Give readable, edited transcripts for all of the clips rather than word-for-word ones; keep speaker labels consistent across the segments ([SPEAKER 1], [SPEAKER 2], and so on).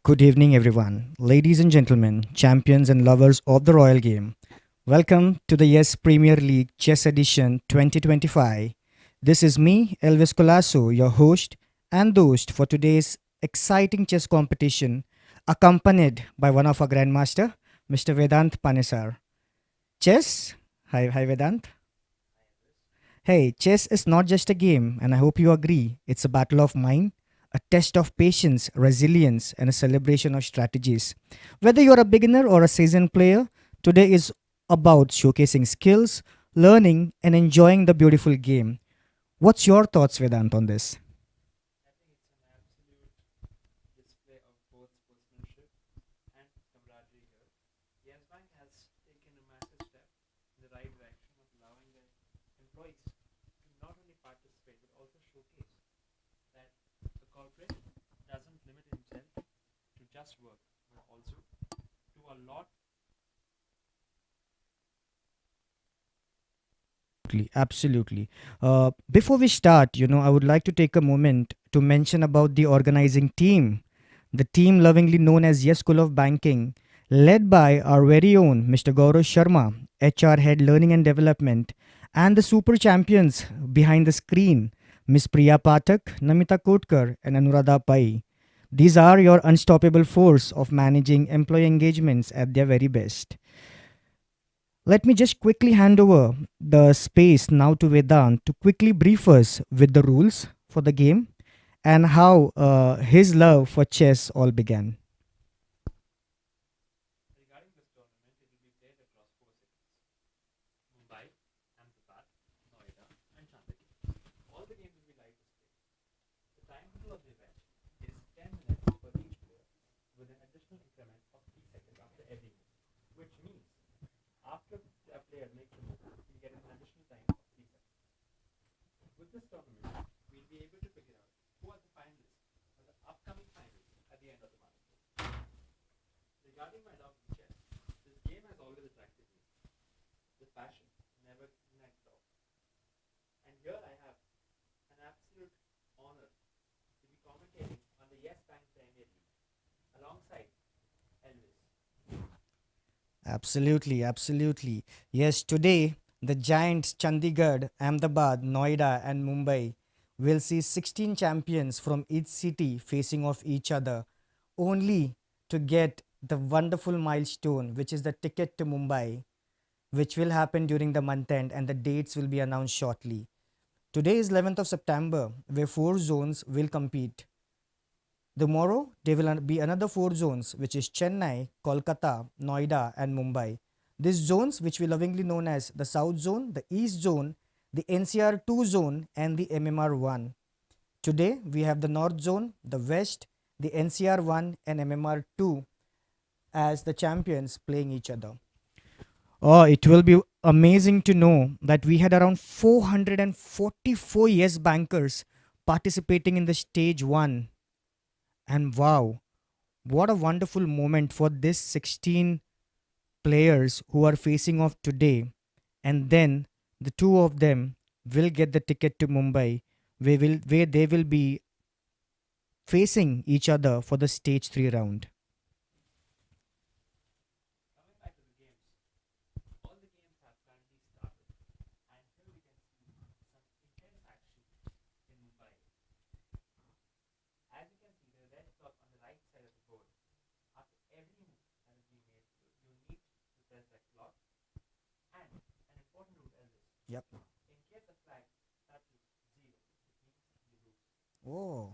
[SPEAKER 1] Good evening, everyone. Ladies and gentlemen, champions and lovers of the Royal Game. Welcome to the Yes Premier League Chess Edition 2025. This is me, Elvis Colasso, your host and host for today's exciting chess competition, accompanied by one of our grandmaster, Mr. Vedant Panesar. Chess? Hi, Vedant. Hey, chess is not just a game, and I hope you agree. It's a battle of mind, a test of patience, resilience, and a celebration of strategies. Whether you're a beginner or a seasoned player, today is about showcasing skills, learning, and enjoying the beautiful game. What's your thoughts, Vedant, on this? Absolutely. Before we start, I would like to take a moment to mention about the organizing team. The team lovingly known as Yes School of Banking, led by our very own Mr. Gaurav Sharma, HR Head Learning and Development, and the super champions behind the screen, Miss Priya Pathak, Namita Kotkar, and Anuradha Pai. These are your unstoppable force of managing employee engagements at their very best. Let me just quickly hand over the space now to Vedant to quickly brief us with the rules for the game and how his love for chess all began. Absolutely, absolutely. Yes, today the giants Chandigarh, Ahmedabad, Noida, and Mumbai will see 16 champions from each city facing off each other, only to get the wonderful milestone, which is the ticket to Mumbai, which will happen during the month end, and the dates will be announced shortly. Today is 11th of September, where four zones will compete. Tomorrow, there will be another four zones, which is Chennai, Kolkata, Noida, and Mumbai. These zones, which we lovingly known as the South Zone, the East Zone, the NCR 2 Zone, and the MMR 1. Today, we have the North Zone, the West, the NCR 1, and MMR 2 as the champions playing each other. Oh, it will be amazing to know that we had around 444 yes bankers participating in the stage 1. And wow, what a wonderful moment for this 16 players who are facing off today. And then the two of them will get the ticket to Mumbai, where they will be facing each other for the stage 3 round. Yep. Oh.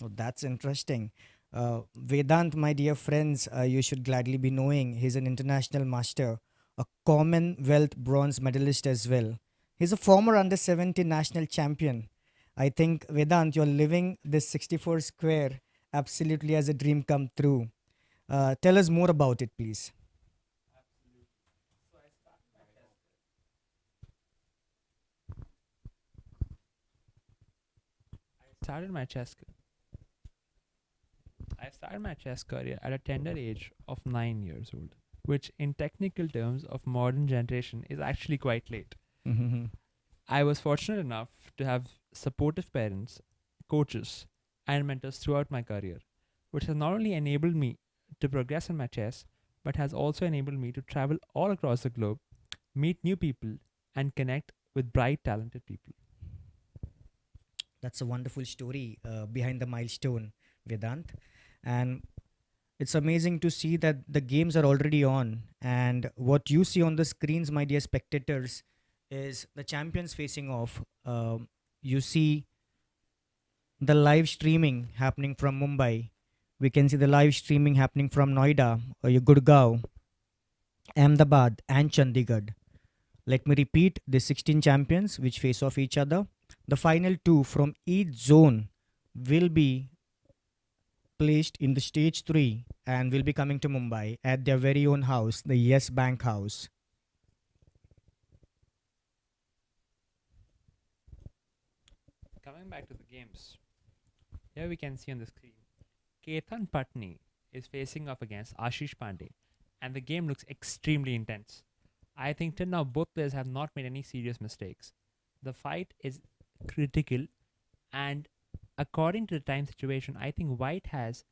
[SPEAKER 1] Oh, that's interesting. Vedant, my dear friends, you should gladly be knowing he's an international master, a Commonwealth bronze medalist as well. He's a former under 70 national champion. I think, Vedant, you're living this 64 square absolutely as a dream come true. Tell us more about it, please.
[SPEAKER 2] started my chess I started my chess career at a tender age of 9 years old. which in technical terms of modern generation is actually quite late.
[SPEAKER 1] Mm-hmm.
[SPEAKER 2] I was fortunate enough to have supportive parents, coaches, and mentors throughout my career, which has not only enabled me to progress in my chess, but has also enabled me to travel all across the globe, meet new people, and connect with bright, talented people.
[SPEAKER 1] That's a wonderful story behind the milestone, Vedant. And it's amazing to see that the games are already on. And what you see on the screens, my dear spectators, is the champions facing off. You see the live streaming happening from Mumbai. We can see the live streaming happening from Noida, Gurgaon, Ahmedabad, and Chandigarh. Let me repeat the 16 champions which face off each other. The final two from each zone will be placed in the stage 3 and will be coming to Mumbai at their very own house, the Yes Bank House.
[SPEAKER 2] Coming back to the games, here we can see on the screen, Ketan Patni is facing off against Ashish Pandey, and the game looks extremely intense. I think till now both players have not made any serious mistakes. The fight is critical, and according to the time situation, I think White has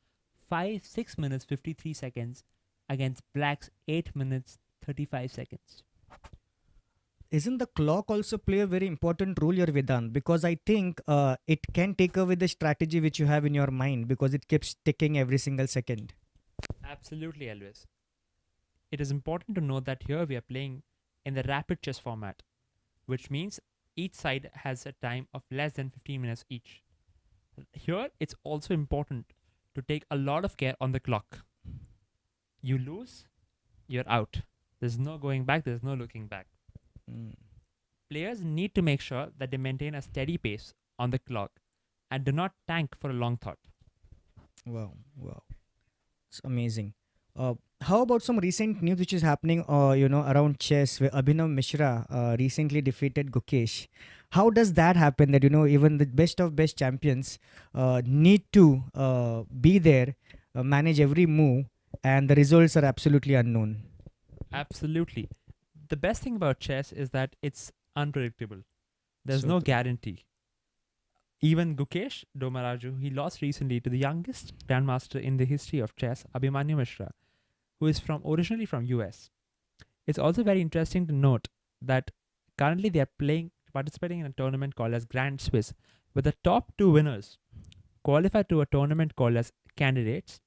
[SPEAKER 2] 6 minutes 53 seconds against Black's 8 minutes 35 seconds.
[SPEAKER 1] Isn't the clock also play a very important role here, Vedant? Because I think it can take away the strategy which you have in your mind because it keeps ticking every single second.
[SPEAKER 2] Absolutely, Elvis. It is important to note that here we are playing in the rapid chess format, which means each side has a time of less than 15 minutes each. Here, it's also important to take a lot of care on the clock. You lose, you're out. There's no going back, there's no looking back.
[SPEAKER 1] Mm.
[SPEAKER 2] Players need to make sure that they maintain a steady pace on the clock and do not tank for a long thought.
[SPEAKER 1] Wow, wow. It's amazing. How about some recent news which is happening, around chess, where Abhinav Mishra recently defeated Gukesh? How does that happen? That even the best of best champions need to be there, manage every move, and the results are absolutely unknown.
[SPEAKER 2] Absolutely. The best thing about chess is that it's unpredictable. There's
[SPEAKER 1] So
[SPEAKER 2] no
[SPEAKER 1] true.
[SPEAKER 2] guarantee. Even Gukesh Domaraju, he lost recently to the youngest grandmaster in the history of chess, Abhimanyu Mishra, who is from originally from US. It's also very interesting to note that currently they are participating in a tournament called as Grand Swiss, where the top two winners qualify to a tournament called as candidates,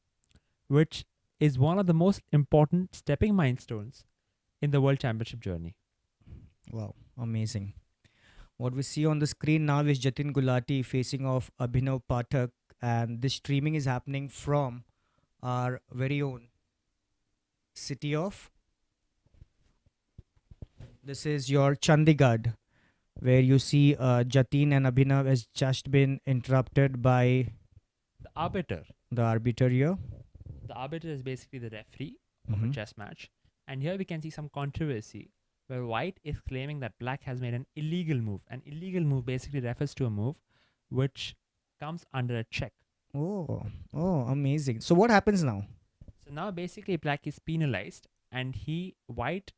[SPEAKER 2] which is one of the most important stepping milestones in the World Championship journey.
[SPEAKER 1] Wow, amazing. What we see on the screen now is Jatin Gulati facing off Abhinav Pathak, and this streaming is happening from our very own city of. This is your Chandigarh, where you see Jatin and Abhinav has just been interrupted by
[SPEAKER 2] The arbiter.
[SPEAKER 1] the arbiter here.
[SPEAKER 2] The arbiter is basically the referee of a
[SPEAKER 1] Mhm.
[SPEAKER 2] chess match. And here we can see some controversy where White is claiming that Black has made an illegal move. An illegal move basically refers to a move which comes under a check.
[SPEAKER 1] Oh, oh, amazing. So what happens now?
[SPEAKER 2] So now basically Black is penalized and White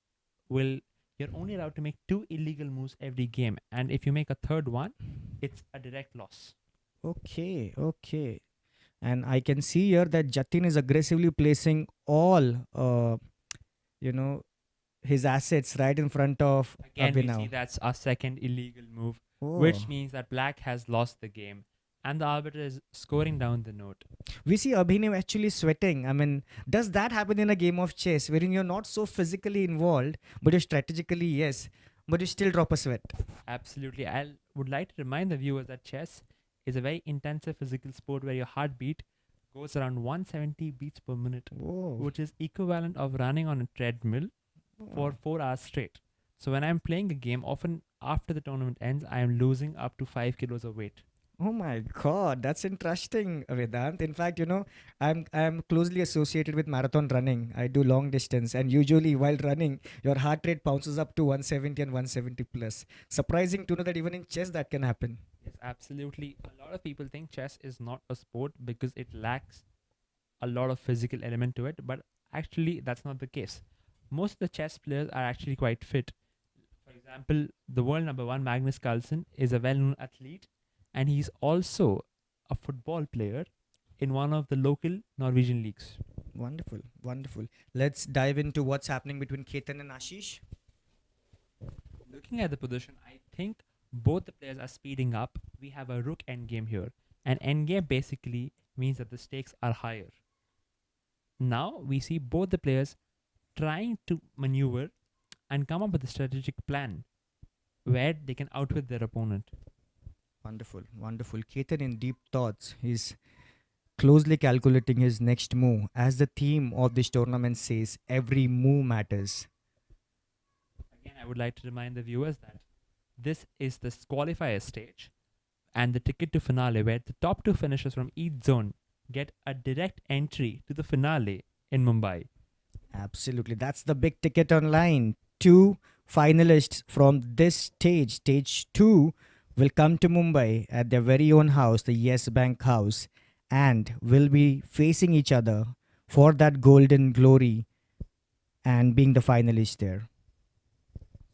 [SPEAKER 2] will, you're only allowed to make two illegal moves every game. And if you make a third one, it's a direct loss.
[SPEAKER 1] Okay, okay. And I can see here that Jatin is aggressively placing all, you know, his assets right in front of
[SPEAKER 2] Again, we see
[SPEAKER 1] Abhinav.
[SPEAKER 2] that's a second illegal move,
[SPEAKER 1] Oh,
[SPEAKER 2] which means that Black has lost the game. And the arbiter is scoring down the note.
[SPEAKER 1] we see Abhinav actually sweating. I mean, does that happen in a game of chess wherein you're not so physically involved, but you're strategically, yes, but you still drop a sweat?
[SPEAKER 2] Absolutely. I would like to remind the viewers that chess is a very intensive physical sport where your heartbeat goes around 170 beats per minute,
[SPEAKER 1] Whoa.
[SPEAKER 2] which is equivalent of running on a treadmill for 4 hours straight. So when I'm playing a game, often after the tournament ends, I am losing up to 5 kilos of weight.
[SPEAKER 1] Oh my God, that's interesting, Vedant. In fact, I'm closely associated with marathon running. I do long distance, and usually while running, your heart rate bounces up to 170 and 170 plus. Surprising to know that even in chess that can happen.
[SPEAKER 2] Yes, absolutely. A lot of people think chess is not a sport because it lacks a lot of physical element to it, but actually that's not the case. most of the chess players are actually quite fit. For example, the world number one Magnus Carlsen is a well-known athlete, and he's also a football player in one of the local Norwegian leagues.
[SPEAKER 1] Wonderful, wonderful. Let's dive into what's happening between Ketan and Ashish.
[SPEAKER 2] Looking at the position, I think both the players are speeding up. We have a rook endgame here, and endgame basically means that the stakes are higher. Now we see both the players trying to maneuver and come up with a strategic plan where they can outwit their opponent.
[SPEAKER 1] Wonderful, wonderful. Ketan in deep thoughts. He's closely calculating his next move. As the theme of this tournament says, every move matters.
[SPEAKER 2] Again, I would like to remind the viewers that this is the qualifier stage and the ticket to finale where the top two finishers from each zone get a direct entry to the finale in Mumbai.
[SPEAKER 1] Absolutely. That's the big ticket online. Two finalists from this stage, stage two, will come to Mumbai at their very own house, the Yes Bank house, and will be facing each other for that golden glory and being the finalist there.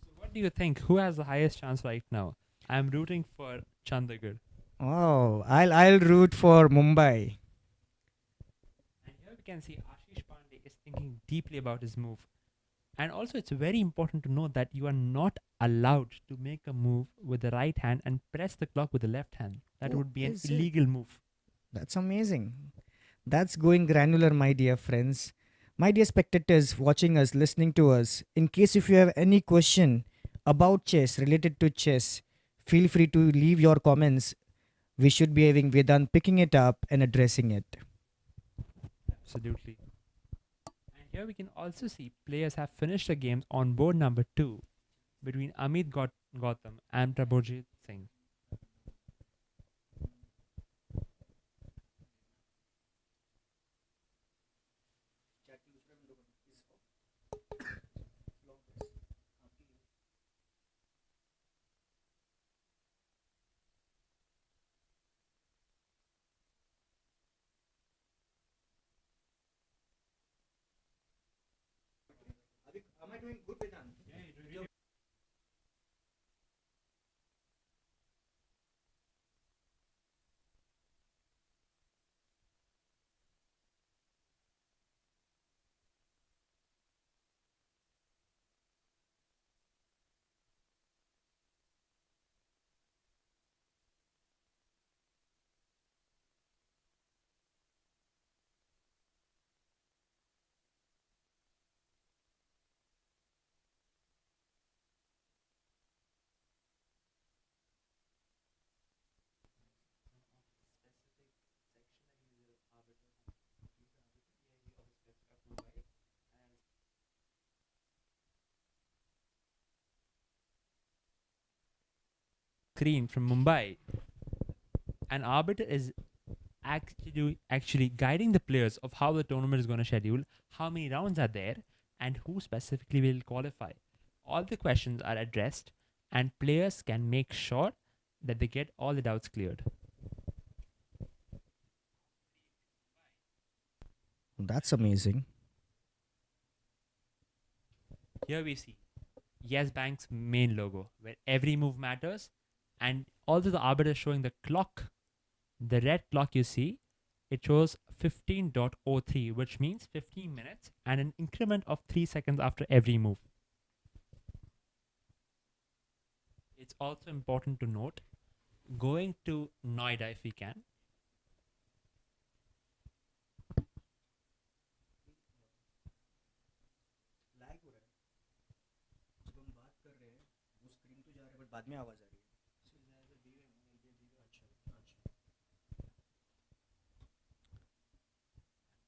[SPEAKER 2] So what do you think? Who has the highest chance right now? I'm rooting for Chandigarh.
[SPEAKER 1] Oh, I'll root for Mumbai.
[SPEAKER 2] And here we can see Ashish Pandey is thinking deeply about his move. And also, it's very important to know that you are not allowed to make a move with the right hand and press the clock with the left hand. That
[SPEAKER 1] Oh,
[SPEAKER 2] would be an
[SPEAKER 1] is it?
[SPEAKER 2] illegal move.
[SPEAKER 1] That's amazing. That's going granular, my dear friends. My dear spectators watching us, listening to us, in case if you have any question about chess, related to chess, feel free to leave your comments. We should be having Vedant picking it up and addressing it.
[SPEAKER 2] Absolutely. And here we can also see players have finished the games on board number 2 between Amit Gautam and Prabhojit Singh.
[SPEAKER 1] Am I doing good, Vedant? Screen from Mumbai. An arbiter is actually guiding the players of how the tournament is going to schedule, how many rounds are there, and who specifically will qualify. All the questions are addressed, and players can make sure that they get all the doubts cleared. That's amazing.
[SPEAKER 2] Here we see Yes Bank's main logo, where every move matters, and also the arbiter is showing the clock. The red clock you see, it shows 15.03, which means 15 minutes and an increment of 3 seconds after every move. It's also important to note, going to Noida if we can.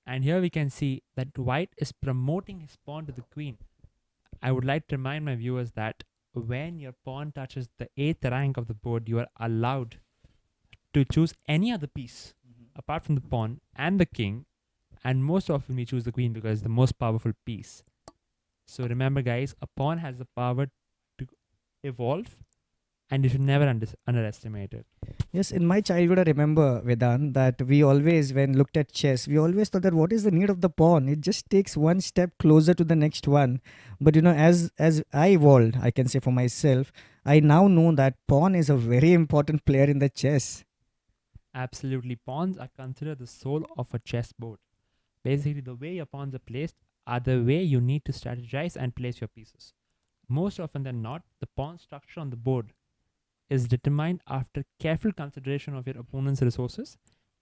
[SPEAKER 2] And here we can see that white is promoting his pawn to the queen. I would like to remind my viewers that when your pawn touches the 8th rank of the board, you are allowed to choose any other piece apart from the pawn and the king. And most often we choose the queen because it's the most powerful piece. So remember guys, a pawn has the power to evolve and you should never underestimate it.
[SPEAKER 1] Yes, in my childhood, I remember, Vedant, that we always, when looked at chess, we always thought that what is the need of the pawn? It just takes one step closer to the next one. But as I evolved, I can say for myself, I now know that pawn is a very important player in the chess.
[SPEAKER 2] Absolutely, pawns are considered the soul of a chessboard. Basically, the way your pawns are placed are the way you need to strategize and place your pieces. Most often than not, the pawn structure on the board is determined after careful consideration of your opponent's resources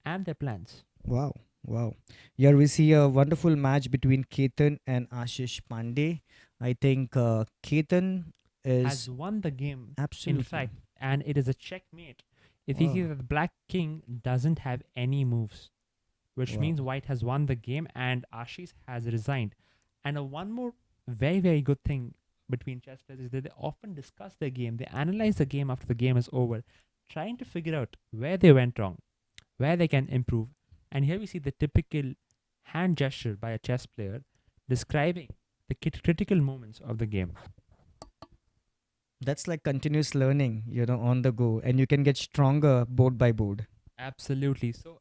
[SPEAKER 2] and their plans.
[SPEAKER 1] Wow, wow. Here we see a wonderful match between Ketan and Ashish Pandey. I think Ketan
[SPEAKER 2] Has
[SPEAKER 1] is
[SPEAKER 2] won the game, in
[SPEAKER 1] absolutely.
[SPEAKER 2] fact, and it is a checkmate. If you see
[SPEAKER 1] Wow,
[SPEAKER 2] that the black king doesn't have any moves, which
[SPEAKER 1] wow.
[SPEAKER 2] means white has won the game and Ashish has resigned. And one more very, very good thing between chess players is that they often discuss their game, they analyze the game after the game is over, trying to figure out where they went wrong, where they can improve. And here we see the typical hand gesture by a chess player describing the critical moments of the game.
[SPEAKER 1] That's like continuous learning, on the go, and you can get stronger board by board.
[SPEAKER 2] Absolutely. So,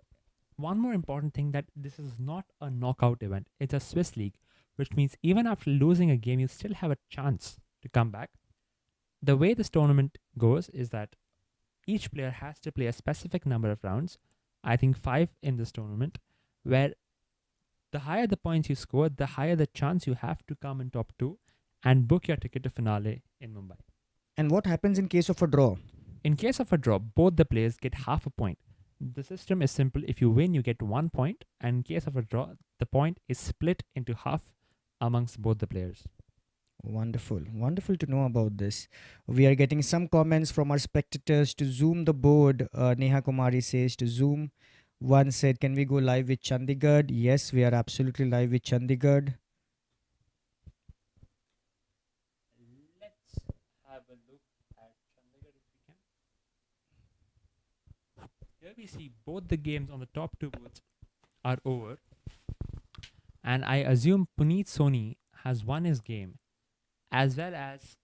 [SPEAKER 2] one more important thing that this is not a knockout event, it's a Swiss league, which means even after losing a game, you still have a chance to come back. The way this tournament goes is that each player has to play a specific number of rounds, I think five in this tournament, where the higher the points you score, the higher the chance you have to come in top two and book your ticket to finale in Mumbai.
[SPEAKER 1] And what happens in case of a draw?
[SPEAKER 2] In case of a draw, both the players get half a point. The system is simple. If you win, you get 1 point, and in case of a draw, the point is split into half amongst both the players.
[SPEAKER 1] Wonderful, wonderful to know about this. We are getting some comments from our spectators to zoom the board. Neha Kumari says to zoom. One said, "Can we go live with Chandigarh?" Yes, we are absolutely live with Chandigarh.
[SPEAKER 2] Let's have a look at Chandigarh if we can. Here we see both the games on the top two boards are over, and I assume Puneet Soni has won his game, as well as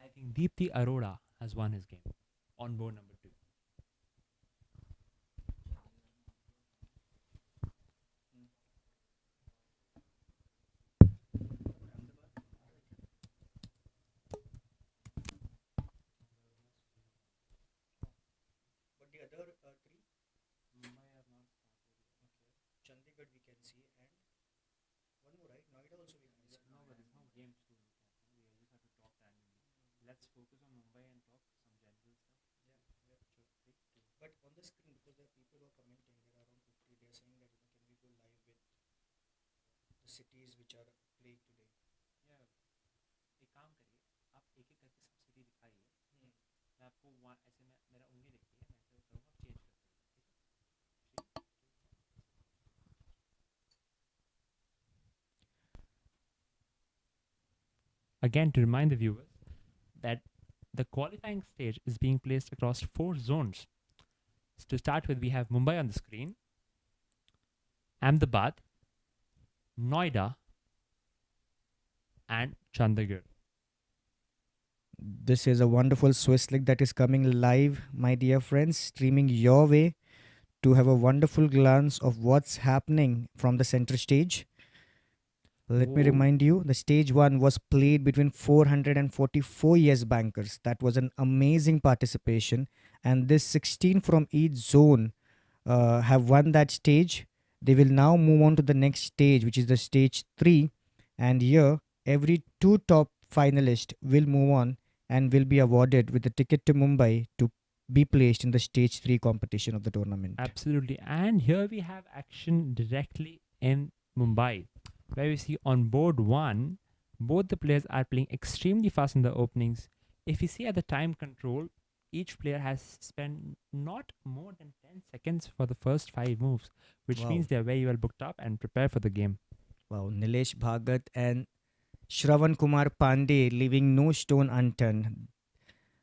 [SPEAKER 2] I think Deepthi Arora has won his game on board number two.
[SPEAKER 1] But the other three, Chandigarh we can see, and one more, right? Noida also we can see.
[SPEAKER 2] No, but there's no games to look at. No? We just have to talk randomly. Let's focus on Mumbai and talk some general stuff.
[SPEAKER 1] Yeah, yeah, sure. But on the screen, because there are people who are commenting, there are around 50, they are saying that, can we go live with the cities which are playing today?
[SPEAKER 2] Yeah, एक काम करिए आप एक एक करके सब city दिखाइए
[SPEAKER 1] Hmm.
[SPEAKER 2] मैं आपको वहाँ ऐसे मैं मेरा उंगली देखिए मैं ऐसे करूँगा आप चेंज करते रहिए ठीक है again to remind the viewers that the qualifying stage is being placed across four zones. So to start with, we have Mumbai on the screen, Ahmedabad, Noida, and Chandigarh.
[SPEAKER 1] This is a wonderful Swiss league that is coming live, my dear friends, streaming your way to have a wonderful glance of what's happening from the center stage. Let me
[SPEAKER 2] Whoa.
[SPEAKER 1] remind you, the stage one was played between 444 years bankers. That was an amazing participation, and this 16 from each zone have won that stage. They will now move on to the next stage, which is the stage three, and here every two top finalists will move on and will be awarded with a ticket to Mumbai to be placed in the stage three competition of the tournament.
[SPEAKER 2] Absolutely. And here we have action directly in Mumbai, where we see on board one, both the players are playing extremely fast in the openings. If you see at the time control, each player has spent not more than 10 seconds for the first five moves, which
[SPEAKER 1] Wow.
[SPEAKER 2] means they are very well booked up and prepared for the game.
[SPEAKER 1] Wow, Nilesh Bhagat and Shravan Kumar Pandey leaving no stone unturned.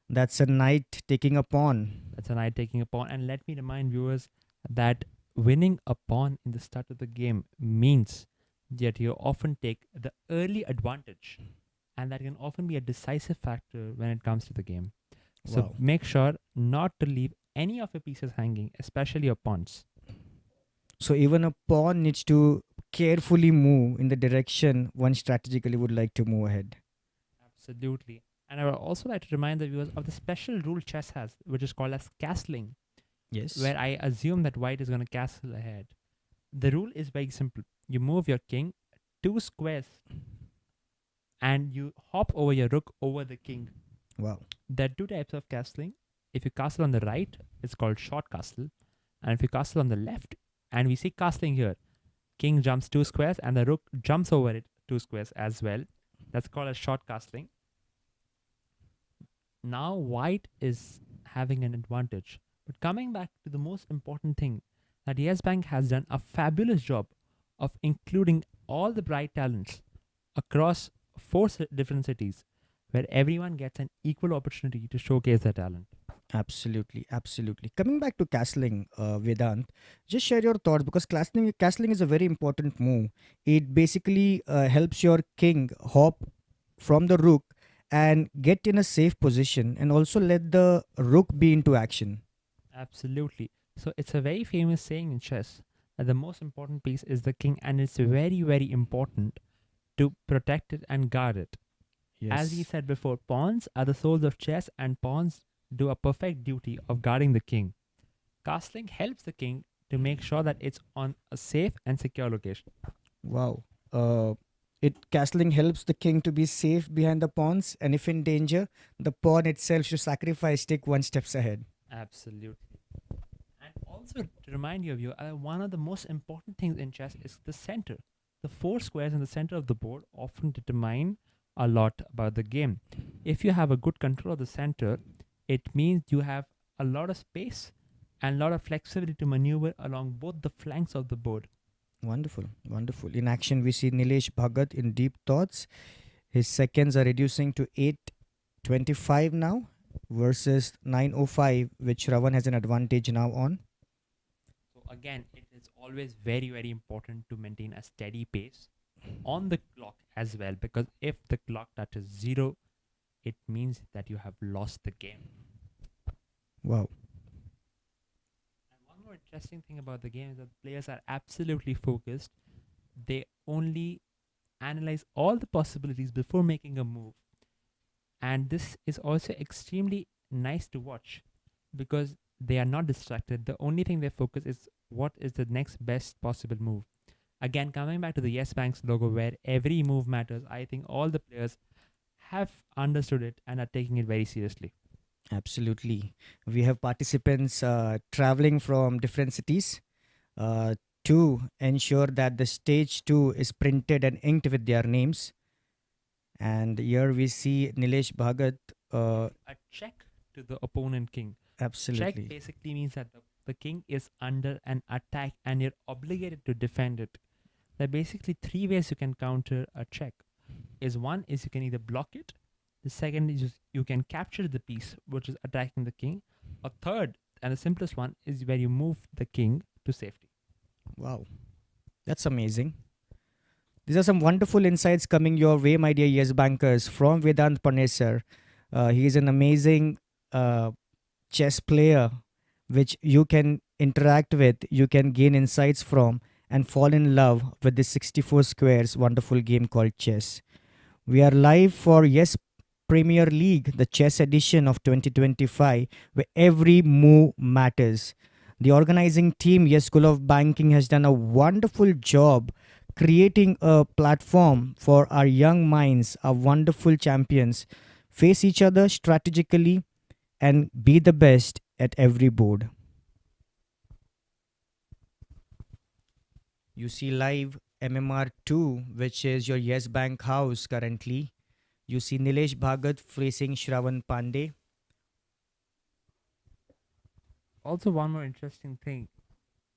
[SPEAKER 1] That's a knight taking a pawn.
[SPEAKER 2] That's a knight taking a pawn. And let me remind viewers that winning a pawn in the start of the game means that you often take the early advantage, and that can often be a decisive factor when it comes to the game. So
[SPEAKER 1] Wow.
[SPEAKER 2] make sure not to leave any of your pieces hanging, especially your pawns.
[SPEAKER 1] So even a pawn needs to carefully move in the direction one strategically would like to move ahead.
[SPEAKER 2] Absolutely. And I would also like to remind the viewers of the special rule chess has, which is called as castling,
[SPEAKER 1] Yes.
[SPEAKER 2] where I assume that white is going to castle ahead. The rule is very simple. You move your king 2 squares and you hop over your rook over the king.
[SPEAKER 1] Wow.
[SPEAKER 2] There are two types of castling. If you castle on the right, it's called short castle. And if you castle on the left, and we see castling here, king jumps 2 squares and the rook jumps over it 2 squares as well. That's called a short castling. Now white is having an advantage. But coming back to the most important thing, that Yes Bank has done a fabulous job of including all the bright talents across different cities where everyone gets an equal opportunity to showcase their talent.
[SPEAKER 1] Absolutely, absolutely. Coming back to castling, Vedant, just share your thoughts because castling is a very important move. It basically helps your king hop from the rook and get in a safe position, and also let the rook be into action.
[SPEAKER 2] Absolutely. So it's a very famous saying in chess that the most important piece is the king, and it's very, very important to protect it and guard it. As we
[SPEAKER 1] Yes,
[SPEAKER 2] said before, pawns are the souls of chess, and pawns do a perfect duty of guarding the king. Castling helps the king to make sure that it's on a safe and secure location.
[SPEAKER 1] wow. Uh, it castling helps the king to be safe behind the pawns, and if in danger, the pawn itself should sacrifice, take one steps ahead.
[SPEAKER 2] Absolutely. And also to remind you of one of the most important things in chess is the center. The four squares in the center of the board often determine a lot about the game. If you have a good control of the center, it means you have a lot of space and a lot of flexibility to maneuver along both the flanks of the board.
[SPEAKER 1] Wonderful, wonderful. In action, we see Nilesh Bhagat in deep thoughts. His seconds are reducing to 8:25 now versus 9:05, which Ravan has an advantage now on.
[SPEAKER 2] So again, it is always very, very important to maintain a steady pace on the clock as well, because if the clock touches zero, it means that you have lost the game.
[SPEAKER 1] Wow.
[SPEAKER 2] And one more interesting thing about the game is that players are absolutely focused. They only analyze all the possibilities before making a move. And this is also extremely nice to watch because they are not distracted. The only thing they focus is what is the next best possible move. Again, coming back to the Yes Bank's logo where every move matters, I think all the players have understood it and are taking it very seriously.
[SPEAKER 1] Absolutely. We have participants traveling from different cities uh, to ensure that the stage 2 is printed and inked with their names. And here we see Nilesh Bhagat.
[SPEAKER 2] Give
[SPEAKER 1] Uh,
[SPEAKER 2] a check to the opponent king. Check
[SPEAKER 1] absolutely.
[SPEAKER 2] basically means that the king is under an attack and you're obligated to defend it. There are basically three ways you can counter a check. Is one is you can either block it. The second is you can capture the piece which is attacking the king. A third and the simplest one is where you move the king to safety.
[SPEAKER 1] Wow. That's amazing. These are some wonderful insights coming your way, my dear Yes Bankers, from Vedant Panesar. He is an amazing uh, chess player which you can interact with, you can gain insights from, and fall in love with this 64 squares wonderful game called chess. We are live for Yes Premier League, the chess edition of 2025, where every move matters. The organizing team, Yes School of Banking, has done a wonderful job creating a platform for our young minds, our wonderful champions, face each other strategically and be the best at every board. You see live MMR2, which is your Yes Bank house currently. You see Nilesh Bhagat facing Shravan Pandey.
[SPEAKER 2] Also, one more interesting thing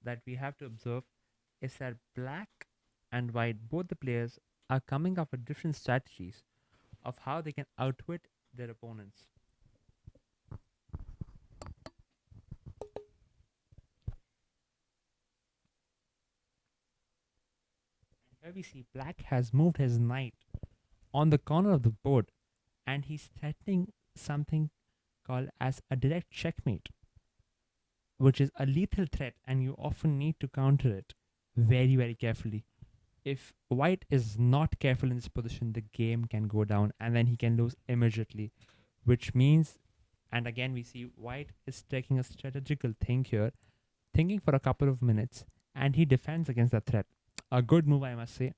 [SPEAKER 2] that we have to observe is that black and white, both the players, are coming up with different strategies of how they can outwit their opponents. Here we see black has moved his knight on the corner of the board and he's threatening something called as a direct checkmate, which is a lethal threat, and you often need to counter it very, very carefully. If white is not careful in this position, the game can go down and then he can lose immediately, which means, and again, we see white is taking a strategical thing here, thinking for a couple of minutes, and he defends against the threat. A good move, I must say.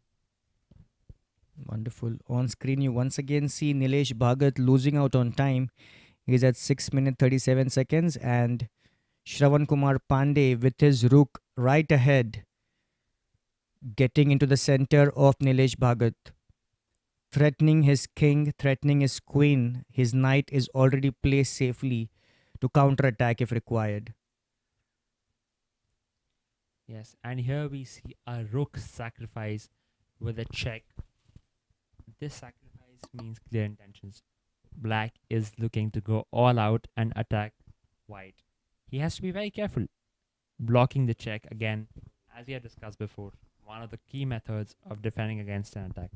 [SPEAKER 1] Wonderful. On screen, you once again see Nilesh Bhagat losing out on time. He's at 6 minutes 37 seconds, and Shravan Kumar Pandey with his rook right ahead, getting into the center of Nilesh Bhagat, threatening his king, threatening his queen. His knight is already placed safely to counterattack if required.
[SPEAKER 2] Yes, and here we see a rook sacrifice with a check. This sacrifice means clear intentions. Black is looking to go all out and attack white. He has to be very careful. Blocking the check, again, as we have discussed before, one of the key methods of defending against an attack.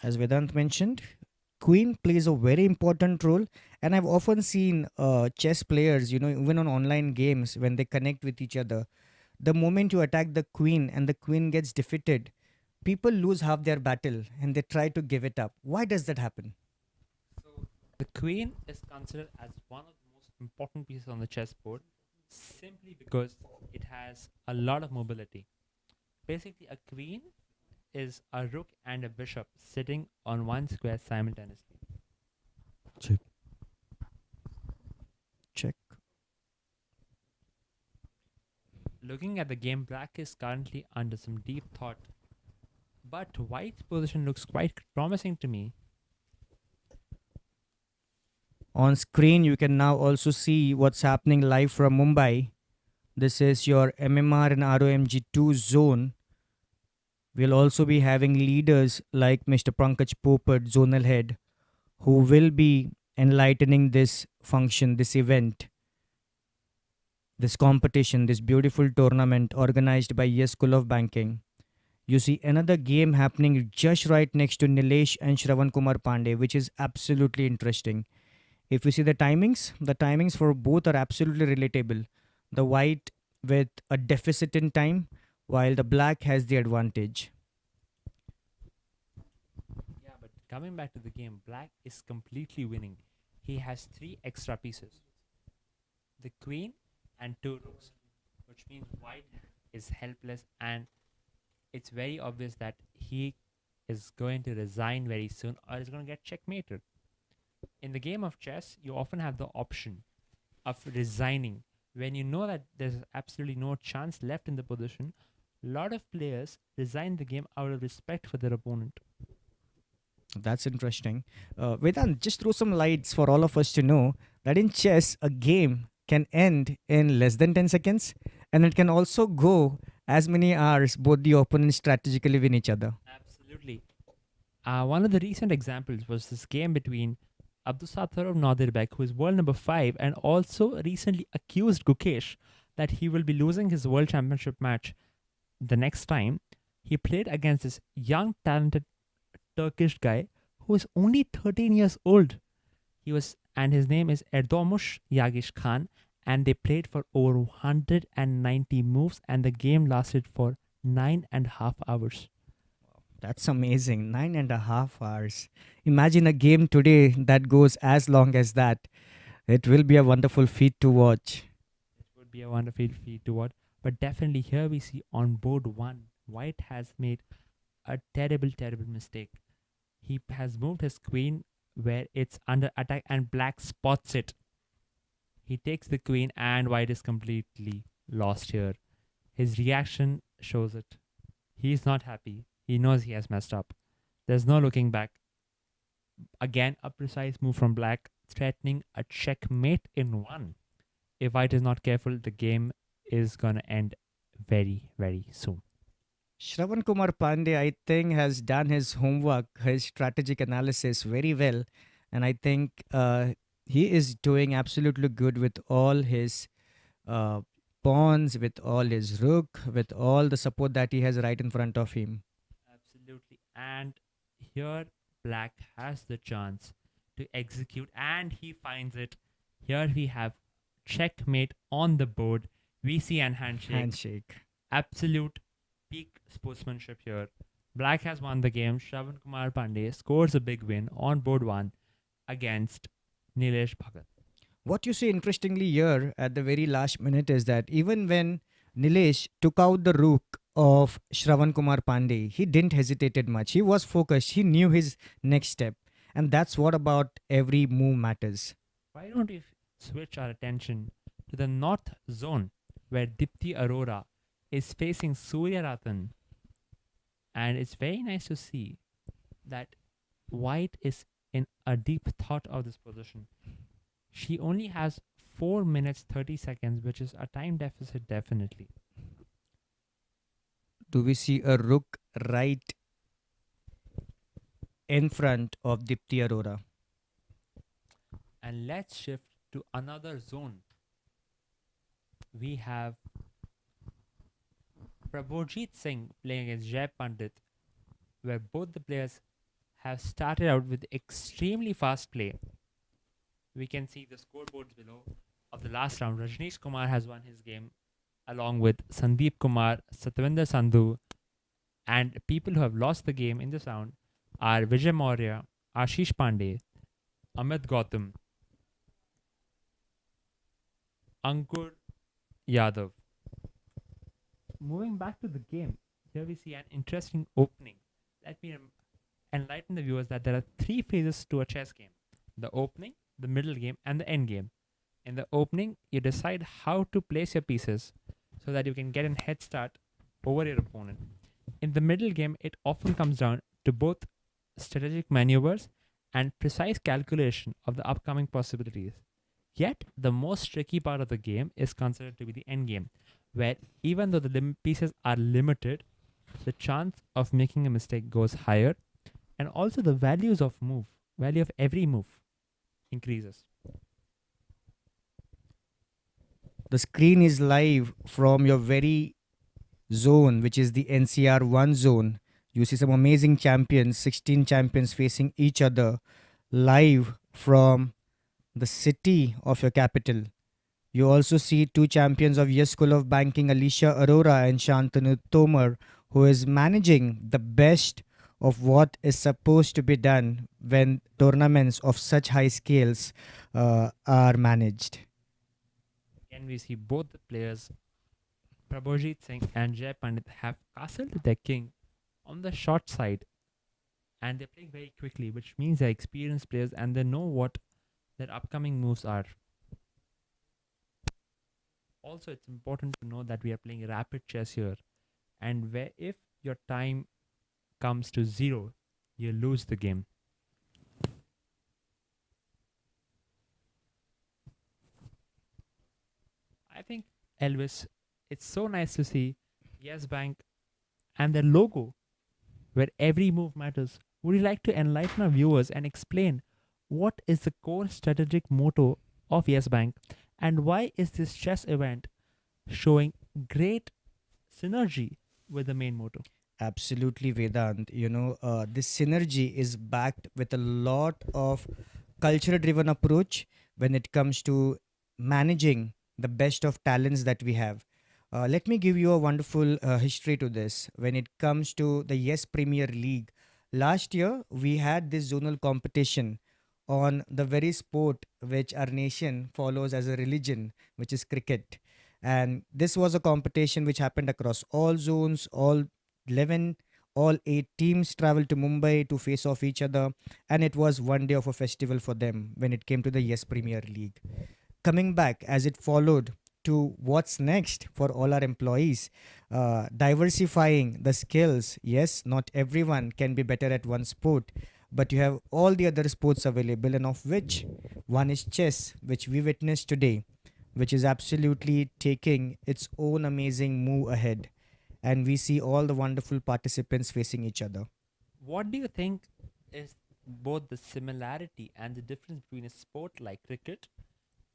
[SPEAKER 1] As Vedant mentioned, queen plays a very important role, and I've often seen chess players, even on online games, when they connect with each other, the moment you attack the queen and the queen gets defeated, people lose half their battle and they try to give it up. Why does that happen?
[SPEAKER 2] So the queen is considered as one of the most important pieces on the chessboard simply because it has a lot of mobility. Basically, a queen is a rook and a bishop sitting on one square simultaneously.
[SPEAKER 1] Check. Check.
[SPEAKER 2] Looking at the game, black is currently under some deep thought, but white's position looks quite promising to me.
[SPEAKER 1] On screen, you can now also see what's happening live from Mumbai. This is your MMR and ROMG2 zone. We'll also be having leaders like Mr. Pankaj Popat, zonal head, who will be enlightening this function, this event, this competition, this beautiful tournament organized by Yes School of Banking. You see another game happening just right next to Nilesh and Shravan Kumar Pandey, which is absolutely interesting. If you see the timings for both are absolutely relatable. The white with a deficit in time, while the black has the advantage.
[SPEAKER 2] Yeah, but coming back to the game, black is completely winning. He has three extra pieces, the queen and two rooks, which means white is helpless, and it's very obvious that he is going to resign very soon or is going to get checkmated. In the game of chess, you often have the option of resigning when you know that there's absolutely no chance left in the position. A lot of players resign the game out of respect for their opponent.
[SPEAKER 1] That's interesting. Vedant, just throw some lights for all of us to know that in chess, a game can end in less than 10 seconds, and it can also go as many hours both the opponents strategically win each other.
[SPEAKER 2] Absolutely. One of the recent examples was this game between Abdusattar Nadirbek, who is world number 5, and also recently accused Gukesh that he will be losing his world championship match the next time. He played against this young, talented Turkish guy who is only 13 years old. And his name is Erdomush Yagish Khan, and they played for over 190 moves, and the game lasted for 9.5 hours.
[SPEAKER 1] That's amazing. 9.5 hours. Imagine a game today that goes as long as that. It will be a wonderful feat to watch.
[SPEAKER 2] It would be a wonderful feat to watch. But definitely here we see on board one, White has made a terrible, terrible mistake. He has moved his queen where it's under attack and black spots it. He takes the queen and white is completely lost here. His reaction shows it. He is not happy. He knows he has messed up. There's no looking back. Again, a precise move from black, threatening a checkmate in one. If white is not careful, the game is gonna end very, very soon.
[SPEAKER 1] Shravan Kumar Pandey, I think, has done his homework, his strategic analysis very well. And I think he is doing absolutely good with all his uh, pawns, with all his rook, with all the support that he has right in front of him.
[SPEAKER 2] Absolutely. And here, Black has the chance to execute, and he finds it. Here we have checkmate on the board. We see an handshake.
[SPEAKER 1] Handshake.
[SPEAKER 2] Absolute peak sportsmanship here. Black has won the game. Shravan Kumar Pandey scores a big win on board one against Nilesh Bhagat.
[SPEAKER 1] What you see interestingly here at the very last minute is that even when Nilesh took out the rook of Shravan Kumar Pandey, he didn't hesitate much. He was focused. He knew his next step. And that's what about every move matters.
[SPEAKER 2] Why don't we switch our attention to the north zone where Dipti Arora is facing Surya Ratan, and it's very nice to see that White is in a deep thought of this position. She only has 4 minutes 30 seconds, which is a time deficit definitely.
[SPEAKER 1] Do we see a rook right in front of Dipti Arora?
[SPEAKER 2] And let's shift to another zone. We have Prabhojit Singh playing against Jay Pandit, where both the players have started out with extremely fast play. We can see the scoreboards below of the last round. Rajneesh Kumar has won his game along with Sandeep Kumar, Satwinder Sandhu, and people who have lost the game in this round are Vijay Maurya, Ashish Pandey, Amit Gautam, Ankur Yadav. Moving back to the game, here we see an interesting opening. Let me enlighten the viewers that there are three phases to a chess game: the opening, the middle game, and the end game. In the opening, you decide how to place your pieces so that you can get a head start over your opponent. In the middle game, it often comes down to both strategic maneuvers and precise calculation of the upcoming possibilities. Yet, the most tricky part of the game is considered to be the end game, where even though the pieces are limited, the chance of making a mistake goes higher, and also the value of every move increases.
[SPEAKER 1] The screen is live from your very zone, which is the NCR 1 zone. You see some amazing champions, 16 champions facing each other live from the city of your capital. You also see two champions of Yes School of Banking, Alicia Arora and Shantanu Tomar, who is managing the best of what is supposed to be done when tournaments of such high scales are managed.
[SPEAKER 2] Again, we see both the players, Prabhojit Singh and Jay Pandit, have castled their king on the short side, and they're playing very quickly, which means they're experienced players and they know what their upcoming moves are. Also, it's important to know that we are playing rapid chess here, and where if your time comes to zero, you lose the game. I think, Elvis, it's so nice to see Yes Bank and their logo where every move matters. Would you like to enlighten our viewers and explain what is the core strategic motto of Yes Bank, and why is this chess event showing great synergy with the main motto?
[SPEAKER 1] Absolutely, Vedant. This synergy is backed with a lot of culture driven approach when it comes to managing the best of talents that we have. Let me give you a wonderful history to this. When it comes to the Yes Premier League, last year we had this zonal competition on the very sport which our nation follows as a religion, which is cricket. And this was a competition which happened across all zones, all 11, all 8 teams traveled to Mumbai to face off each other. And it was one day of a festival for them when it came to the Yes Premier League. Coming back as it followed to what's next for all our employees, diversifying the skills. Yes, not everyone can be better at one sport, but you have all the other sports available, and of which one is chess, which we witnessed today, which is absolutely taking its own amazing move ahead. And we see all the wonderful participants facing each other.
[SPEAKER 2] What do you think is both the similarity and the difference between a sport like cricket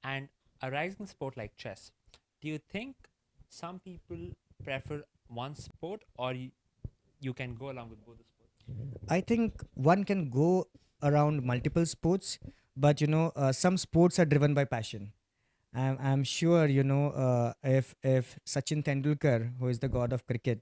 [SPEAKER 2] and a rising sport like chess? Do you think some people prefer one sport, or you can go along with both the sports.
[SPEAKER 1] I think one can go around multiple sports, but some sports are driven by passion. I'm sure if Sachin Tendulkar, who is the god of cricket,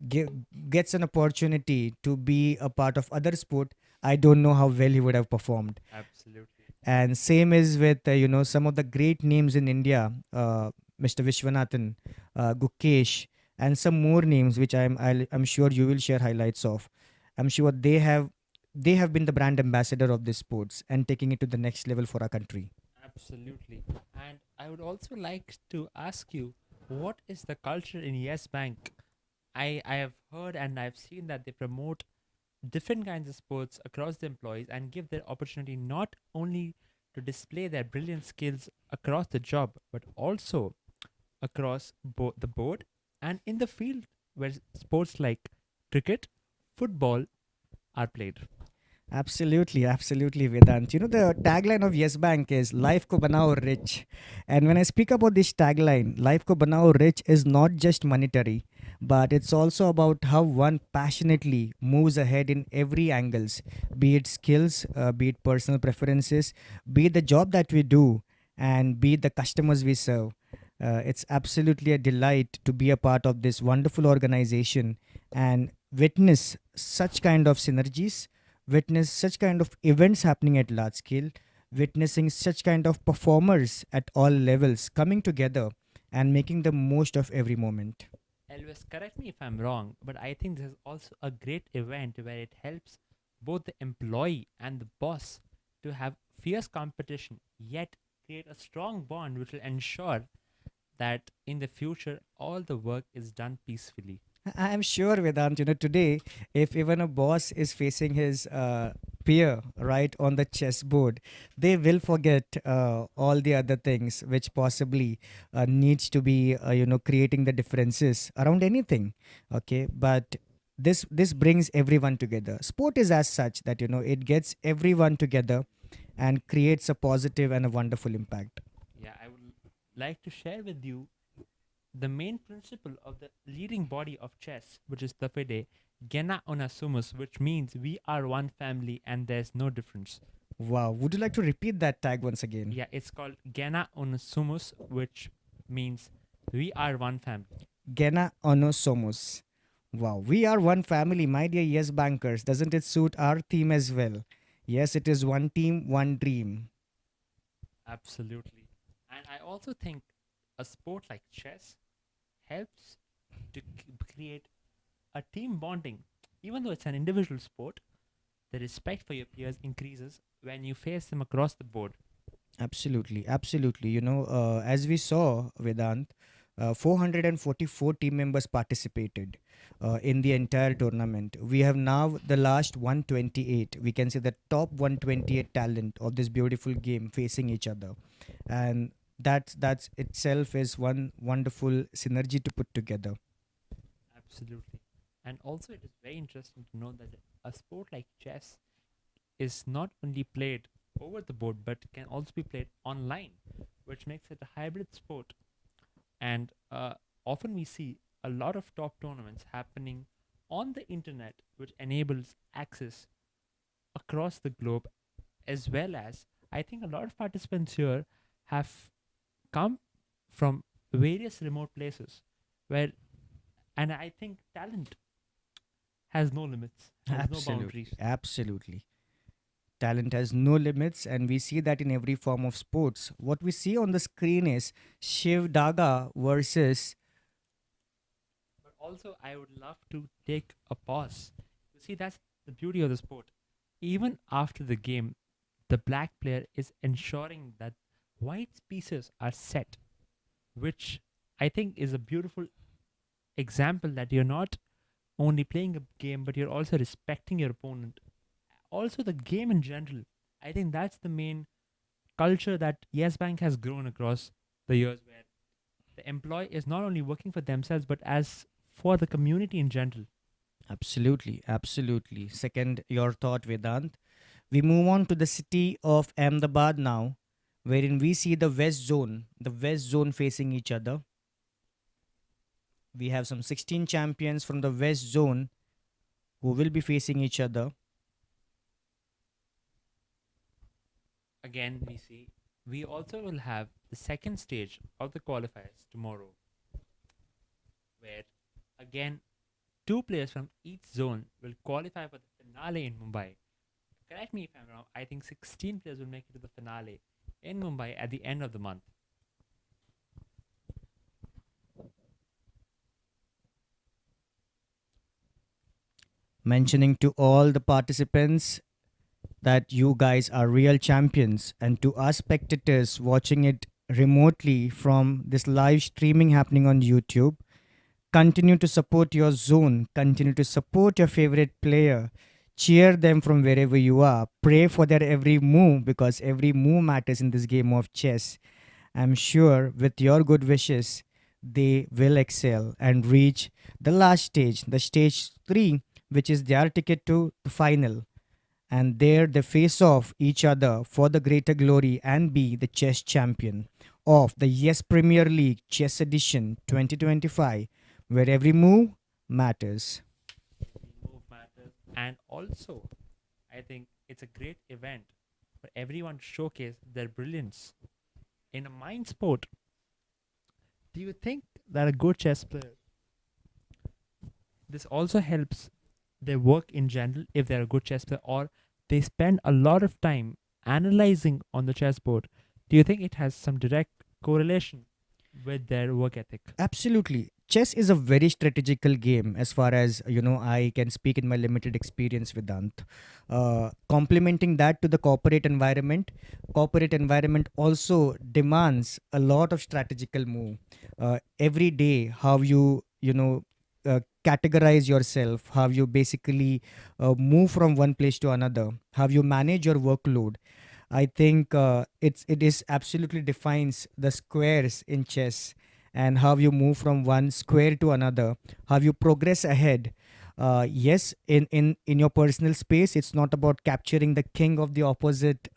[SPEAKER 1] gets an opportunity to be a part of other sport, I don't know how well he would have performed.
[SPEAKER 2] Absolutely.
[SPEAKER 1] And same is with some of the great names in India, Mr. Vishwanathan, Gukesh, and some more names which I'm sure you will share highlights of. I'm sure they have been the brand ambassador of this sports and taking it to the next level for our country.
[SPEAKER 2] Absolutely. And I would also like to ask you, what is the culture in Yes Bank? I have heard and I've seen that they promote different kinds of sports across the employees and give their opportunity not only to display their brilliant skills across the job, but also across the board and in the field where sports like cricket, football are played.
[SPEAKER 1] Absolutely, absolutely, Vedant. The tagline of Yes Bank is "Life ko banao rich," and when I speak about this tagline, "Life ko banao rich" is not just monetary, but it's also about how one passionately moves ahead in every angles, be it skills, be it personal preferences, be it the job that we do, and be it the customers we serve. It's absolutely a delight to be a part of this wonderful organization and witness such kind of synergies, witness such kind of events happening at large scale, witnessing such kind of performers at all levels coming together and making the most of every moment.
[SPEAKER 2] Elvis, correct me if I'm wrong, but I think this is also a great event where it helps both the employee and the boss to have fierce competition, yet create a strong bond which will ensure that in the future all the work is done peacefully.
[SPEAKER 1] I'm sure, Vedant, today, if even a boss is facing his peer right on the chessboard, they will forget all the other things which possibly needs to be, creating the differences around anything. Okay, but this brings everyone together. Sport is as such that it gets everyone together and creates a positive and a wonderful impact.
[SPEAKER 2] Yeah, I would like to share with you the main principle of the leading body of chess, which is the Fide, Gena Una Sumus, which means we are one family and there's no difference.
[SPEAKER 1] Wow, would you like to repeat that tag once again?
[SPEAKER 2] Yeah, it's called Gena Una Sumus, which means we are one family.
[SPEAKER 1] Gena Ono Somos. Wow, we are one family, my dear Yes Bankers. Doesn't it suit our theme as well? Yes, it is one team, one dream.
[SPEAKER 2] Absolutely. And I also think a sport like chess helps to create a team bonding. Even though it's an individual sport, the respect for your peers increases when you face them across the board.
[SPEAKER 1] Absolutely, absolutely. As we saw, Vedant, 444 team members participated in the entire tournament. We have now the last 128. We can say the top 128 talent of this beautiful game facing each other, and that's itself is one wonderful synergy to put together.
[SPEAKER 2] Absolutely. And also, it is very interesting to know that a sport like chess is not only played over the board but can also be played online, which makes it a hybrid sport. And often we see a lot of top tournaments happening on the internet, which enables access across the globe, as well as I think a lot of participants here have come from various remote places where, and I think talent has no limits, has no
[SPEAKER 1] Absolutely,
[SPEAKER 2] boundaries.
[SPEAKER 1] absolutely. Talent has no limits, and we see that in every form of sports. What we see on the screen is Shiv Daga versus.
[SPEAKER 2] But also, I would love to take a pause. You see, that's the beauty of the sport. Even after the game, the black player is ensuring that white pieces are set, which I think is a beautiful example that you're not only playing a game, but you're also respecting your opponent. Also, the game in general. I think that's the main culture that Yes Bank has grown across the years, where the employee is not only working for themselves, but as for the community in general.
[SPEAKER 1] Absolutely, absolutely. Second, your thought, Vedant. We move on to the city of Ahmedabad now, wherein we see the West Zone facing each other. We have some 16 champions from the West Zone who will be facing each other.
[SPEAKER 2] Again, we see we also will have the second stage of the qualifiers tomorrow, where again two players from each zone will qualify for the finale in Mumbai. Correct me if I'm wrong. I think 16 players will make it to the finale in Mumbai at the end of the month.
[SPEAKER 1] Mentioning to all the participants that you guys are real champions, and to us spectators watching it remotely from this live streaming happening on YouTube, continue to support your zone, continue to support your favorite player, cheer them from wherever you are, pray for their every move because every move matters in this game of chess. I'm sure with your good wishes, they will excel and reach the last stage, the stage 3, which is their ticket to the final. And there they face off each other for the greater glory and be the chess champion of the Yes Premier League Chess Edition 2025, where every move matters.
[SPEAKER 2] Move matters. And also, I think it's a great event for everyone to showcase their brilliance. In a mind sport, do you think that a good chess player, this also helps their work in general if they're a good chess player, or they spend a lot of time analyzing on the chessboard? Do you think it has some direct correlation with their work ethic?
[SPEAKER 1] Absolutely. Chess is a very strategical game as far as I can speak in my limited experience, Vedant. Complementing that to the corporate environment also demands a lot of strategical move. Every day, how categorize yourself, how you basically move from one place to another, how you manage your workload. I think it is absolutely defines the squares in chess, and how you move from one square to another, how you progress ahead. Yes, in your personal space, it's not about capturing the king of the opposite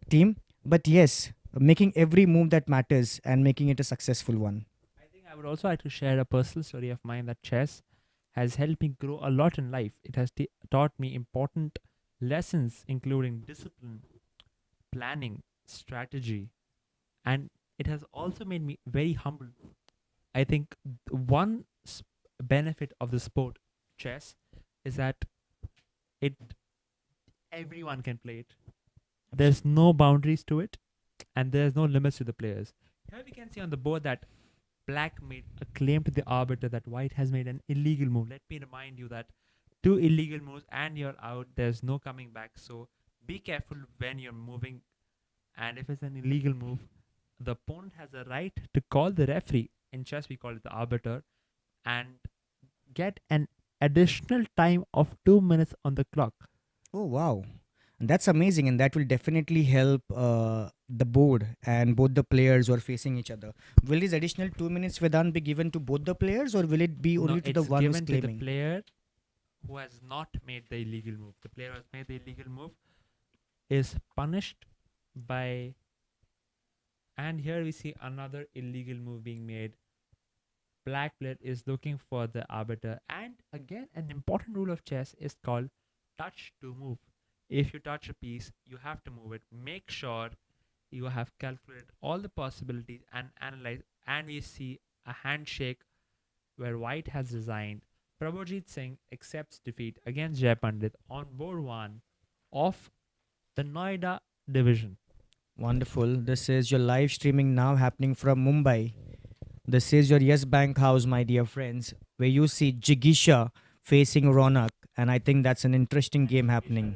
[SPEAKER 1] team, but yes, making every move that matters and making it a successful one.
[SPEAKER 2] I think I would also like to share a personal story of mine that chess has helped me grow a lot in life. It has taught me important lessons, including discipline, planning, strategy, and it has also made me very humble. I think one benefit of the sport chess is that it everyone can play it. There's no boundaries to it, and there's no limits to the players. Here we can see on the board that Black made a claim to the arbiter that White has made an illegal move. Let me remind you that two illegal moves and you're out. There's no coming back. So be careful when you're moving. And if it's an illegal move, the opponent has a right to call the referee. In chess, we call it the arbiter, and get an additional time of 2 minutes on the clock.
[SPEAKER 1] Oh wow, that's amazing, and that will definitely help the board and both the players who are facing each other. Will these additional 2 minutes, Vedant, be given to both the players, or will it be
[SPEAKER 2] No,
[SPEAKER 1] only to the
[SPEAKER 2] it's
[SPEAKER 1] one who's
[SPEAKER 2] given to the
[SPEAKER 1] claiming?
[SPEAKER 2] player who has not made the illegal move. The player who has made the illegal move is punished by. And here we see another illegal move being made. Black player is looking for the arbiter. And again, an important rule of chess is called touch to move. If you touch a piece, you have to move it. Make sure you have calculated all the possibilities and analyze. And we see a handshake where White has resigned. Prabhajit Singh accepts defeat against Jay Pandit on board one of the Noida division.
[SPEAKER 1] Wonderful. This is your live streaming now happening from Mumbai. This is your Yes Bank house, my dear friends, where you see Jigisha facing Ronak, and I think that's an interesting game happening.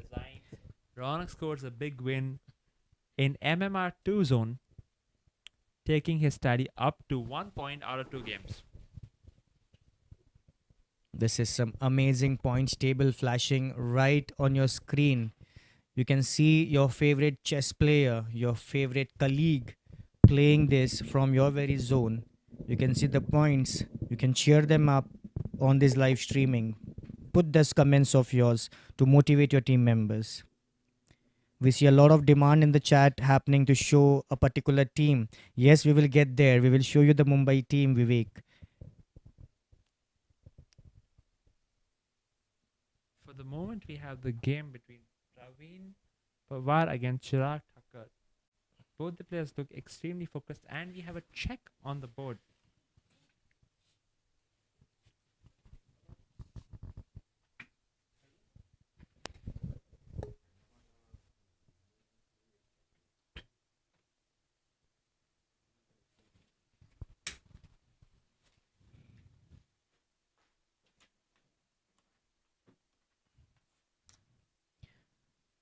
[SPEAKER 2] Ronak scores a big win in MMR2 zone, taking his study up to 1 point out of 2 games.
[SPEAKER 1] This is some amazing points table flashing right on your screen. You can see your favorite chess player, your favorite colleague playing this from your very zone. You can see the points. You can cheer them up on this live streaming. Put those comments of yours to motivate your team members. We see a lot of demand in the chat happening to show a particular team. Yes, we will get there. We will show you the Mumbai team, Vivek.
[SPEAKER 2] For the moment, we have the game between Praveen Pawar against Chirag Thakkar. Both the players look extremely focused, and we have a check on the board.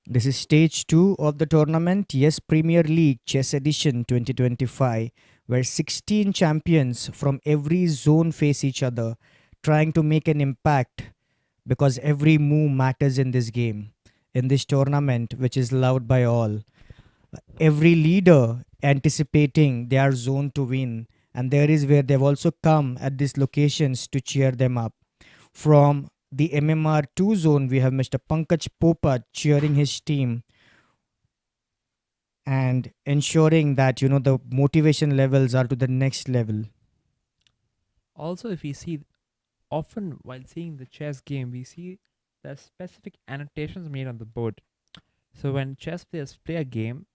[SPEAKER 1] This is stage 2 of the tournament, yes, Premier League Chess Edition 2025, where 16 champions from every zone face each other, trying to make an impact because every move matters in this game, in this tournament, which is loved by all. Every leader anticipating their zone to win, and there is where they've also come at these locations to cheer them up. From the MMR2 zone, we have Mr. Pankaj Popat cheering his team and ensuring that the motivation levels are to the next level.
[SPEAKER 2] Also, if we see, often while seeing the chess game, we see there are specific annotations made on the board. So when chess players play a game,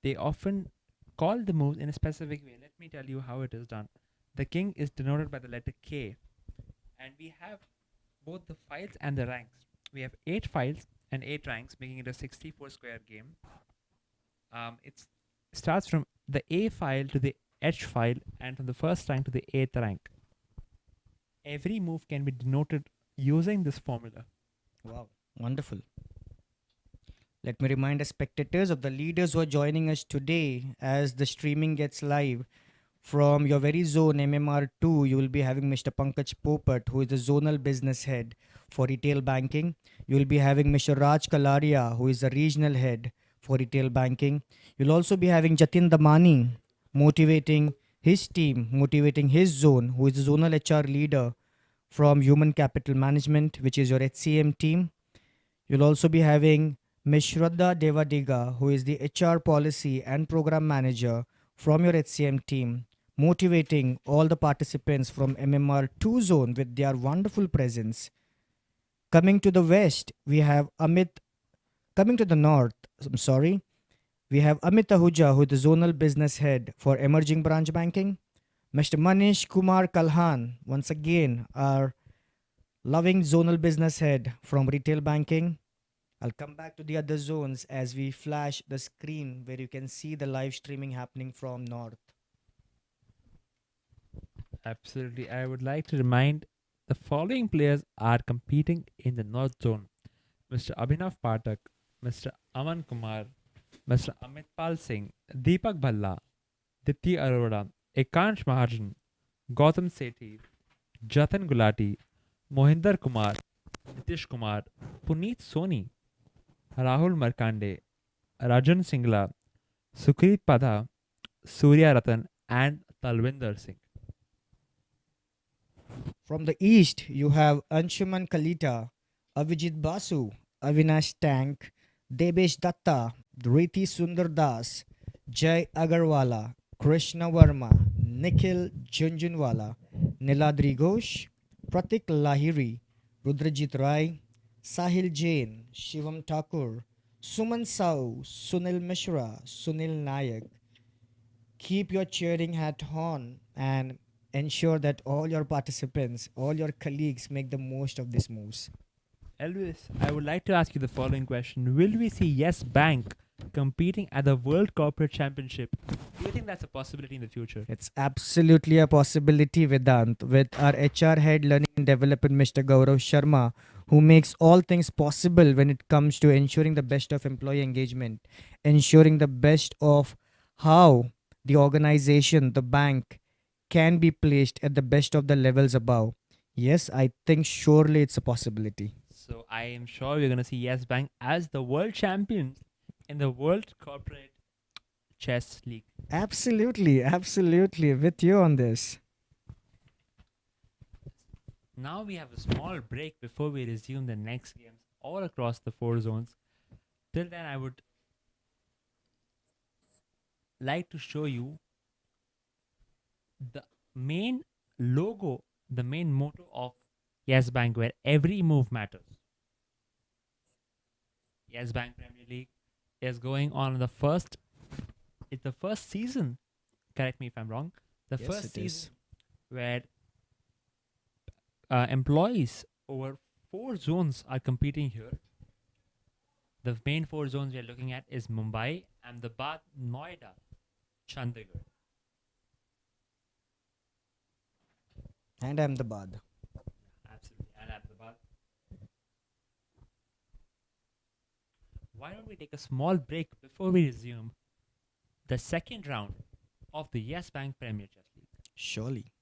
[SPEAKER 2] they often call the moves in a specific way. Let me tell you how it is done. The king is denoted by the letter K, and we have both the files and the ranks. We have 8 files and 8 ranks, making it a 64 square game. It starts from the A file to the H file, and from the first rank to the 8th rank. Every move can be denoted using this formula.
[SPEAKER 1] Wow, wonderful. Let me remind the spectators of the leaders who are joining us today as the streaming gets live. From your very zone MMR2, you will be having Mr. Pankaj Popat, who is the zonal business head for retail banking. You will be having Mr. Raj Kalaria, who is the regional head for retail banking. You'll also be having Jatin Damani motivating his team, motivating his zone, who is the zonal HR leader from Human Capital Management, which is your HCM team. You'll also be having Ms. Shraddha Devadiga, who is the HR policy and program manager from your HCM team, motivating all the participants from MMR2 zone with their wonderful presence. Coming to the west, we have Amit. Coming to the north, I'm sorry, we have Amit Ahuja, who is the zonal business head for emerging branch banking. Mr. Manish Kumar Kalhan, once again, our loving zonal business head from retail banking. I'll come back to the other zones as we flash the screen where you can see the live streaming happening from north.
[SPEAKER 2] Absolutely. I would like to remind the following players are competing in the North Zone: Mr. Abhinav Patak, Mr. Aman Kumar, Mr. Amit Pal Singh, Deepak Bhalla, Dipti Arora, Ekansh Mahajan, Gautam Sethi, Jatan Gulati, Mohinder Kumar, Nitish Kumar, Puneet Soni, Rahul Markande, Rajan Singla, Sukrit Padha, Surya Ratan, and Talwinder Singh.
[SPEAKER 1] From the east, you have Anshuman Kalita, Avijit Basu, Avinash Tank, Debesh Datta, Riti Sundar Das, Jai Agarwala, Krishna Verma, Nikhil Junjunwala, Niladri Ghosh, Pratik Lahiri, Rudrajit Rai, Sahil Jain, Shivam Thakur, Suman Sau, Sunil Mishra, Sunil Nayak. Keep your cheering hat on and ensure that all your participants, all your colleagues make the most of these moves.
[SPEAKER 2] Elvis, I would like to ask you the following question. Will we see Yes Bank competing at the World Corporate Championship? Do you think that's a possibility in the future?
[SPEAKER 1] It's absolutely a possibility, Vedant, with our HR head learning and development, Mr. Gaurav Sharma, who makes all things possible when it comes to ensuring the best of employee engagement, ensuring the best of how the organization, the bank, can be placed at the best of the levels above. Yes, I think surely it's a possibility.
[SPEAKER 2] So I am sure we're going to see Yes Bank as the world champions in the World Corporate Chess League.
[SPEAKER 1] Absolutely, absolutely. With you on this.
[SPEAKER 2] Now we have a small break before we resume the next games all across the 4 zones. Till then, I would like to show you the main logo, the main motto of Yes Bank, where every move matters. Yes Bank Premier League is going on the first. It's the first season. Correct me if I'm wrong. The
[SPEAKER 1] Yes,
[SPEAKER 2] first
[SPEAKER 1] it
[SPEAKER 2] season
[SPEAKER 1] is.
[SPEAKER 2] where employees over four zones are competing here. The main four zones we are looking at is Mumbai, Ahmedabad, Noida, Chandigarh.
[SPEAKER 1] And Ahmedabad.
[SPEAKER 2] Absolutely, and Ahmedabad. Why don't we take a small break before we resume the second round of the Yes Bank Premier Chess League?
[SPEAKER 1] Surely.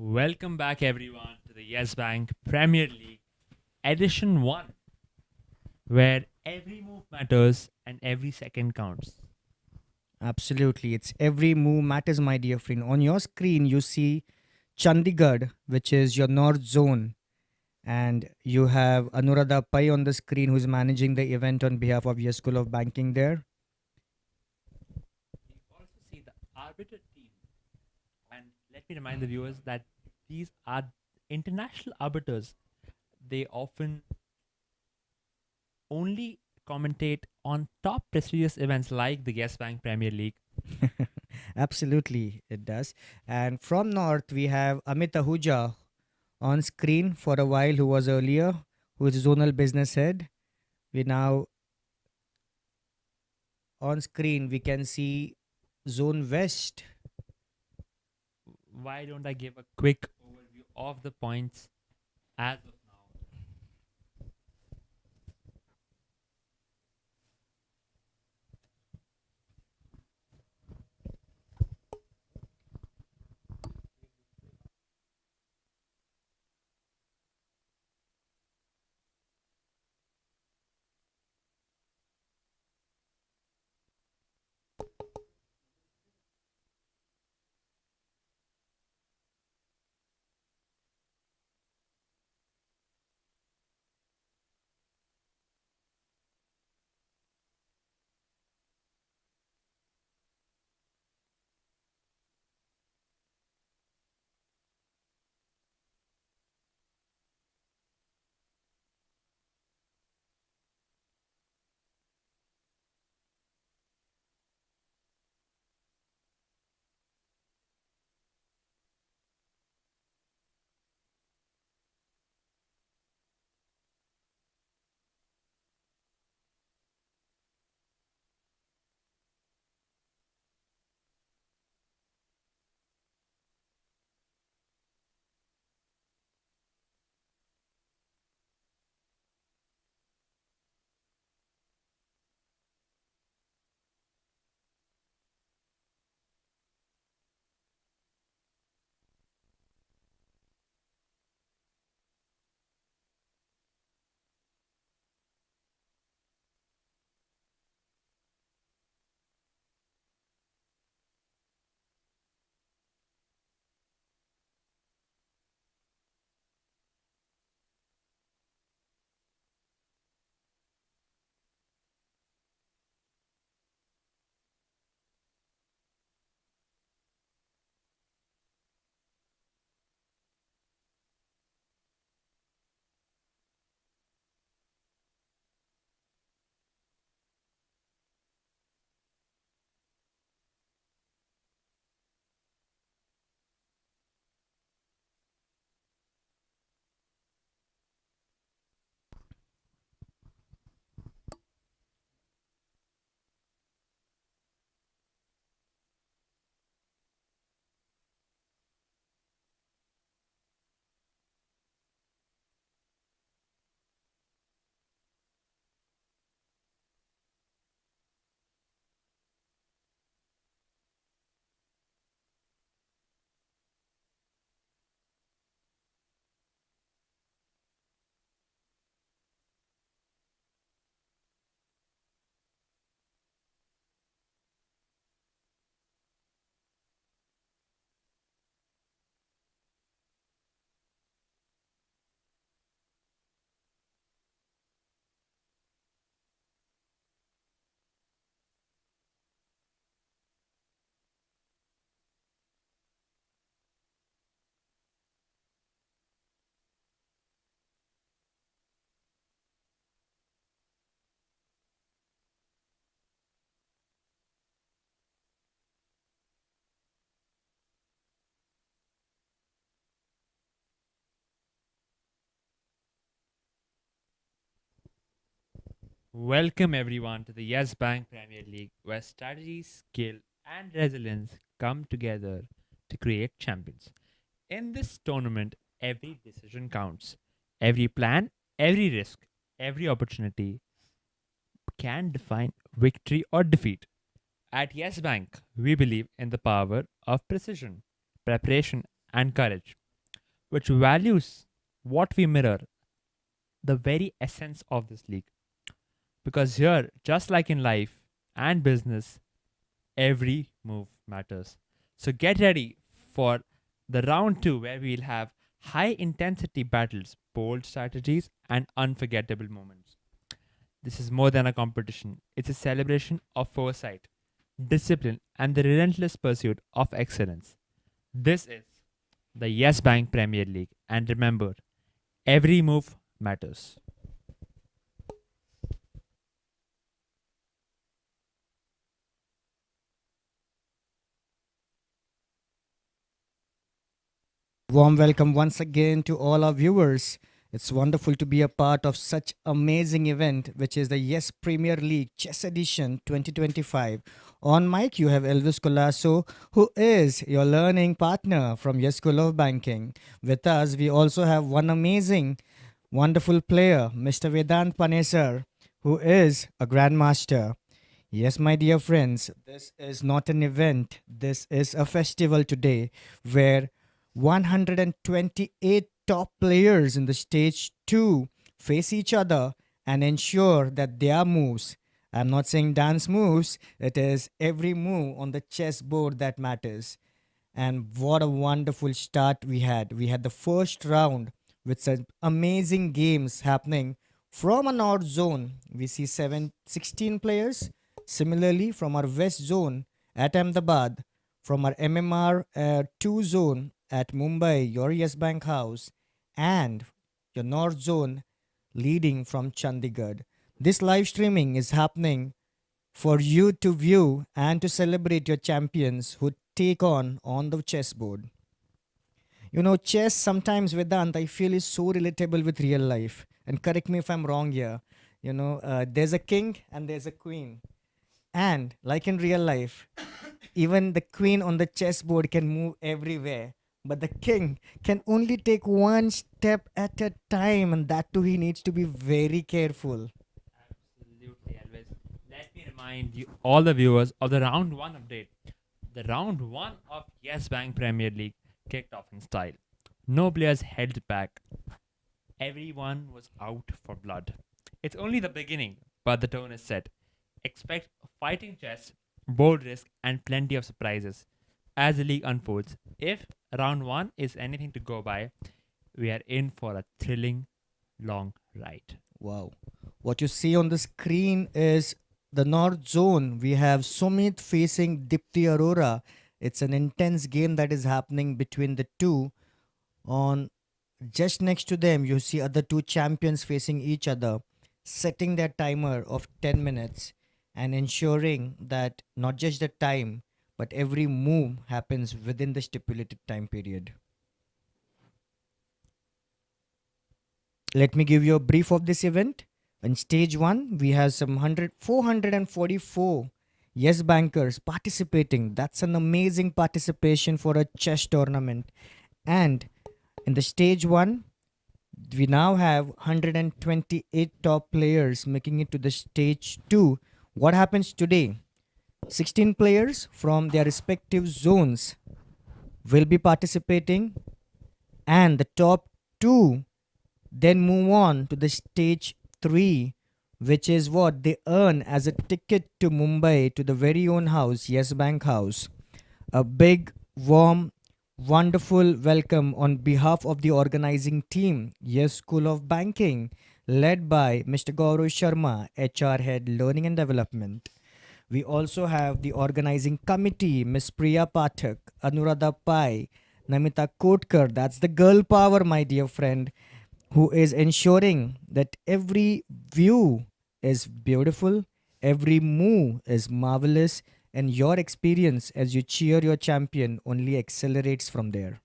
[SPEAKER 2] Welcome back, everyone, to the Yes Bank Premier League Edition 1, where every move matters and every second counts.
[SPEAKER 1] Absolutely. It's every move matters, my dear friend. On your screen, you see Chandigarh, which is your north zone. And you have Anuradha Pai on the screen, who's managing the event on behalf of your School of Banking there.
[SPEAKER 2] We also see the arbiter team. And let me remind the viewers that these are international arbiters. They often only commentate on top prestigious events like the Yes Bank Premier League.
[SPEAKER 1] Absolutely, it does. And from north, we have Amit Ahuja on screen for a while, who was earlier, who is zonal business head. We now on screen we can see Zone West.
[SPEAKER 2] Why don't I give a quick overview of the points as of now? Welcome everyone to the Yes Bank Premier League, where strategy, skill, and resilience come together to create champions. In this tournament, every decision counts. Every plan, every risk, every opportunity can define victory or defeat. At Yes Bank, we believe in the power of precision, preparation, and courage. which values what we mirror, the very essence of this league. Because here, just like in life and business, every move matters. So get ready for the round two, where we'll have high intensity battles, bold strategies, and unforgettable moments. This is more than a competition, it's a celebration of foresight, discipline, and the relentless pursuit of excellence. This is the Yes Bank Premier League, and remember, every move matters.
[SPEAKER 1] Warm welcome once again to all our viewers. It's wonderful to be a part of such amazing event, which is the Yes Premier League Chess Edition 2025. On mic, you have Elvis Colasso, who is your learning partner from Yes School of Banking. With us, we also have one amazing, wonderful player, Mr. Vedant Panesar, who is a grandmaster. Yes, my dear friends, this is not an event. This is a festival today where 128 top players in the stage 2 face each other and ensure that their moves, I'm not saying dance moves, it is every move on the chessboard that matters. And what a wonderful start we had. We had the first round with some amazing games happening from a north zone. We see 16 players. Similarly, from our west zone at Ahmedabad, from our MMR 2 zone at Mumbai, your Yes Bank house, and your north zone leading from Chandigarh. This live streaming is happening for you to view and to celebrate your champions who take on the chessboard. You know, chess sometimes, Vedant, I feel is so relatable with real life. And correct me if I'm wrong here. There's a king and there's a queen. And like in real life, even the queen on the chessboard can move everywhere. But the king can only take one step at a time, and that too, he needs to be very careful.
[SPEAKER 2] Absolutely, Elvis. Let me remind you, all the viewers, of the round one update. The round one of Yes Bank Premier League kicked off in style. No players held back. Everyone was out for blood. It's only the beginning, but the tone is set. Expect fighting chess, bold risk, and plenty of surprises as the league unfolds. If round one is anything to go by, we are in for a thrilling, long ride.
[SPEAKER 1] Wow. What you see on the screen is the North Zone. We have Sumit facing Dipti Arora. It's an intense game that is happening between the two. On just next to them, you see other two champions facing each other, setting their timer of 10 minutes and ensuring that not just the time, but every move happens within the stipulated time period. Let me give you a brief of this event. In stage 1, we have some 444 yes bankers participating. That's an amazing participation for a chess tournament. And in the stage 1, we now have 128 top players making it to the stage 2. What happens today? 16 players from their respective zones will be participating, and the top 2 then move on to the stage 3, which is what they earn as a ticket to Mumbai to the very own house, Yes Bank House. A big, warm, wonderful welcome on behalf of the organizing team, Yes School of Banking, led by Mr. Gaurav Sharma, HR Head Learning and Development. We also have the organizing committee, Miss Priya Pathak, Anuradha Pai, Namita Kotkar, that's the girl power, my dear friend, who is ensuring that every view is beautiful, every move is marvelous, and your experience as you cheer your champion only accelerates from there.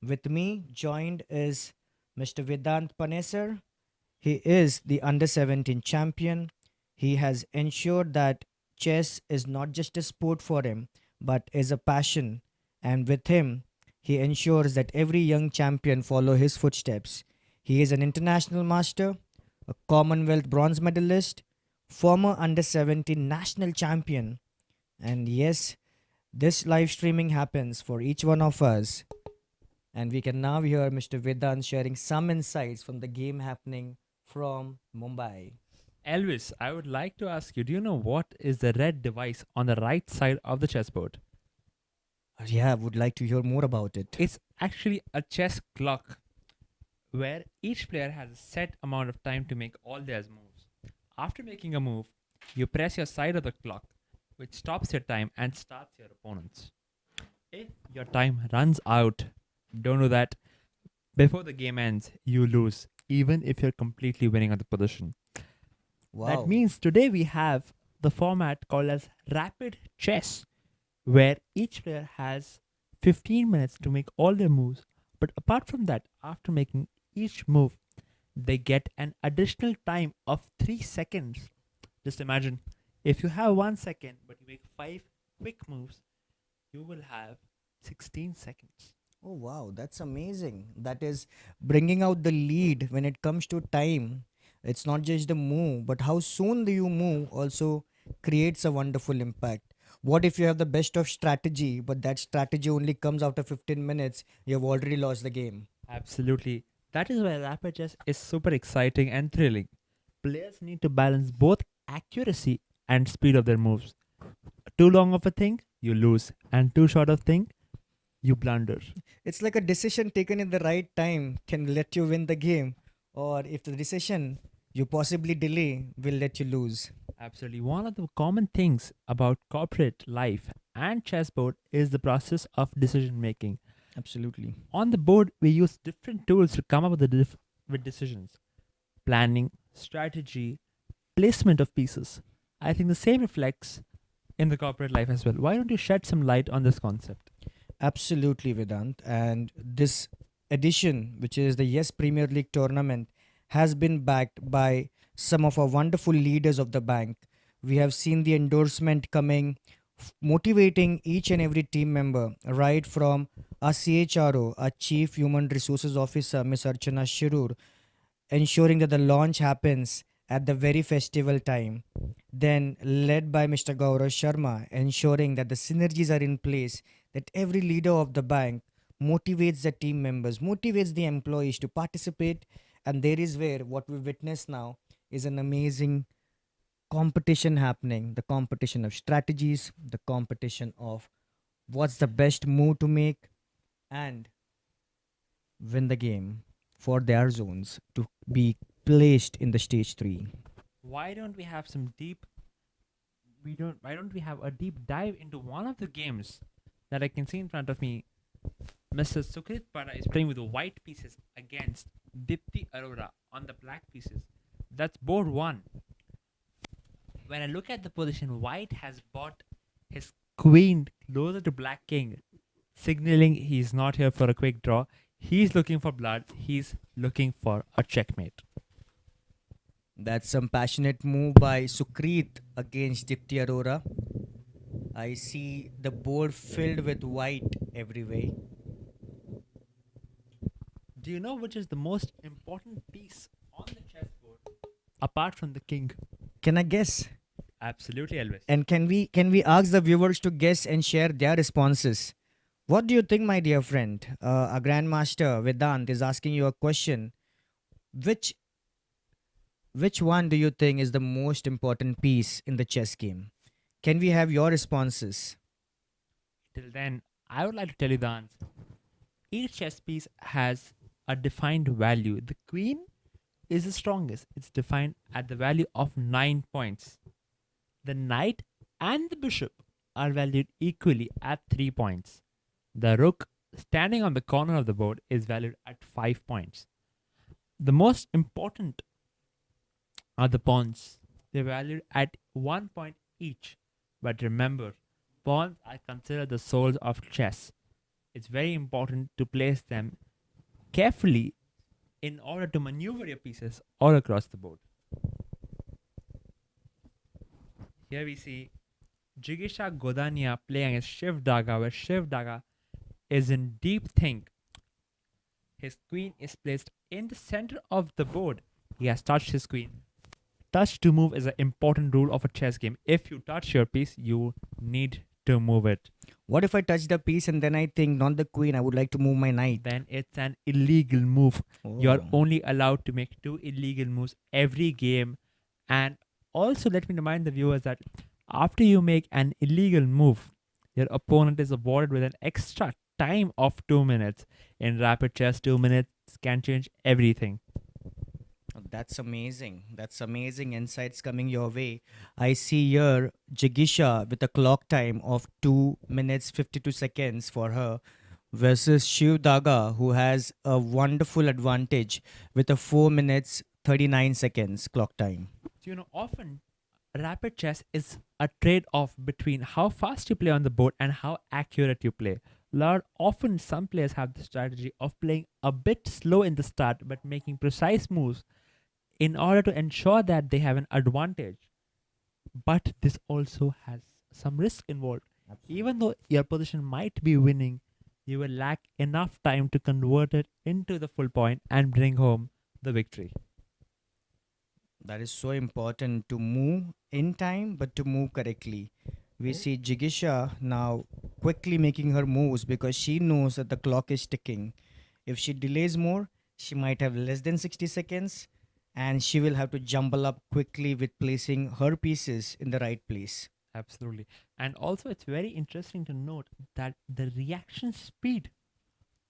[SPEAKER 1] With me joined is Mr. Vedant Panesar. He is the under 17 champion. He has ensured that chess is not just a sport for him, but is a passion. And with him, he ensures that every young champion follow his footsteps. He is an international master, a Commonwealth bronze medalist, former under 17 national champion. And yes, this live streaming happens for each one of us. And we can now hear Mr. Vedant sharing some insights from the game happening from Mumbai.
[SPEAKER 2] Elvis, I would like to ask you, do you know what is the red device on the right side of the chessboard?
[SPEAKER 1] Yeah, I would like to hear more about it.
[SPEAKER 2] It's actually a chess clock where each player has a set amount of time to make all their moves. After making a move, you press your side of the clock, which stops your time and starts your opponent's. If your time runs out, don't do that. Before the game ends, you lose, even if you're completely winning on the position. That
[SPEAKER 1] Wow.
[SPEAKER 2] means today we have the format called as rapid chess, where each player has 15 minutes to make all their moves. But apart from that, after making each move, they get an additional time of 3 seconds. Just imagine if you have 1 second but you make 5 quick moves, you will have 16 seconds.
[SPEAKER 1] Oh, wow. That's amazing. That is bringing out the lead when it comes to time. It's not just the move, but how soon do you move also creates a wonderful impact. What if you have the best of strategy, but that strategy only comes after 15 minutes? You have already lost the game.
[SPEAKER 2] Absolutely. That is why rapid chess is super exciting and thrilling. Players need to balance both accuracy and speed of their moves. Too long of a thing, you lose, and too short of thing, you blunder.
[SPEAKER 1] It's like a decision taken in the right time can let you win the game, or if the decision you possibly delay will let you lose.
[SPEAKER 2] Absolutely. One of the common things about corporate life and chessboard is the process of decision making.
[SPEAKER 1] Absolutely.
[SPEAKER 2] On the board, we use different tools to come up with with decisions: planning, strategy, placement of pieces. I think the same reflects in the corporate life as well. Why don't you shed some light on this concept?
[SPEAKER 1] Absolutely, Vedant. And this edition, which is the Yes Premier League tournament, has been backed by some of our wonderful leaders of the bank. We have seen the endorsement coming, motivating each and every team member, right from our CHRO, our Chief Human Resources Officer, Ms. Archana Shirur, ensuring that the launch happens at the very festival time. Then, led by Mr. Gaurav Sharma, ensuring that the synergies are in place, that every leader of the bank motivates the team members, motivates the employees to participate. And there is where what we witness now is an amazing competition happening, the competition of strategies, the competition of what's the best move to make, and win the game for their zones to be placed in the stage 3.
[SPEAKER 2] Why don't we have some deep we don't why don't we have a deep dive into one of the games that I can see in front of me? Mr. Sukrit Pada is playing with the white pieces against Dipti Arora on the black pieces. That's board one. When I look at the position, white has bought his queen closer to black king, signaling he's not here for a quick draw. He's looking for blood. He's looking for a checkmate.
[SPEAKER 1] That's some passionate move by Sukrit against Dipti Arora. I see the board filled with white everywhere.
[SPEAKER 2] Do you know which is the most important piece on the chessboard apart from the king?
[SPEAKER 1] Can I guess?
[SPEAKER 2] Absolutely, Elvis.
[SPEAKER 1] And can we ask the viewers to guess and share their responses? What do you think, my dear friend? A grandmaster Vedant is asking you a question. Which which one do you think is the most important piece in the chess game? Can we have your responses?
[SPEAKER 2] Till then, I would like to tell you the answer. Each chess piece has a defined value. The queen is the strongest. It's defined at the value of 9 points. The knight and the bishop are valued equally at 3 points. The rook, standing on the corner of the board, is valued at 5 points. The most important are the pawns. They're valued at 1 point each. But remember, pawns are considered the souls of chess. It's very important to place them carefully in order to maneuver your pieces all across the board. Here we see Jigisha Godania playing against Shiv Daga, where Shiv Daga is in deep think. His queen is placed in the center of the board. He has touched his queen. Touch to move is an important rule of a chess game. If you touch your piece, you need to move it.
[SPEAKER 1] What if I touch the piece and then I think, not the queen, I would like to move my knight?
[SPEAKER 2] Then it's an illegal move. You're
[SPEAKER 1] Oh,
[SPEAKER 2] only allowed to make two illegal moves every game. And also, let me remind the viewers that after you make an illegal move, your opponent is awarded with an extra time of 2 minutes. In rapid chess, 2 minutes can change everything.
[SPEAKER 1] that's amazing. That's amazing insights coming your way. I see here Jigisha with a clock time of 2 minutes 52 seconds for her versus Shiv Daga, who has a wonderful advantage with a 4 minutes 39 seconds clock time.
[SPEAKER 2] So, often rapid chess is a trade off between how fast you play on the board and how accurate you play. Often, some players have the strategy of playing a bit slow in the start but making precise moves in order to ensure that they have an advantage. But this also has some risk involved. Even though your position might be winning, you will lack enough time to convert it into the full point and bring home the victory.
[SPEAKER 1] That is so important to move in time, but to move correctly. We see Jigisha now quickly making her moves because she knows that the clock is ticking. If she delays more, she might have less than 60 seconds and she will have to jumble up quickly with placing her pieces in the right place.
[SPEAKER 2] Absolutely. And also, it's very interesting to note that the reaction speed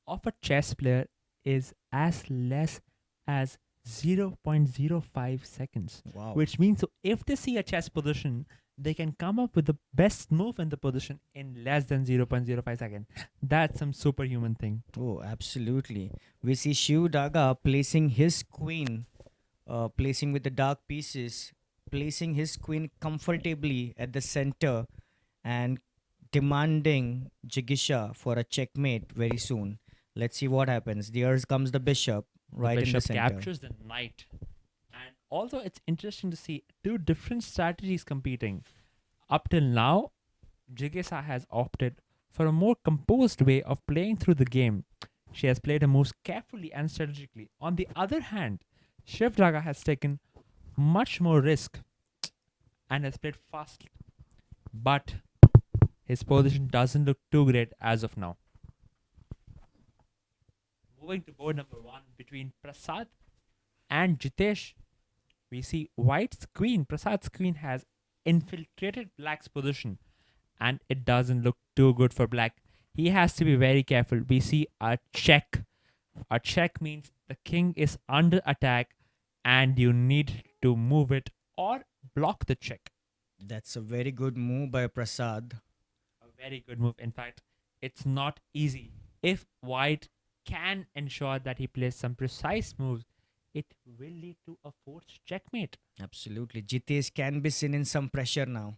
[SPEAKER 2] of a chess player is as less as 0.05 seconds,
[SPEAKER 1] Wow.
[SPEAKER 2] which means so if they see a chess position, they can come up with the best move in the position in less than 0.05 seconds. That's some superhuman thing.
[SPEAKER 1] Oh, absolutely. We see Shiv Daga placing his queen, placing with the dark pieces, placing his queen comfortably at the center and demanding Jigisha for a checkmate very soon. Let's see what happens. There comes the bishop
[SPEAKER 2] The
[SPEAKER 1] right in the
[SPEAKER 2] bishop
[SPEAKER 1] center.
[SPEAKER 2] captures the knight. And also, it's interesting to see two different strategies competing. Up till now, Jigesa has opted for a more composed way of playing through the game. She has played her moves carefully and strategically. On the other hand, Shiv Draga has taken much more risk and has played fast, but his position doesn't look too great as of now. Moving to board number one between Prasad and Jitesh, we see White's queen, Prasad's queen, has infiltrated Black's position, and it doesn't look too good for Black. He has to be very careful. We see a check. A check means the king is under attack and you need to move it or block the check.
[SPEAKER 1] That's a very good move by Prasad.
[SPEAKER 2] A very good move. In fact, it's not easy. If White can ensure that he plays some precise moves, it will lead to a forced checkmate.
[SPEAKER 1] Absolutely. Jitesh can be seen in some pressure now.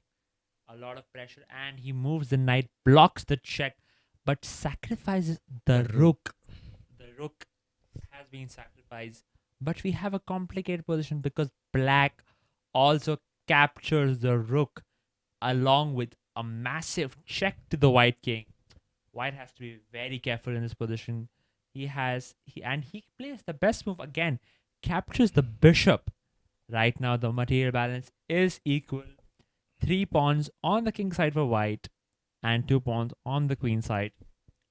[SPEAKER 2] A lot of pressure, and he moves the knight, blocks the check, but sacrifices the rook. The rook has been sacrificed, but we have a complicated position because black also captures the rook along with a massive check to the white king. White has to be very careful in this position. He plays the best move again, captures the bishop. Right now the material balance is equal. 3 pawns on the king side for white and 2 pawns on the queen side.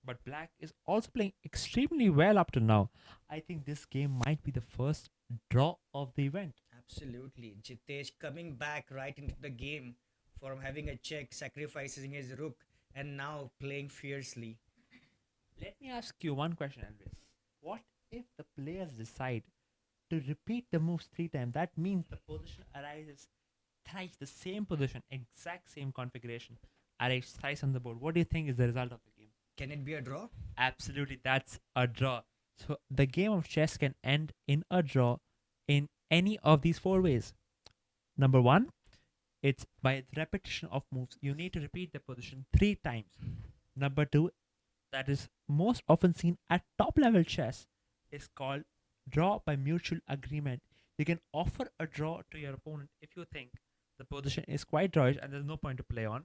[SPEAKER 2] But black is also playing extremely well up to now. I think this game might be the first draw of the event.
[SPEAKER 1] Absolutely. Jitesh coming back right into the game from having a check, sacrificing his rook, and now playing fiercely.
[SPEAKER 2] Let me ask you one question, Elvis. What if the players decide to repeat the moves 3 times? That means the position arises thrice, the same position, exact same configuration, arises thrice on the board. What do you think is the result of the game?
[SPEAKER 1] Can it be a draw?
[SPEAKER 2] Absolutely, that's a draw. So the game of chess can end in a draw in any of these four ways. Number one, it's by repetition of moves. You need to repeat the position 3 times. Number two, that is most often seen at top level chess, is called draw by mutual agreement. You can offer a draw to your opponent if you think the position is quite drawish and there's no point to play on.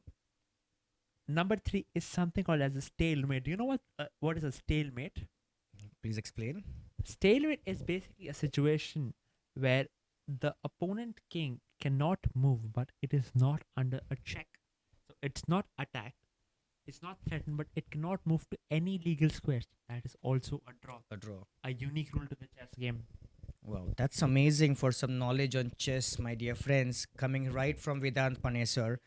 [SPEAKER 2] Number three is something called as a stalemate. Do you know what is a stalemate?
[SPEAKER 1] Please explain.
[SPEAKER 2] Stalemate is basically a situation where the opponent king cannot move, but it is not under a check. So it's not attacked, It's not threatened, but it cannot move to any legal squares. That is also a draw.
[SPEAKER 1] A draw.
[SPEAKER 2] A unique rule to the chess game.
[SPEAKER 1] Wow, that's amazing for some knowledge on chess, my dear friends, coming right from Vedant Panesar.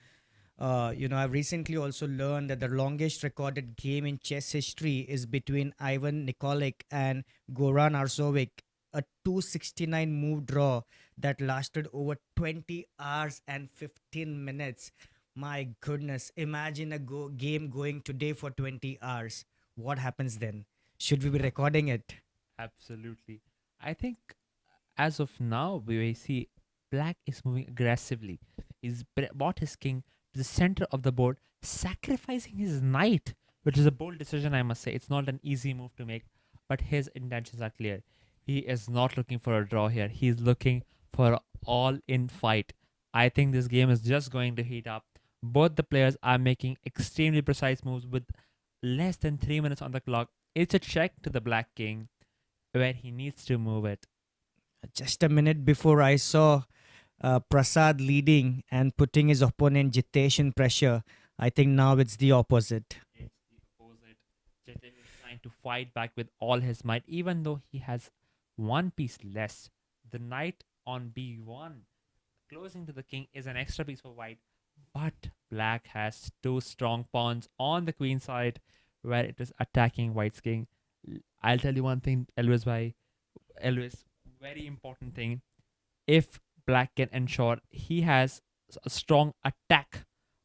[SPEAKER 1] I've recently also learned that the longest recorded game in chess history is between Ivan Nikolic and Goran Arzovic, a 269 move draw that lasted over 20 hours and 15 minutes. My goodness, imagine a game going today for 20 hours. What happens then? Should we be recording it?
[SPEAKER 2] Absolutely. I think as of now, we see black is moving aggressively. He's brought his king to the center of the board, sacrificing his knight, which is a bold decision, I must say. It's not an easy move to make, but his intentions are clear. He is not looking for a draw here. He's looking for an all-in fight. I think this game is just going to heat up. Both the players are making extremely precise moves with less than 3 minutes on the clock. It's a check to the black king where he needs to move it.
[SPEAKER 1] Just a minute before I saw Prasad leading and putting his opponent Jitesh in pressure. I think now it's the opposite.
[SPEAKER 2] It's the opposite. Jitesh is trying to fight back with all his might, even though he has one piece less. The knight on b1, closing to the king, is an extra piece for white, but black has two strong pawns on the queen side where it is attacking white's king. I'll tell you one thing, Elvis, very important thing. If black can ensure he has a strong attack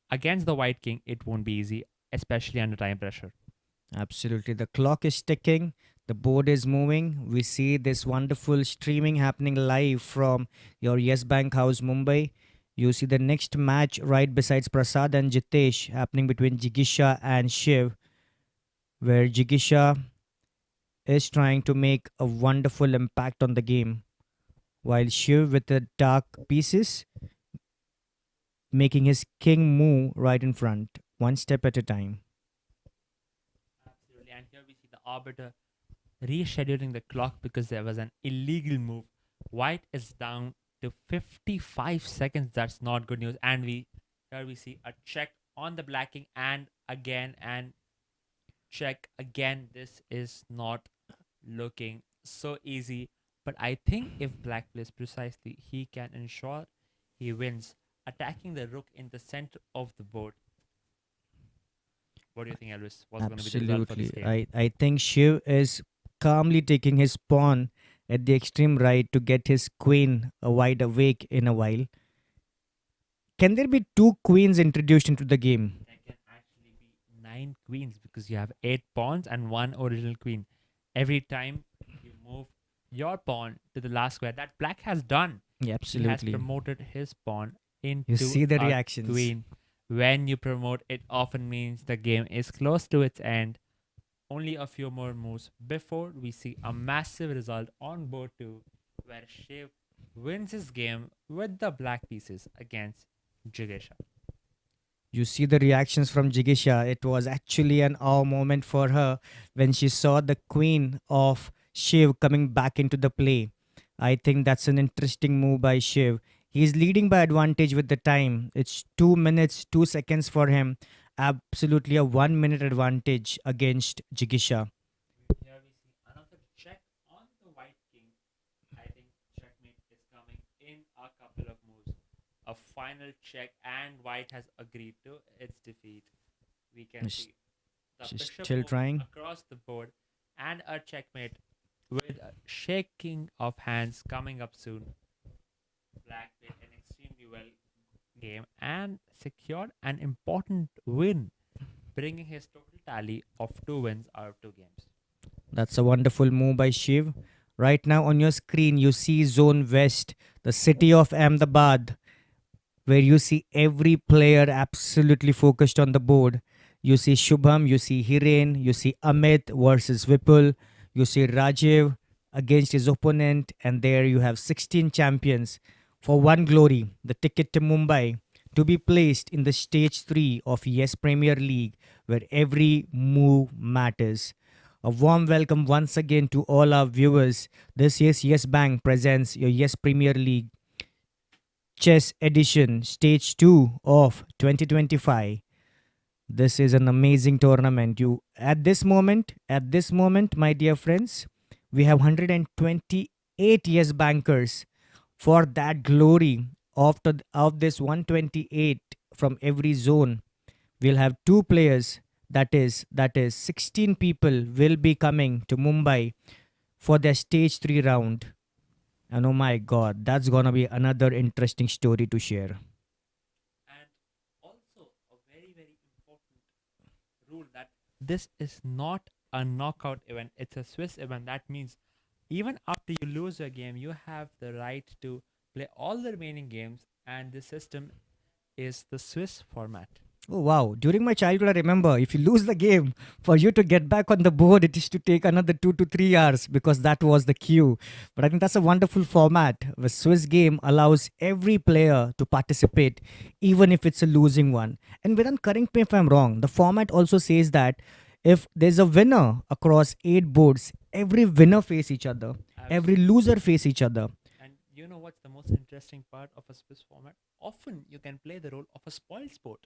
[SPEAKER 2] against the white king, it won't be easy, especially under time pressure.
[SPEAKER 1] Absolutely. The clock is ticking. The board is moving. We see this wonderful streaming happening live from your Yes Bank House, Mumbai. You see the next match right besides Prasad and Jitesh happening between Jigisha and Shiv, where Jigisha is trying to make a wonderful impact on the game, while Shiv with the dark pieces making his king move right in front, one step at a time.
[SPEAKER 2] Absolutely. And here we see the arbiter rescheduling the clock because there was an illegal move. White is down to 55 seconds. That's not good news. And we see a check on the black king and again and check again. This is not looking so easy. But I think if black plays precisely, he can ensure he wins. Attacking the rook in the center of the board. What do you think, Elvis? What's going to be the result for this
[SPEAKER 1] Absolutely.
[SPEAKER 2] game?
[SPEAKER 1] I think Shiv is calmly taking his pawn at the extreme right to get his queen wide awake in a while. Can there be two queens introduced into the game?
[SPEAKER 2] There can actually be nine queens because you have eight pawns and one original queen. Every time you move your pawn to the last square, that black has done.
[SPEAKER 1] Yeah,
[SPEAKER 2] He has
[SPEAKER 1] absolutely.
[SPEAKER 2] promoted his pawn
[SPEAKER 1] You
[SPEAKER 2] into
[SPEAKER 1] see the
[SPEAKER 2] a
[SPEAKER 1] reactions.
[SPEAKER 2] queen. When you promote, it often means the game is close to its end. Only a few more moves before we see a massive result on board 2, where Shiv wins his game with the black pieces against Jigesha.
[SPEAKER 1] You see the reactions from Jigisha. It was actually an awe moment for her when she saw the queen of Shiv coming back into the play. I think that's an interesting move by Shiv. He's leading by advantage with the time. It's 2 minutes, 2 seconds for him. Absolutely a 1 minute advantage against Jigisha.
[SPEAKER 2] Here we see another check on the white king. I think checkmate is coming in a couple of moves. A final check, and white has agreed to its defeat. We can
[SPEAKER 1] She's
[SPEAKER 2] see the
[SPEAKER 1] she's
[SPEAKER 2] bishop
[SPEAKER 1] still
[SPEAKER 2] moving
[SPEAKER 1] trying.
[SPEAKER 2] across the board and a checkmate with a shaking of hands coming up soon. Black played an extremely well game and secured an important win, bringing his total tally of 2 wins out of 2 games.
[SPEAKER 1] That's a wonderful move by Shiv. Right now on your screen, you see Zone West, the city of Ahmedabad, where you see every player absolutely focused on the board. You see Shubham, you see Hiren, you see Amit versus Vipul, you see Rajiv against his opponent, and there you have 16 champions for one glory, the ticket to Mumbai, to be placed in the stage 3 of Yes Premier League, where every move matters. A warm welcome once again to all our viewers. This is Yes Bank presents your Yes Premier League Chess Edition Stage 2 of 2025. This is an amazing tournament. You at this moment, my dear friends, we have 128 yes bankers for that glory of this 128 from every zone. We'll have two players. That is 16 people will be coming to Mumbai for their stage 3 round. And oh my god, that's gonna be another interesting story to share.
[SPEAKER 2] And also a very, very important rule that this is not a knockout event, it's a Swiss event. That means even after you lose a game, you have the right to play all the remaining games, and the system is the Swiss format.
[SPEAKER 1] Oh wow! During my childhood, I remember if you lose the game, for you to get back on the board, it is to take another 2 to 3 hours because that was the queue. But I think that's a wonderful format. The Swiss game allows every player to participate, even if it's a losing one. And Vedant, correct me if I'm wrong. The format also says that if there's a winner across 8 boards, every winner face each other, every
[SPEAKER 2] Absolutely.
[SPEAKER 1] loser face each other.
[SPEAKER 2] And you know what's the most interesting part of a Swiss format? Often you can play the role of a spoiled sport.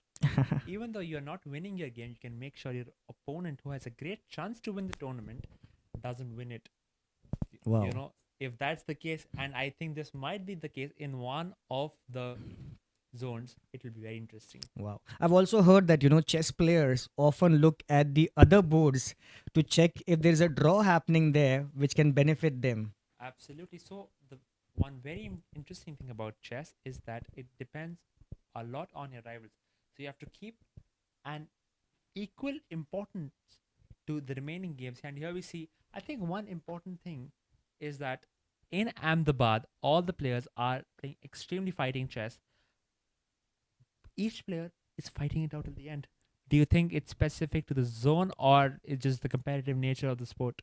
[SPEAKER 2] Even though you're not winning your game, you can make sure your opponent, who has a great chance to win the tournament, doesn't win it. You
[SPEAKER 1] Wow.
[SPEAKER 2] know, if that's the case, and I think this might be the case in one of the zones, it will be very interesting.
[SPEAKER 1] Wow. I've also heard that, chess players often look at the other boards to check if there's a draw happening there which can benefit them.
[SPEAKER 2] Absolutely. So the one very interesting thing about chess is that it depends a lot on your rivals. So you have to keep an equal importance to the remaining games. And here we see, I think one important thing is that in Ahmedabad, all the players are playing extremely fighting chess. Each player is fighting it out at the end. Do you think it's specific to the zone, or it's just the competitive nature of the sport?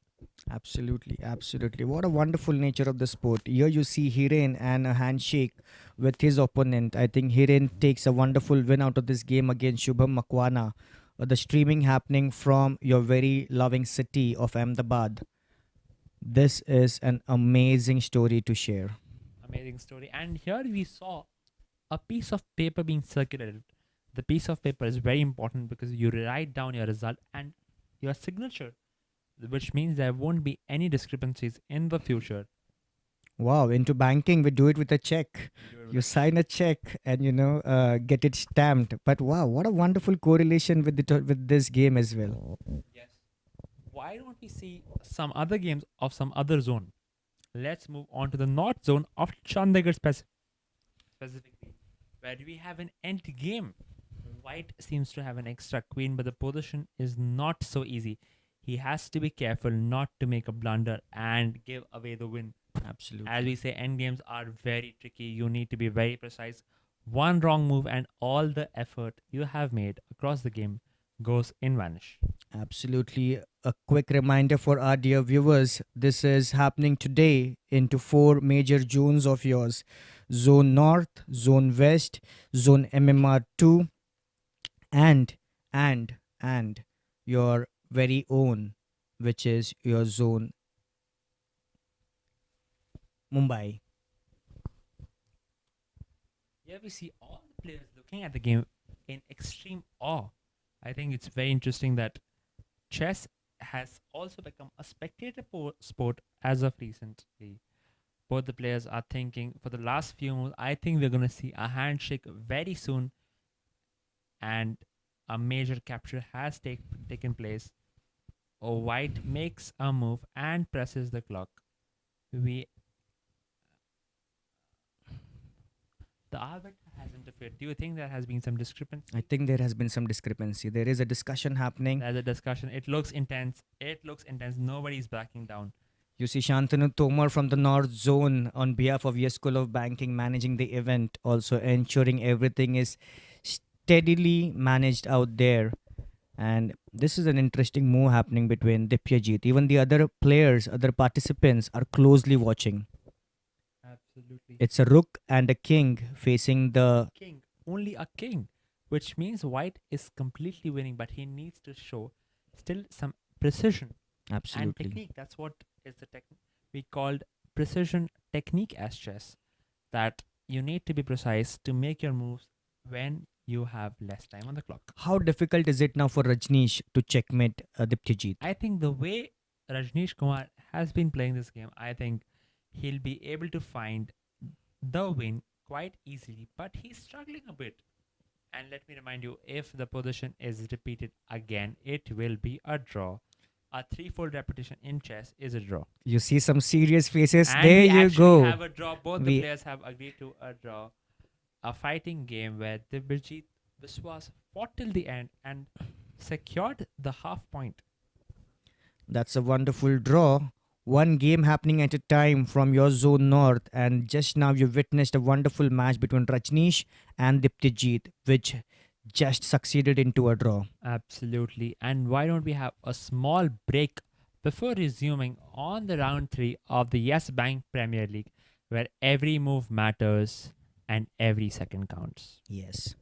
[SPEAKER 1] Absolutely, absolutely. What a wonderful nature of the sport. Here you see Hiren and a handshake with his opponent. I think Hiren takes a wonderful win out of this game against Shubham Makwana. The streaming happening from your very loving city of Ahmedabad. This is an amazing story to share.
[SPEAKER 2] Amazing story. And here we saw a piece of paper being circulated. The piece of paper is very important because you write down your result and your signature, which means there won't be any discrepancies in the future.
[SPEAKER 1] Wow, into banking, we do it with a check.
[SPEAKER 2] We do it with
[SPEAKER 1] You
[SPEAKER 2] a
[SPEAKER 1] sign a check and get it stamped. But wow, what a wonderful correlation with with this game as well.
[SPEAKER 2] yes. Why don't we see some other games of some other zone? Let's move on to the north zone of Chandigarh specifically, where we have an end game. White seems to have an extra queen, but the position is not so easy. He has to be careful not to make a blunder and give away the win. As
[SPEAKER 1] Absolutely.
[SPEAKER 2] we say, end games are very tricky. You need to be very precise. One wrong move and all the effort you have made across the game goes in vanish.
[SPEAKER 1] Absolutely. A quick reminder for our dear viewers, this is happening today into four major zones of yours: Zone North, Zone West, Zone MMR2, and, and your very own, which is your Zone Mumbai.
[SPEAKER 2] Here we see all the players looking at the game in extreme awe. I think it's very interesting that chess has also become a spectator sport as of recently. Both the players are thinking for the last few moves. I think we're going to see a handshake very soon, and a major capture has taken place. White makes a move and presses the clock. We The arbiter has interfered. Do you think there has been some
[SPEAKER 1] I
[SPEAKER 2] discrepancy?
[SPEAKER 1] think there has been some discrepancy. There is a discussion happening.
[SPEAKER 2] There's a discussion. It looks intense. It looks intense. Nobody's backing down.
[SPEAKER 1] You see Shantanu Tomar from the North Zone on behalf of Yes School of Banking managing the event, also ensuring everything is steadily managed out there. And this is an interesting move happening between Dipyajit. Even the other players, other participants are closely watching.
[SPEAKER 2] Absolutely.
[SPEAKER 1] It's a rook and a king facing
[SPEAKER 2] And a
[SPEAKER 1] the.
[SPEAKER 2] king. Only a king. Which means white is completely winning, but he needs to show still some precision and
[SPEAKER 1] Absolutely.
[SPEAKER 2] technique. That's what is the technique we called precision technique as chess. That you need to be precise to make your moves when you have less time on the clock.
[SPEAKER 1] How difficult is it now for Rajneesh to checkmate Diptijit?
[SPEAKER 2] I think the way Rajneesh Kumar has been playing this game, I think he'll be able to find the win quite easily, but he's struggling a bit. And let me remind you, if the position is repeated again, it will be a draw. A threefold repetition in chess is a draw.
[SPEAKER 1] You see some serious faces.
[SPEAKER 2] And
[SPEAKER 1] There
[SPEAKER 2] we
[SPEAKER 1] you
[SPEAKER 2] actually
[SPEAKER 1] go.
[SPEAKER 2] have a draw. Both the
[SPEAKER 1] We
[SPEAKER 2] players have agreed to a draw. A fighting game where Divyajit Biswas fought till the end and secured the half point.
[SPEAKER 1] That's a wonderful draw. One game happening at a time from your zone north, and just now you witnessed a wonderful match between Rajneesh and Diptijit, which just succeeded into a draw.
[SPEAKER 2] Absolutely. And why don't we have a small break before resuming on the round 3 of the Yes Bank Premier League, where every move matters and every second counts.
[SPEAKER 1] Yes.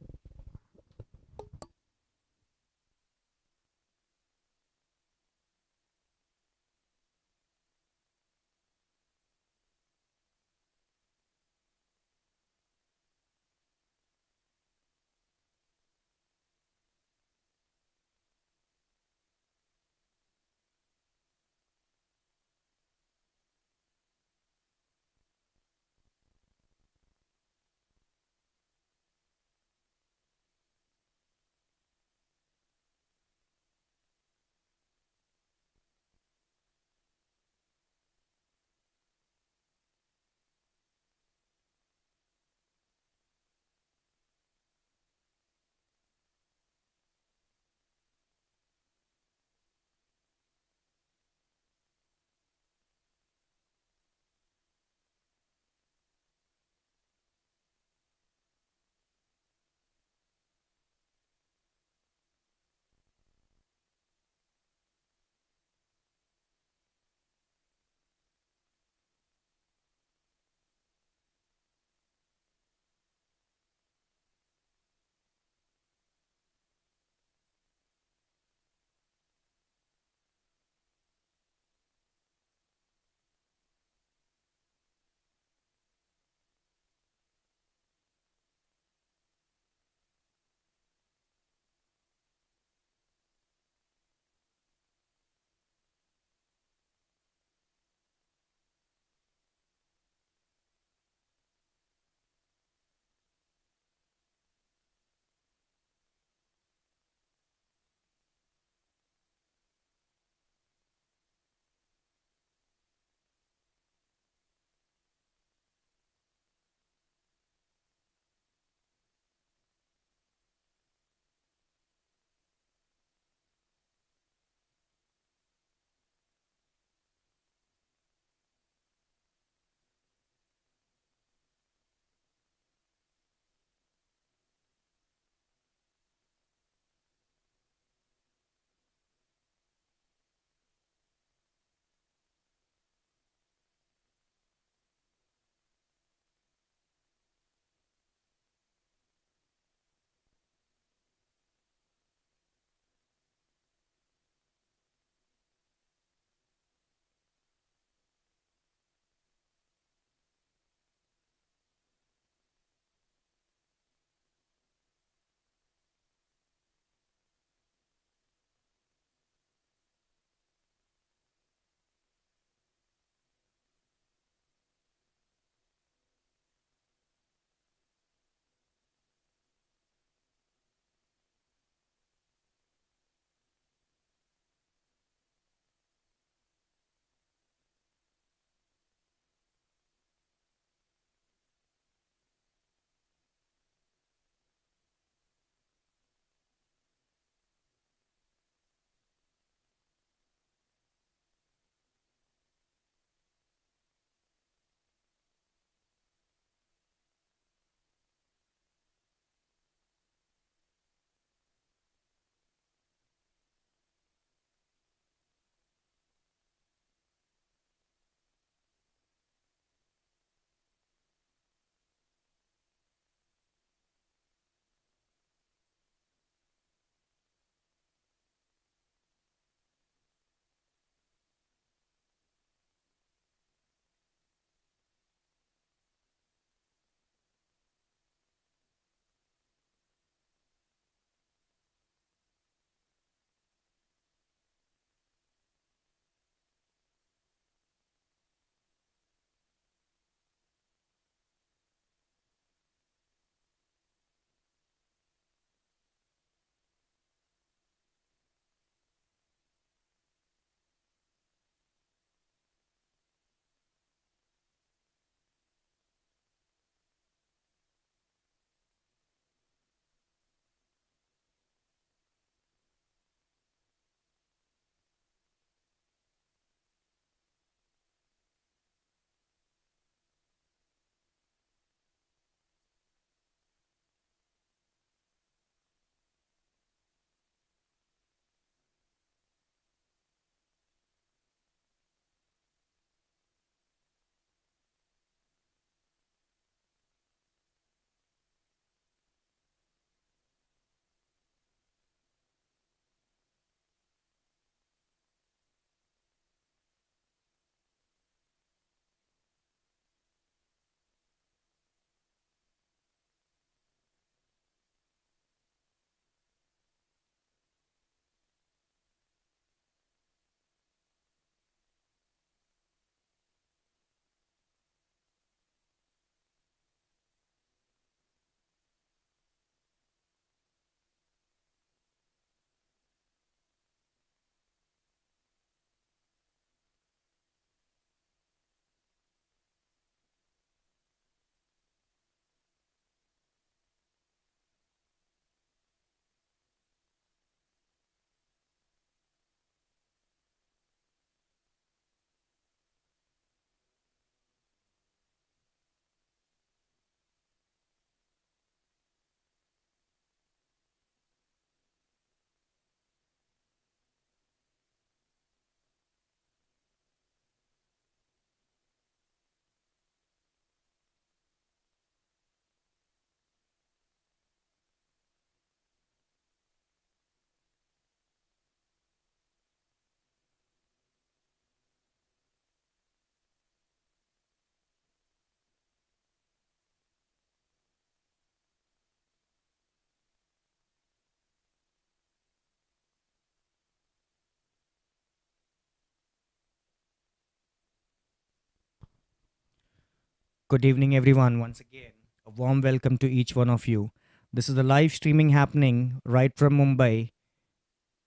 [SPEAKER 1] Good evening, everyone. Once again, a warm welcome to each one of you. This is the live streaming happening right from Mumbai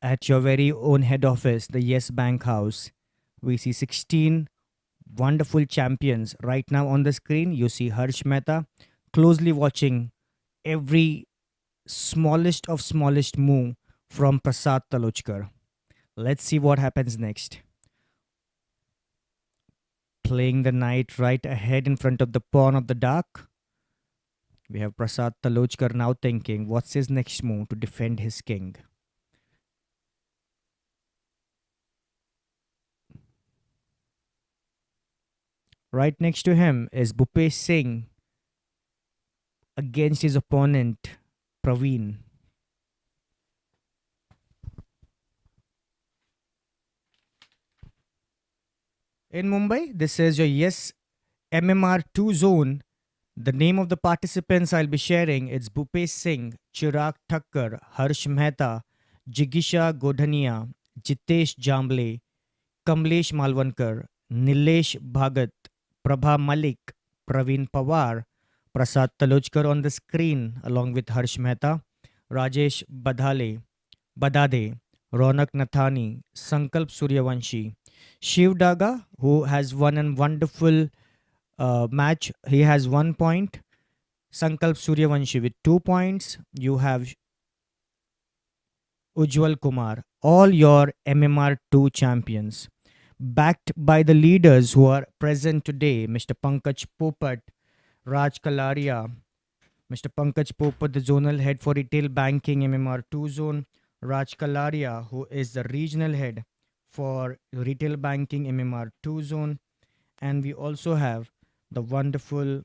[SPEAKER 1] at your very own head office, the Yes Bank House. We see 16 wonderful champions right now on the screen. You see Harsh Mehta closely watching every smallest of smallest move from Prasad Talochkar. Let's see what happens next. Playing the knight right ahead in front of the pawn of the dark. We have Prasad Talochkar now thinking what's his next move to defend his king. Right next to him is Bhupesh Singh against his opponent Praveen. In Mumbai, this is your Yes MMR2 zone. The name of the participants I'll be sharing is Bhupesh Singh, Chirag Thakkar, Harsh Mehta, Jigisha Godhania, Jitesh Jamble, Kamlesh Malwankar, Nilesh Bhagat, Prabha Malik, Praveen Pawar, Prasad Talojkar on the screen along with Harsh Mehta, Rajesh Badade, Ronak Nathani, Sankalp Suryavanshi, Shiv Daga, who has won a wonderful match. He has 1 point. Sankalp Suryavanshi with 2 points. You have Ujjwal Kumar, all your MMR2 champions, backed by the leaders who are present today, Mr. Pankaj Popat, Raj Kalaria, Mr. Pankaj Popat, the zonal head for retail banking MMR2 zone, Raj Kalaria, who is the regional head for retail banking MMR2 zone, and we also have the wonderful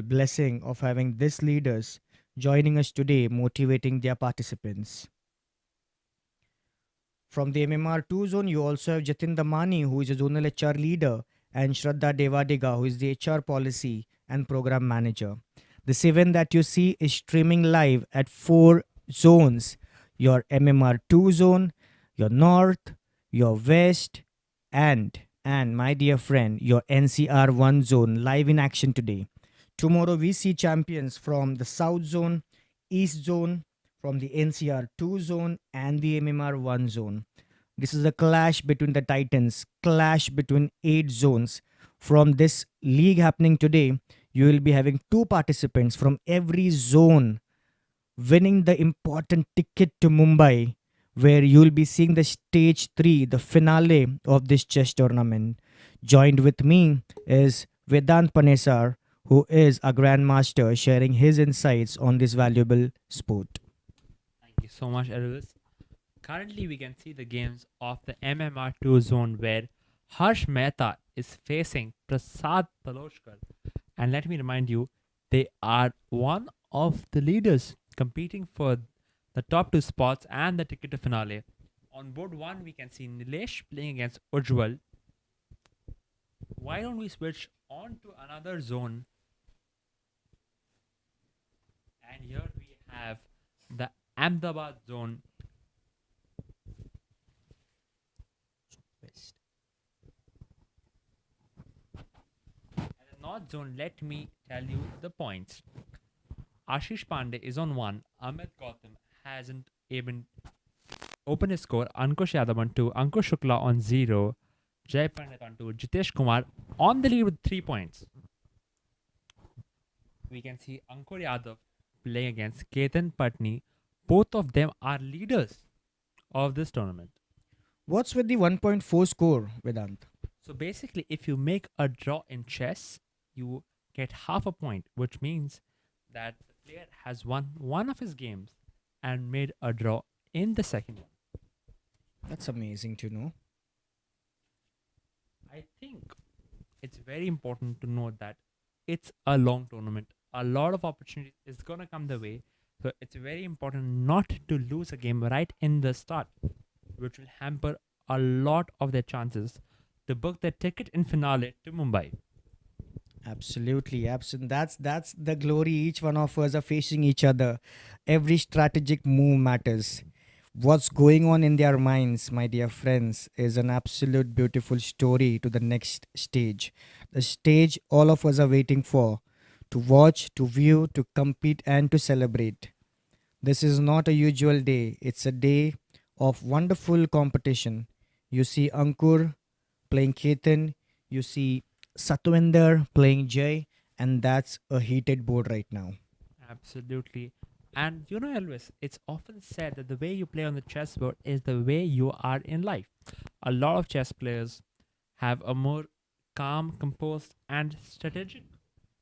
[SPEAKER 1] blessing of having these leaders joining us today, motivating their participants. From the MMR2 zone, you also have Jatin Damani, who is a zonal HR leader, and Shraddha Devadiga, who is the HR policy and program manager. This event that you see is streaming live at 4 zones: your MMR2 zone, your North, your West, and my dear friend, your NCR1 zone live in action today. Tomorrow, we see champions from the South zone, East zone, from the NCR2 zone, and the MMR1 zone. This is a clash between the titans, clash between 8 zones. From this league happening today, you will be having 2 participants from every zone winning the important ticket to Mumbai, where you will be seeing the stage 3, the finale of this chess tournament. Joined with me is Vedant Panesar, who is a grandmaster, sharing his insights on this valuable sport.
[SPEAKER 2] Thank you so much, Elvis. Currently, we can see the games of the MMR2 zone where Harsh Mehta is facing Prasad Paloshkar. And let me remind you, they are one of the leaders competing for the top 2 spots and the ticket to finale. On board 1, we can see Nilesh playing against Ujjwal. Why don't we switch on to another zone? And here we have the Ahmedabad zone. And the North zone, let me tell you the points. Ashish Pandey is on 1. Amit Gautam hasn't even opened his score. Ankush Yadav on 2. Ankush Shukla on 0. Jay Pandit on 2. Jitesh Kumar on the lead with 3 points. We can see Ankur Yadav playing against Ketan Patni. Both of them are leaders of this tournament.
[SPEAKER 1] What's with the 1.4 score, Vedant?
[SPEAKER 2] So basically, if you make a draw in chess, you get half a point, which means that the player has won one of his games and made a draw in the second one.
[SPEAKER 1] That's amazing to know.
[SPEAKER 2] I think it's very important to note that it's a long tournament. A lot of opportunities is gonna come the way. So it's very important not to lose a game right in the start, which will hamper a lot of their chances to book their ticket in finale to Mumbai.
[SPEAKER 1] Absolutely, absolutely. That's the glory. Each one of us are facing each other. Every strategic move matters. What's going on in their minds, my dear friends, is an absolute beautiful story to the next stage. The stage all of us are waiting for, to watch, to view, to compete, and to celebrate. This is not a usual day, it's a day of wonderful competition. You see Ankur playing Ketan, you see Satwinder playing Jay, and that's a heated board right now.
[SPEAKER 2] Absolutely. And Elvis, it's often said that the way you play on the chessboard is the way you are in life. A lot of chess players have a more calm, composed, and strategic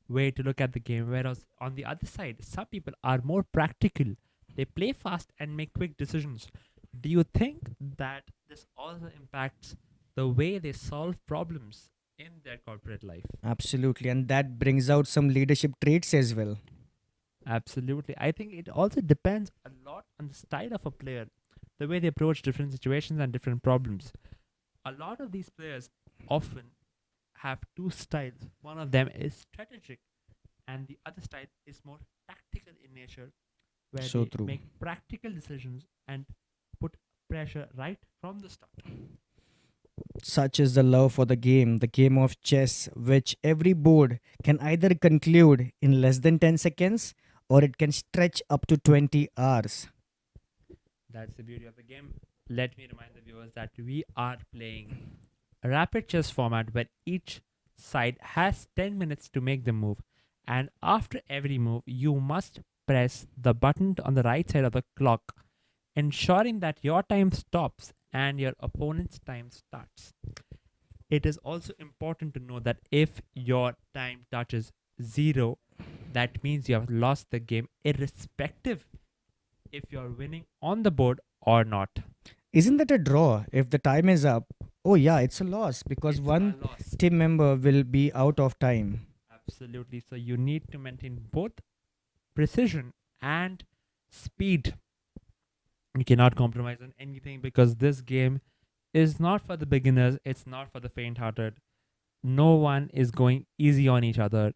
[SPEAKER 2] way to look at the game, whereas on the other side, some people are more practical. They play fast and make quick decisions. Do you think that this also impacts the way they solve problems in their corporate life?
[SPEAKER 1] Absolutely, and that brings out some leadership traits as well.
[SPEAKER 2] Absolutely. I think it also depends a lot on the style of a player, the way they approach different situations and different problems. A lot of these players often have two styles. One of them is strategic, and the other style is more tactical in nature, where
[SPEAKER 1] So
[SPEAKER 2] they
[SPEAKER 1] true.
[SPEAKER 2] make practical decisions and put pressure right from the start.
[SPEAKER 1] Such is the love for the game of chess, which every board can either conclude in less than 10 seconds or it can stretch up to 20 hours.
[SPEAKER 2] That's the beauty of the game. Let me remind the viewers that we are playing a rapid chess format where each side has 10 minutes to make the move, and after every move, you must press the button on the right side of the clock, ensuring that your time stops and your opponent's time starts. It is also important to know that if your time touches zero, that means you have lost the game, irrespective if you're winning on the board or not.
[SPEAKER 1] Isn't that a draw? If the time is up, oh yeah, it's a loss because
[SPEAKER 2] It's a
[SPEAKER 1] one
[SPEAKER 2] loss.
[SPEAKER 1] team member will be out of time.
[SPEAKER 2] Absolutely. So you need to maintain both precision and speed. You cannot compromise on anything because this game is not for the beginners, it's not for the faint hearted. No one is going easy on each other.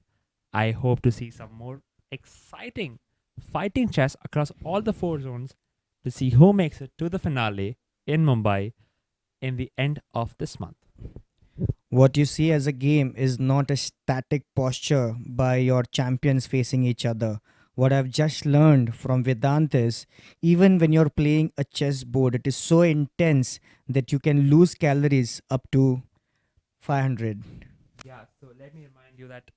[SPEAKER 2] I hope to see some more exciting fighting chess across all the four zones to see who makes it to the finale in Mumbai in the end of this month.
[SPEAKER 1] What you see as a game is not a static posture by your champions facing each other. What I've just learned from Vedant is even when you're playing a chess board, it is so intense that you can lose calories up to 500.
[SPEAKER 2] Yeah, so let me remind you that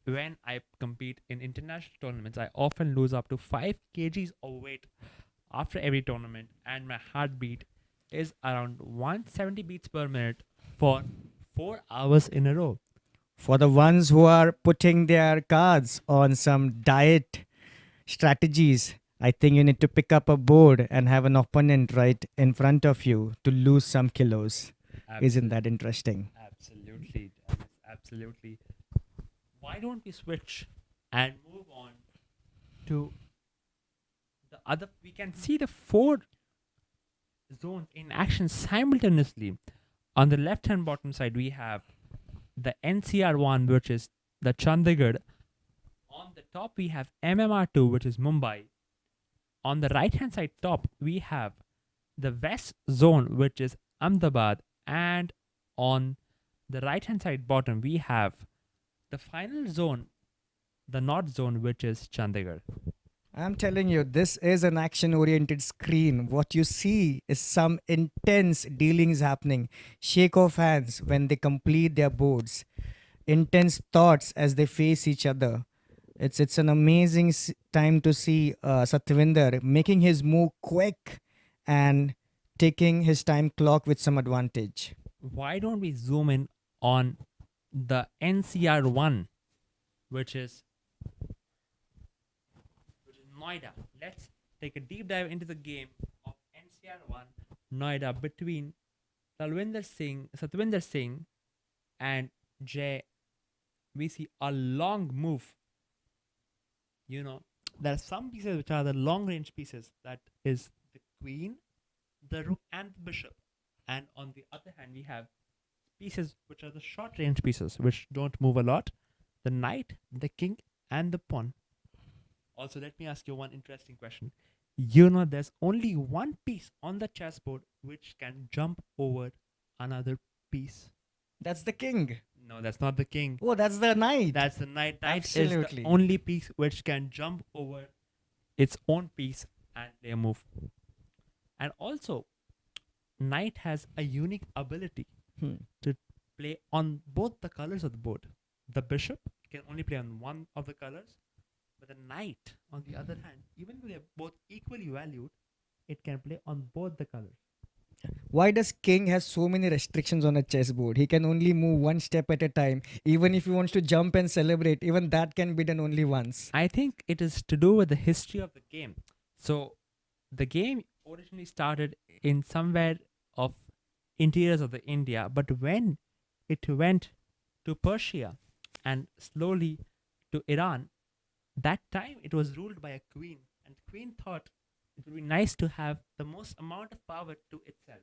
[SPEAKER 2] when I compete in international tournaments, I often lose up to 5 kgs of weight after every tournament, and my heartbeat is around 170 beats per minute for 4 hours in a row.
[SPEAKER 1] For the ones who are putting their cards on some diet strategies, I think you need to pick up a board and have an opponent right in front of you to lose some kilos. Isn't
[SPEAKER 2] Absolutely,
[SPEAKER 1] that interesting?
[SPEAKER 2] absolutely, Dennis, absolutely. Why don't we switch and move on to the other? We can see the four zones in action simultaneously. On the left hand bottom side, we have the NCR1, which is the Chandigarh. On the top, we have MMR2, which is Mumbai. On the right hand side top, we have the West Zone, which is Ahmedabad. And on the right hand side bottom, we have the final zone, the North Zone, which is Chandigarh.
[SPEAKER 1] I'm telling you, this is an action oriented screen. What you see is some intense dealings happening. Shake of hands when they complete their boards, intense thoughts as they face each other. It's an amazing time to see Satvinder making his move quick and taking his time clock with some advantage.
[SPEAKER 2] Why don't we zoom in on the NCR1, which is Noida? Let's take a deep dive into the game of NCR1 Noida between Satwinder Singh and Jay. We see a long move. There are some pieces which are the long range pieces, that is the queen, the rook, and the bishop. And on the other hand, we have pieces which are the short range pieces which don't move a lot, the knight, the king, and the pawn. Also, let me ask you one interesting question. there's only one piece on the chessboard which can jump over another piece.
[SPEAKER 1] That's the king.
[SPEAKER 2] No, that's not the king.
[SPEAKER 1] Oh, that's the knight.
[SPEAKER 2] That's the knight. Knight is the
[SPEAKER 1] Absolutely.
[SPEAKER 2] only piece which can jump over its own piece and play a move. And also, knight has a unique ability
[SPEAKER 1] Hmm.
[SPEAKER 2] to play on both the colors of the board. The bishop can only play on one of the colors, but the knight, on the other hand, even though they're both equally valued, it can play on both the colors.
[SPEAKER 1] Why does king has so many restrictions on a chessboard? He can only move one step at a time. Even if he wants to jump and celebrate, even that can be done only once.
[SPEAKER 2] I think it is to do with the history of the game. So the game originally started in somewhere of interiors of the India, but when it went to Persia and slowly to Iran, that time it was ruled by a queen, and queen thought it would be nice to have the most amount of power to itself.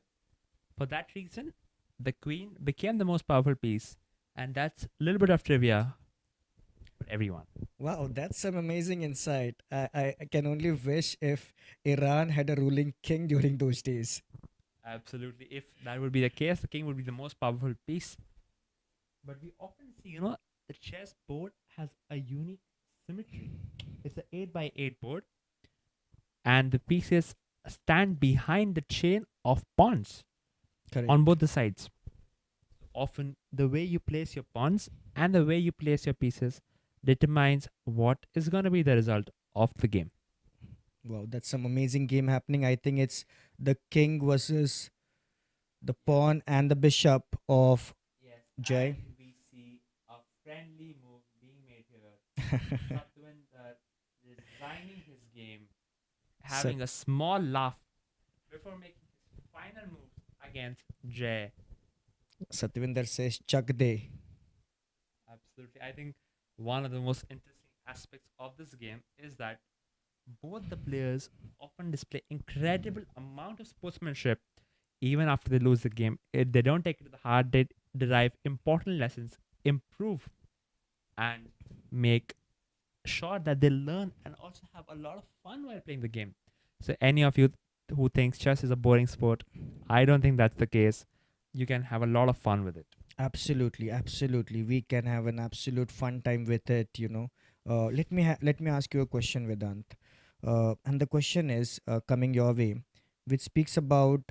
[SPEAKER 2] For that reason, the queen became the most powerful piece, and that's a little bit of trivia for everyone.
[SPEAKER 1] Wow, that's some amazing insight. I can only wish if Iran had a ruling king during those days.
[SPEAKER 2] Absolutely. If that would be the case, the king would be the most powerful piece. But we often see, the chess board has a unique symmetry. It's an 8 by 8 board, and the pieces stand behind the chain of pawns
[SPEAKER 1] Correct.
[SPEAKER 2] on both the sides. Often, the way you place your pawns and the way you place your pieces determines what is going to be the result of the game.
[SPEAKER 1] Wow, that's some amazing game happening. I think it's the king versus the pawn and the bishop of
[SPEAKER 2] Yes,
[SPEAKER 1] Jai.
[SPEAKER 2] and we see a friendly move being made here. Satwinder designing his game,
[SPEAKER 1] Sat-
[SPEAKER 2] having a small laugh before making his final move against Jay.
[SPEAKER 1] Satvinder says Chak De.
[SPEAKER 2] Absolutely. I think one of the most interesting aspects of this game is that both the players often display incredible amount of sportsmanship even after they lose the game. They don't take it to the heart. They derive important lessons, improve, and make sure that they learn and also have a lot of fun while playing the game. So any of you who thinks chess is a boring sport, I don't think that's the case. You can have a lot of fun with it.
[SPEAKER 1] Absolutely, absolutely. We can have an absolute fun time with it. Let me ask you a question, Vedant. And the question is coming your way, which speaks about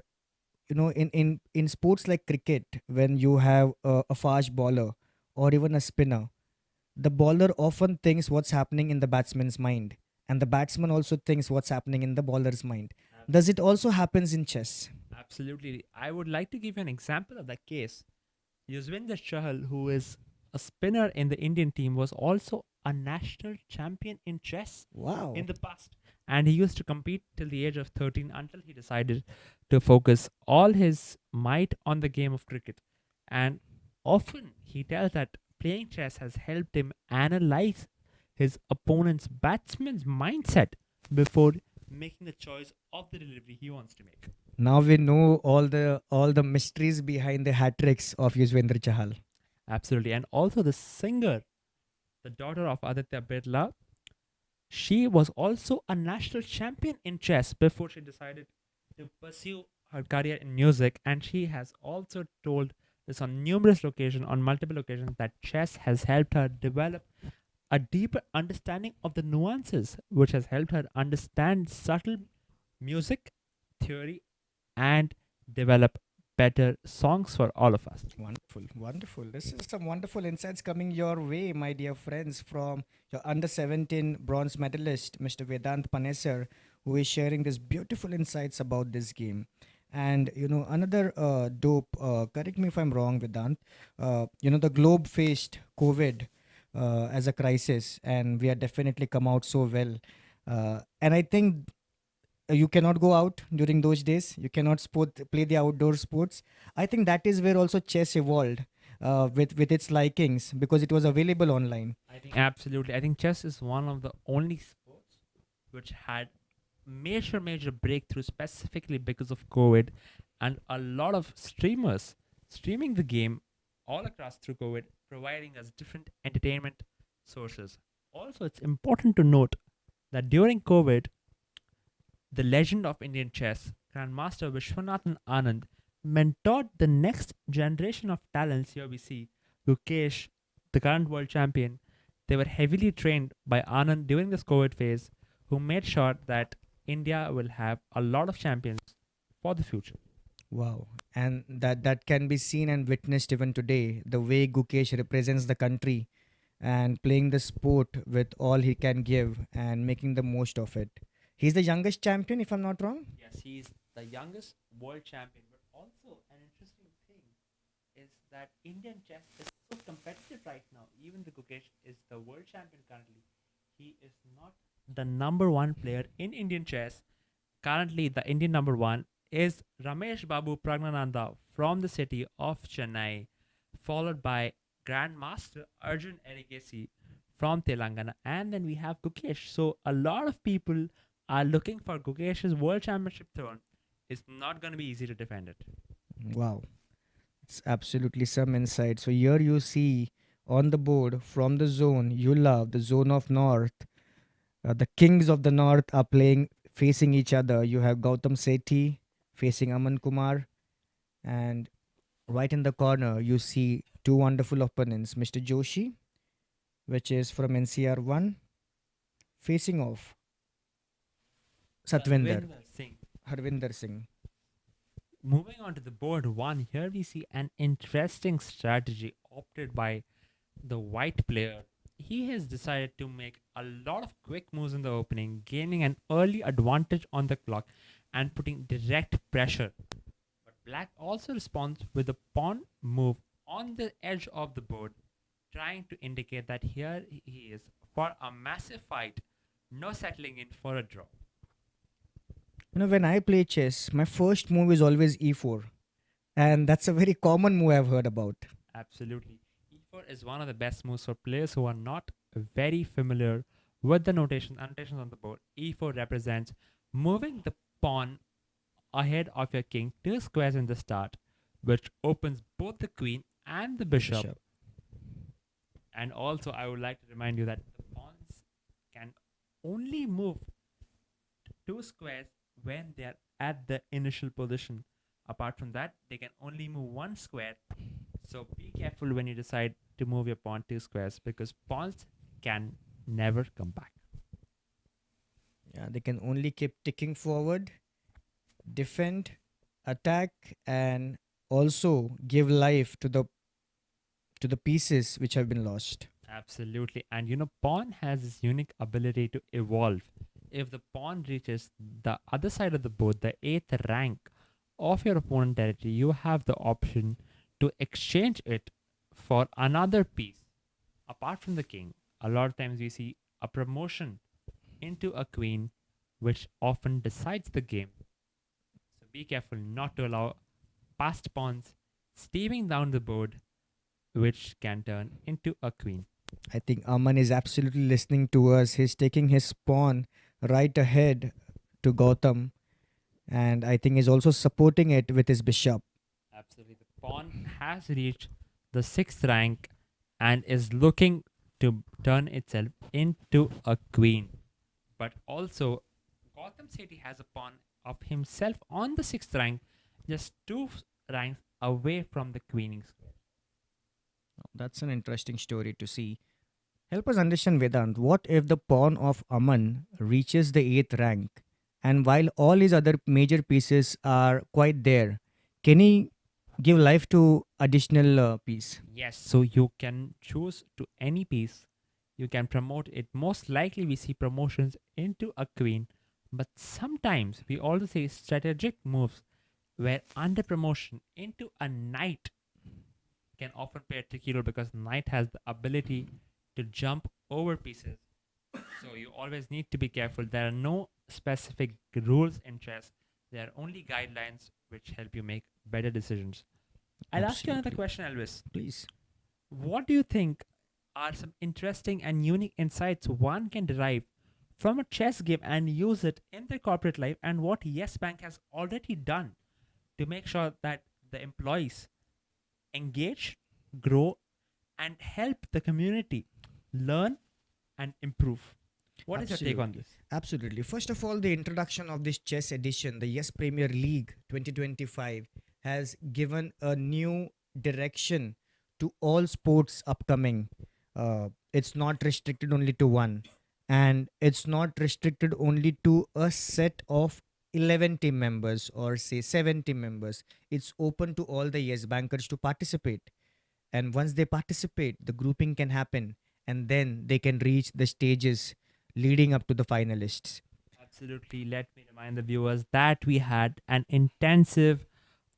[SPEAKER 1] in sports like cricket, when you have a fast bowler or even a spinner, the bowler often thinks what's happening in the batsman's mind, and the batsman also thinks what's happening in the bowler's mind. Does it also happens in chess?
[SPEAKER 2] Absolutely. I would like to give you an example of that case. Yuzvendra Chahal, who is a spinner in the Indian team, was also a national champion in chess
[SPEAKER 1] Wow.
[SPEAKER 2] in the past. And he used to compete till the age of 13 until he decided to focus all his might on the game of cricket. And often he tells that playing chess has helped him analyze his opponent's batsman's mindset before making the choice of the delivery he wants to make.
[SPEAKER 1] Now we know all the mysteries behind the hat tricks of Yuzvendra Chahal.
[SPEAKER 2] Absolutely. And also the singer, the daughter of Aditya Birla, she was also a national champion in chess before she decided to pursue her career in music. And she has also told this on numerous occasions, on multiple occasions, that chess has helped her develop a deeper understanding of the nuances, which has helped her understand subtle music theory and develop better songs for all of us.
[SPEAKER 1] Wonderful, wonderful. This is some wonderful insights coming your way, my dear friends, from your under 17 bronze medalist, Mr. Vedant Panesar, who is sharing these beautiful insights about this game. And another dope. Correct me if I'm wrong, Vedant. The globe faced COVID as a crisis, and we have definitely come out so well. And I think you cannot go out during those days, you cannot play the outdoor sports. I think that is where also chess evolved with its likings, because it was available online.
[SPEAKER 2] I think absolutely. I think chess is one of the only sports which had major breakthrough specifically because of COVID, and a lot of streamers streaming the game all across through COVID, providing us different entertainment sources. Also, it's important to note that during COVID, The legend of Indian chess, Grandmaster Vishwanathan Anand, mentored the next generation of talents. Here we see Gukesh, the current world champion. They were heavily trained by Anand during this COVID phase, who made sure that India will have a lot of champions for the future.
[SPEAKER 1] Wow. And that can be seen and witnessed even today. The way Gukesh represents the country and playing the sport with all he can give and making the most of it. He's the youngest champion, if I'm not wrong.
[SPEAKER 2] Yes, he's the youngest world champion, but also an interesting thing is that Indian chess is so competitive right now. Even the Gukesh is the world champion currently. He is not the number one player in Indian chess. Currently, the Indian number one is Ramesh Babu Pragnananda from the city of Chennai, followed by Grandmaster Arjun Erigesi from Telangana, and then we have Gukesh. So a lot of people are looking for Gukesh's world championship throne. It's not going to be easy to defend it.
[SPEAKER 1] Wow. It's absolutely some insight. So here you see on the board from the zone you love, the zone of north. The kings of the north are playing facing each other. You have Gautam Sethi facing Aman Kumar, and right in the corner you see two wonderful opponents, Mr. Joshi, which is from NCR 1, facing off Satvinder,
[SPEAKER 2] Tanvinder Singh.
[SPEAKER 1] Harvinder Singh.
[SPEAKER 2] Moving on to the board one, here we see an interesting strategy opted by the white player. He has decided to make a lot of quick moves in the opening, gaining an early advantage on the clock and putting direct pressure. But black also responds with a pawn move on the edge of the board, trying to indicate that here he is for a massive fight, no settling in for a draw.
[SPEAKER 1] When I play chess, my first move is always e4, and that's a very common move I've heard about.
[SPEAKER 2] Absolutely. E4 is one of the best moves for players who are not very familiar with the annotations on the board. E4 represents moving the pawn ahead of your king two squares in the start, which opens both the queen and the bishop.
[SPEAKER 1] Bishop.
[SPEAKER 2] And also, I would like to remind you that the pawns can only move two squares when they are at the initial position. Apart from that, they can only move one square. So be careful when you decide to move your pawn two squares because pawns can never come back.
[SPEAKER 1] Yeah, they can only keep ticking forward, defend, attack, and also give life to the pieces which have been lost.
[SPEAKER 2] Absolutely. And pawn has this unique ability to evolve. If the pawn reaches the other side of the board, the eighth rank of your opponent territory, you have the option to exchange it for another piece. Apart from the king, a lot of times we see a promotion into a queen, which often decides the game. So be careful not to allow passed pawns steaming down the board, which can turn into a queen.
[SPEAKER 1] I think Aman is absolutely listening to us. He's taking his pawn right ahead to Gautam, and I think he's also supporting it with his bishop.
[SPEAKER 2] Absolutely. The pawn has reached the sixth rank and is looking to turn itself into a queen. But also, Gotham City has a pawn of himself on the sixth rank, just two ranks away from the queening square.
[SPEAKER 1] That's an interesting story to see. Help us understand, Vedant. What if the pawn of Aman reaches the 8th rank, and while all his other major pieces are quite there, can he give life to additional piece?
[SPEAKER 2] Yes, so you can choose to any piece. You can promote it. Most likely, we see promotions into a queen, but sometimes we also see strategic moves where under promotion into a knight can often play a tricky role because knight has the ability to jump over pieces. So you always need to be careful. There are no specific rules in chess. There are only guidelines which help you make better decisions. I'll ask you another
[SPEAKER 1] Absolutely.
[SPEAKER 2] question, Elvis.
[SPEAKER 1] Please.
[SPEAKER 2] What do you think are some interesting and unique insights one can derive from a chess game and use it in their corporate life, and what Yes Bank has already done to make sure that the employees engage, grow, and help the community learn and improve? What is your take on
[SPEAKER 1] Absolutely.
[SPEAKER 2] this?
[SPEAKER 1] Absolutely. First of all, the introduction of this chess edition, the Yes Premier League 2025, has given a new direction to all sports upcoming. It's not restricted only to one, and it's not restricted only to a set of 11 team members or say 7 team members. It's open to all the Yes bankers to participate. And once they participate, the grouping can happen, and then they can reach the stages leading up to the finalists.
[SPEAKER 2] Absolutely. Let me remind the viewers that we had an intensive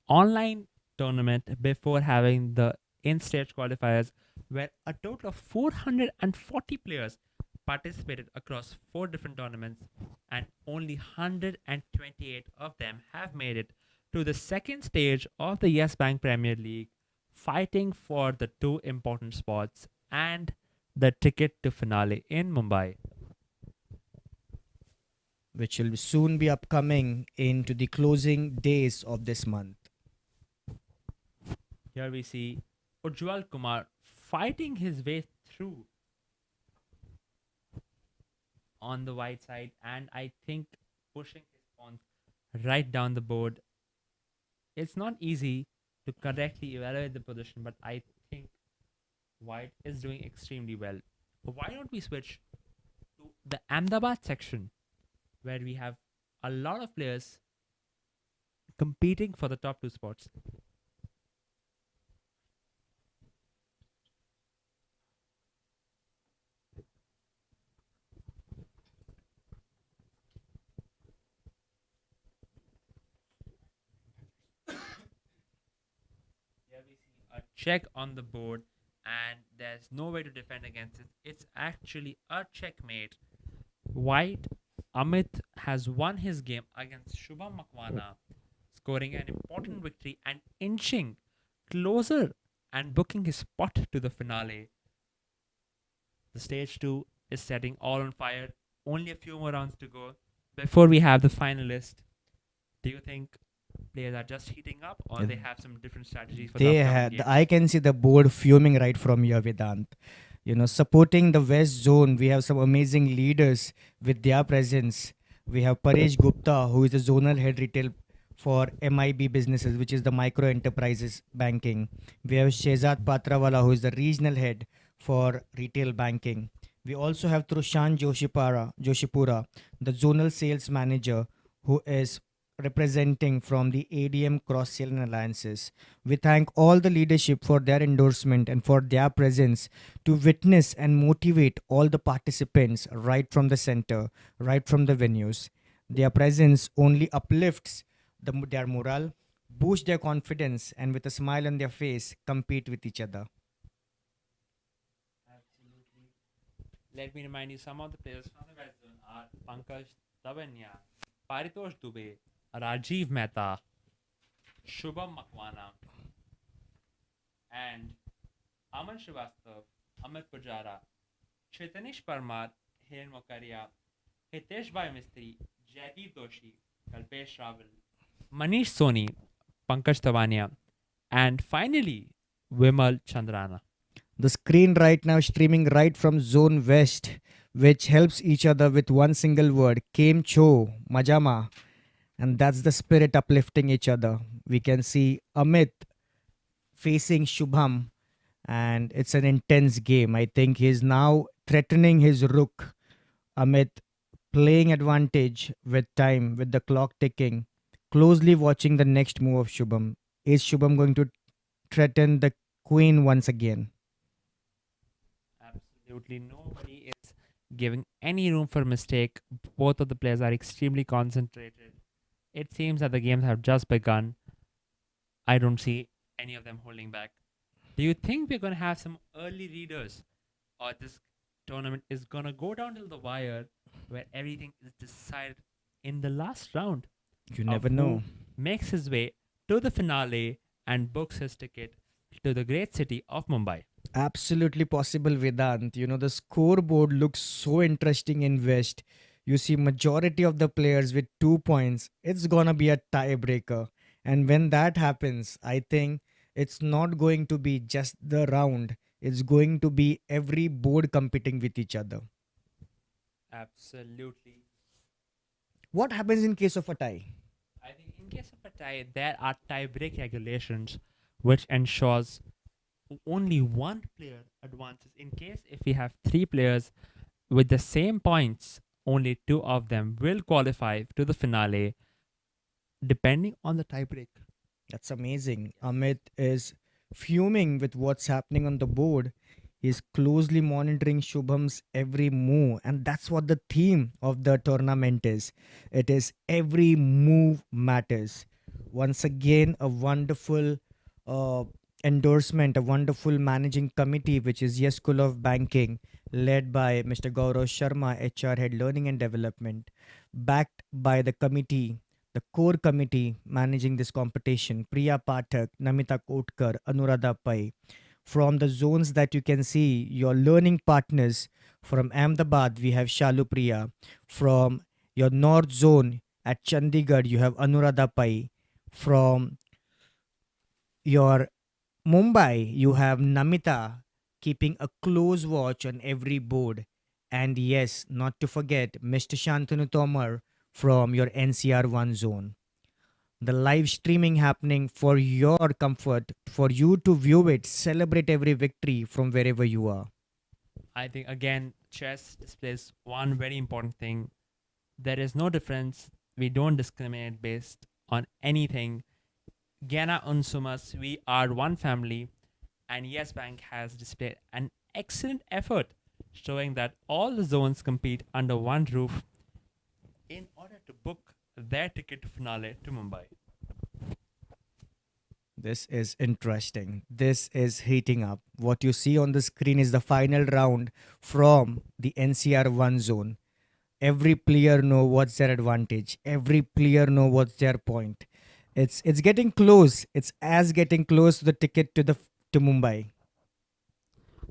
[SPEAKER 2] online tournament before having the in-stage qualifiers, where a total of 440 players participated across 4 different tournaments, and only 128 of them have made it to the second stage of the Yes Bank Premier League, fighting for the two important spots and the ticket to finale in Mumbai.
[SPEAKER 1] Which will soon be upcoming into the closing days of this month.
[SPEAKER 2] Here we see Ujjwal Kumar fighting his way through on the white side, and I think pushing his pawns right down the board. It's not easy to correctly evaluate the position, but I think white is doing extremely well. Why don't we switch to the Ahmedabad section, where we have a lot of players competing for the top two spots? Here we see a check on the board, and there's no way to defend against it. It's actually a checkmate. White Amit has won his game against Shubham Makwana, scoring an important victory and inching closer and booking his spot to the finale. The stage 2 is setting all on fire. Only a few more rounds to go before we have the finalist. Do you think players are just heating up, or they have some different strategies for the
[SPEAKER 1] They
[SPEAKER 2] upcoming
[SPEAKER 1] had, I
[SPEAKER 2] games?
[SPEAKER 1] can see the board fuming right from here, Vedant. Supporting the West Zone, we have some amazing leaders with their presence. We have Paresh Gupta, who is the zonal head retail for MIB businesses, which is the micro enterprises banking. We have Shehzad Patrawala, who is the regional head for retail banking. We also have Trushan Joshipura, the zonal sales manager, who is representing from the ADM cross selling alliances. We thank all the leadership for their endorsement and for their presence to witness and motivate all the participants right from the center, right from the venues. Their presence only uplifts their morale, boosts their confidence, and with a smile on their face, compete with each other.
[SPEAKER 2] Absolutely. Let me remind you some of the players from the West Zone are Pankaj Davanya, Paritosh Dubey, Rajiv Mehta, Shubham Makwana, and Aman Srivastav, Amit Pujara, Chaitanish Parmar, Hiren Mokaria, Hitesh Bhai Mistry, Jaideep Doshi, Kalpesh Raval, Manish Soni, Pankaj Tavania, and finally Vimal Chandrana.
[SPEAKER 1] The screen right now streaming right from Zone West, which helps each other with one single word, Kem Cho, Majama. And that's the spirit uplifting each other. We can see Amit facing Shubham, and it's an intense game. I think he's now threatening his rook. Amit playing advantage with time, with the clock ticking, closely watching the next move of Shubham. Is Shubham going to threaten the queen once again?
[SPEAKER 2] Absolutely nobody is giving any room for mistake. Both of the players are extremely concentrated. It seems that the games have just begun. I don't see any of them holding back. Do you think we're going to have some early readers, or this tournament is going to go down till the wire where everything is decided in the last round
[SPEAKER 1] You
[SPEAKER 2] of
[SPEAKER 1] never
[SPEAKER 2] who
[SPEAKER 1] know.
[SPEAKER 2] makes his way to the finale and books his ticket to the great city of Mumbai?
[SPEAKER 1] Absolutely possible, Vedant. The scoreboard looks so interesting in West. You see majority of the players with 2 points. It's gonna be a tiebreaker. And when that happens, I think it's not going to be just the round. It's going to be every board competing with each other.
[SPEAKER 2] Absolutely.
[SPEAKER 1] What happens in case of a tie?
[SPEAKER 2] I think in case of a tie, there are tie-break regulations which ensures only one player advances. In case if we have three players with the same points, only two of them will qualify to the finale, depending on the tiebreak.
[SPEAKER 1] That's amazing. Amit is fuming with what's happening on the board. He's closely monitoring Shubham's every move, and that's what the theme of the tournament is. It is every move matters. Once again, a wonderful uh, endorsement, a wonderful managing committee, which is Yes School of Banking, led by Mr. Gaurav Sharma, HR Head Learning and Development, backed by the committee, the core committee managing this competition: Priya Pathak, Namita Kotkar, Anuradha Pai. From the zones that you can see, your learning partners from Ahmedabad, we have Shalu Priya. From your north zone at Chandigarh, you have Anuradha Pai. From your Mumbai, you have Namita keeping a close watch on every board. And yes, not to forget Mr. Shantanu Tomar from your NCR 1 zone. The live streaming happening for your comfort, for you to view it, celebrate every victory from wherever you are.
[SPEAKER 2] I think again, chess displays one very important thing. There is no difference. We don't discriminate based on anything. Gana Unsumas, we are one family, and Yes Bank has displayed an excellent effort showing that all the zones compete under one roof in order to book their ticket to finale to Mumbai.
[SPEAKER 1] This is interesting. This is heating up. What you see on the screen is the final round from the NCR 1 zone. Every player know what's their advantage. Every player know what's their point. It's getting close. It's as getting close to the ticket to Mumbai.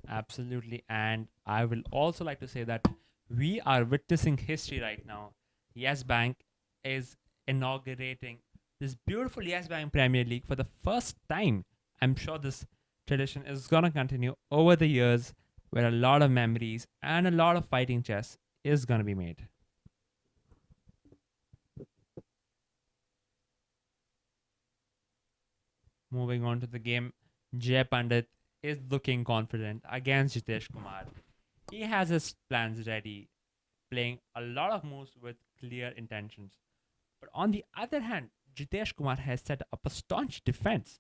[SPEAKER 2] Absolutely. And I will also like to say that we are witnessing history right now. Yes Bank is inaugurating this beautiful Yes Bank Premier League for the first time. I'm sure this tradition is going to continue over the years where a lot of memories and a lot of fighting chess is going to be made. Moving on to the game, Jay Pandit is looking confident against Jitesh Kumar. He has his plans ready, playing a lot of moves with clear intentions. But on the other hand, Jitesh Kumar has set up a staunch defense.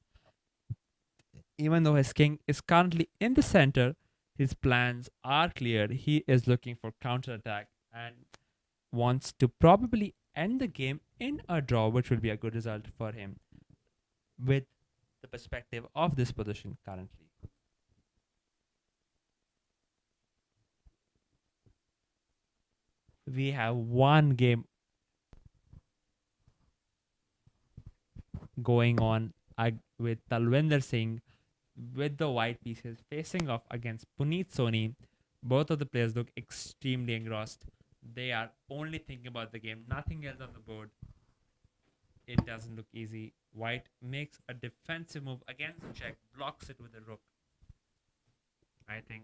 [SPEAKER 2] Even though his king is currently in the center, his plans are clear. He is looking for counterattack and wants to probably end the game in a draw, which will be a good result for him with the perspective of this position currently. We have one game going on with Talwinder Singh with the white pieces facing off against Puneet Soni. Both of the players look extremely engrossed. They are only thinking about the game, nothing else on the board. It doesn't look easy. White makes a defensive move against the check, blocks it with a rook. I think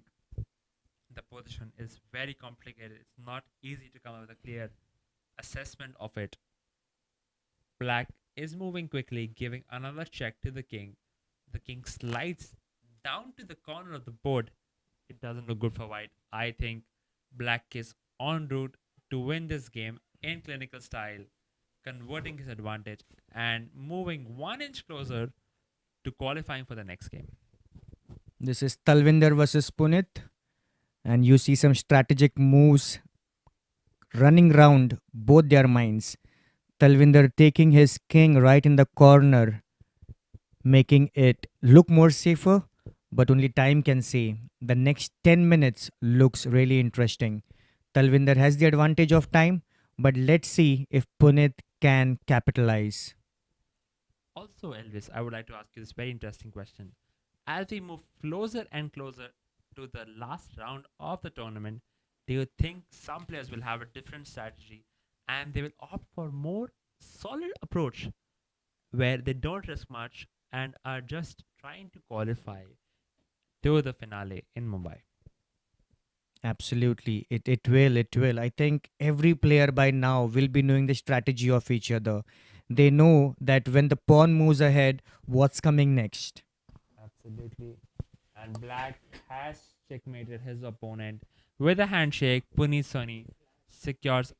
[SPEAKER 2] the position is very complicated. It's not easy to come up with a clear assessment of it. Black is moving quickly, giving another check to the king. The king slides down to the corner of the board. It doesn't look good for white. I think black is en route to win this game in clinical style, converting his advantage and moving 1 inch closer to qualifying for the next game.
[SPEAKER 1] This is Talvinder versus Punit, and you see some strategic moves running round both their minds. Talvinder taking his king right in the corner, making it look more safer, but only time can say. The next 10 minutes looks really interesting. Talvinder has the advantage of time, but let's see if Punit can capitalize.
[SPEAKER 2] Also, Elvis, I would like to ask you this very interesting question. As we move closer and closer to the last round of the tournament, do you think some players will have a different strategy and they will opt for more solid approach where they don't risk much and are just trying to qualify to the finale in Mumbai?
[SPEAKER 1] Absolutely. It will. It will. I think every player by now will be knowing the strategy of each other. They know that when the pawn moves ahead, what's coming next.
[SPEAKER 2] Absolutely. And Black has checkmated his opponent with a handshake. Puni Soni secures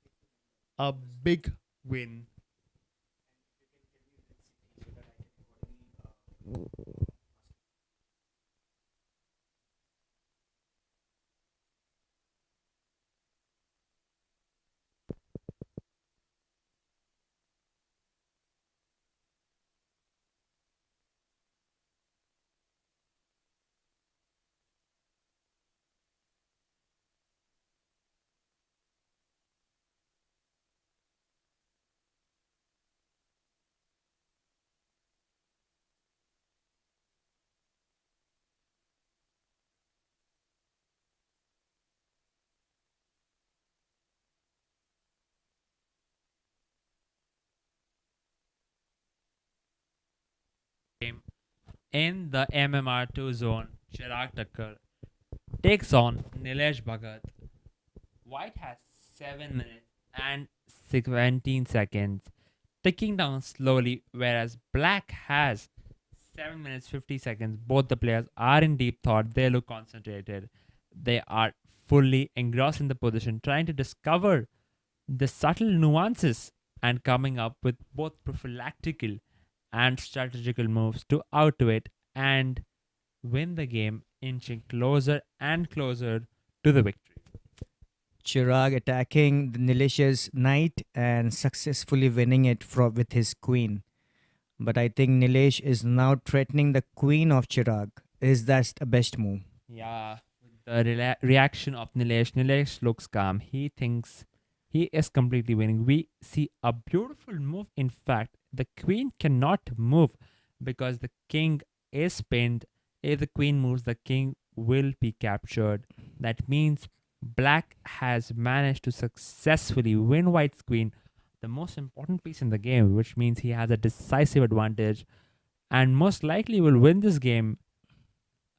[SPEAKER 2] a big win. Game in the MMR2 zone, Chirag Thakkar takes on Nilesh Bhagat. White has 7 minutes and 17 seconds, ticking down slowly, whereas Black has 7 minutes 50 seconds. Both the players are in deep thought. They look concentrated. They are fully engrossed in the position, trying to discover the subtle nuances and coming up with both prophylactical and strategical moves to outwit and win the game, inching closer and closer to the victory.
[SPEAKER 1] Chirag attacking the Nilesh's knight and successfully winning it with his queen. But I think Nilesh is now threatening the queen of Chirag. Is that the best move?
[SPEAKER 2] Yeah, the reaction of Nilesh. Nilesh looks calm. He thinks he is completely winning. We see a beautiful move. In fact, the queen cannot move because the king is pinned. If the queen moves, the king will be captured. That means black has managed to successfully win white's queen, the most important piece in the game, which means he has a decisive advantage and most likely will win this game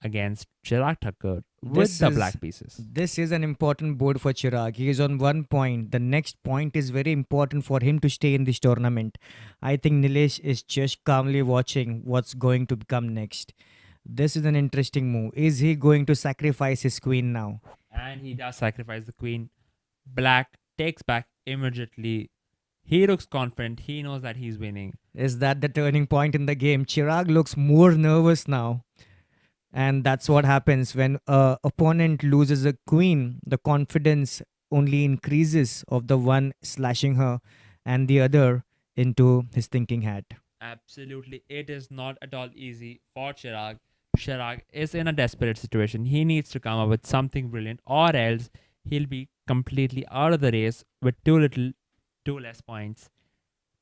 [SPEAKER 2] against Chirag Thakkar with
[SPEAKER 1] This
[SPEAKER 2] the
[SPEAKER 1] is
[SPEAKER 2] black pieces.
[SPEAKER 1] this is an important board for Chirag. He is on 1 point. The next point is very important for him to stay in this tournament. I think Nilesh is just calmly watching what's going to become next. This is an interesting move. Is he going to sacrifice his queen now?
[SPEAKER 2] And he does sacrifice the queen. Black takes back immediately. He looks confident. He knows that he's winning.
[SPEAKER 1] Is that the turning point in the game? Chirag looks more nervous now. And that's what happens when a opponent loses a queen. The confidence only increases of the one slashing her and the other into his thinking hat.
[SPEAKER 2] Absolutely. It is not at all easy for Chirag. Chirag is in a desperate situation. He needs to come up with something brilliant, or else he'll be completely out of the race with two less points.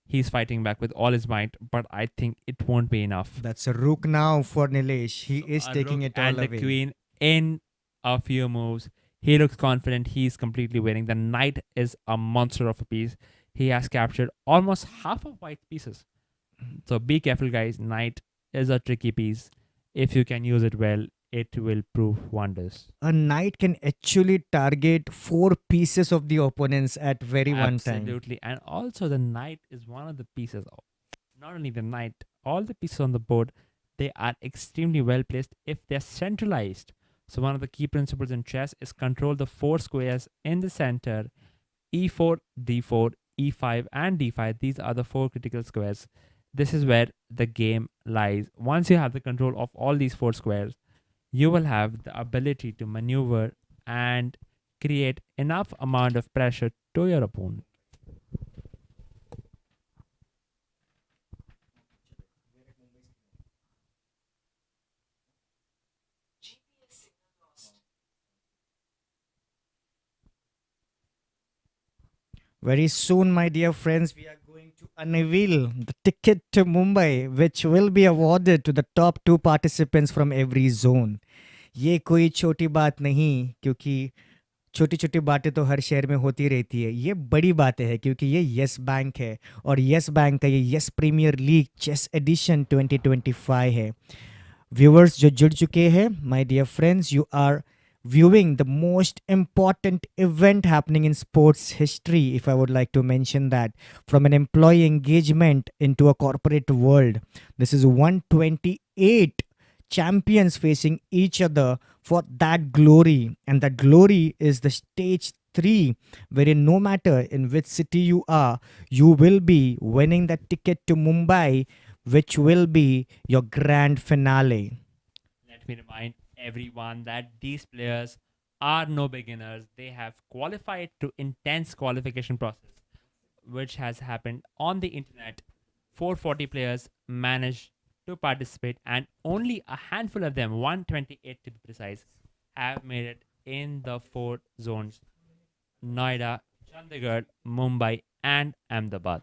[SPEAKER 2] He's fighting back with all his might, but I think it won't be enough.
[SPEAKER 1] That's a rook now for Nilesh. He
[SPEAKER 2] So
[SPEAKER 1] is
[SPEAKER 2] a
[SPEAKER 1] taking
[SPEAKER 2] rook
[SPEAKER 1] it
[SPEAKER 2] and
[SPEAKER 1] all
[SPEAKER 2] the
[SPEAKER 1] away.
[SPEAKER 2] queen in a few moves. He looks confident. He's completely winning. The knight is a monster of a piece. He has captured almost half of white pieces. So be careful, guys. Knight is a tricky piece. If you can use it well, it will prove wonders.
[SPEAKER 1] A knight can actually target 4 pieces of the opponents at very one time.
[SPEAKER 2] Absolutely. And also, the knight is one of the pieces. Not only the knight, all the pieces on the board, they are extremely well placed if they're centralized. So, one of the key principles in chess is control the 4 squares in the center: e4, d4, e5, and d5. These are the 4 critical squares. This is where the game lies. Once you have the control of all these 4 squares, you will have the ability to maneuver and create enough amount of pressure to your opponent.
[SPEAKER 1] Very soon, my dear friends, we are going to unveil the ticket to Mumbai, which will be awarded to the top 2 participants from every zone. ये कोई छोटी बात नहीं, क्योंकि छोटी छोटी बातें तो हर शहर में होती रहती है। ये बड़ी बातें हैं क्योंकि ये यस बैंक है और यस बैंक का ये Yes Premier League chess edition 2025 है। व्यूअर्स जो जुड़ चुके हैं, my dear friends, you are viewing the most important event happening in sports history, if I would like to mention that, from an employee engagement into a corporate world. This is 128 champions facing each other for that glory, and that glory is the stage 3, wherein no matter in which city you are, you will be winning the ticket to Mumbai, which will be your grand finale.
[SPEAKER 2] Let me remind everyone that these players are no beginners. They have qualified to intense qualification process, which has happened on the internet. 440 players managed to participate, and only a handful of them, 128 to be precise, have made it in the four zones: Noida, Chandigarh, Mumbai, and Ahmedabad.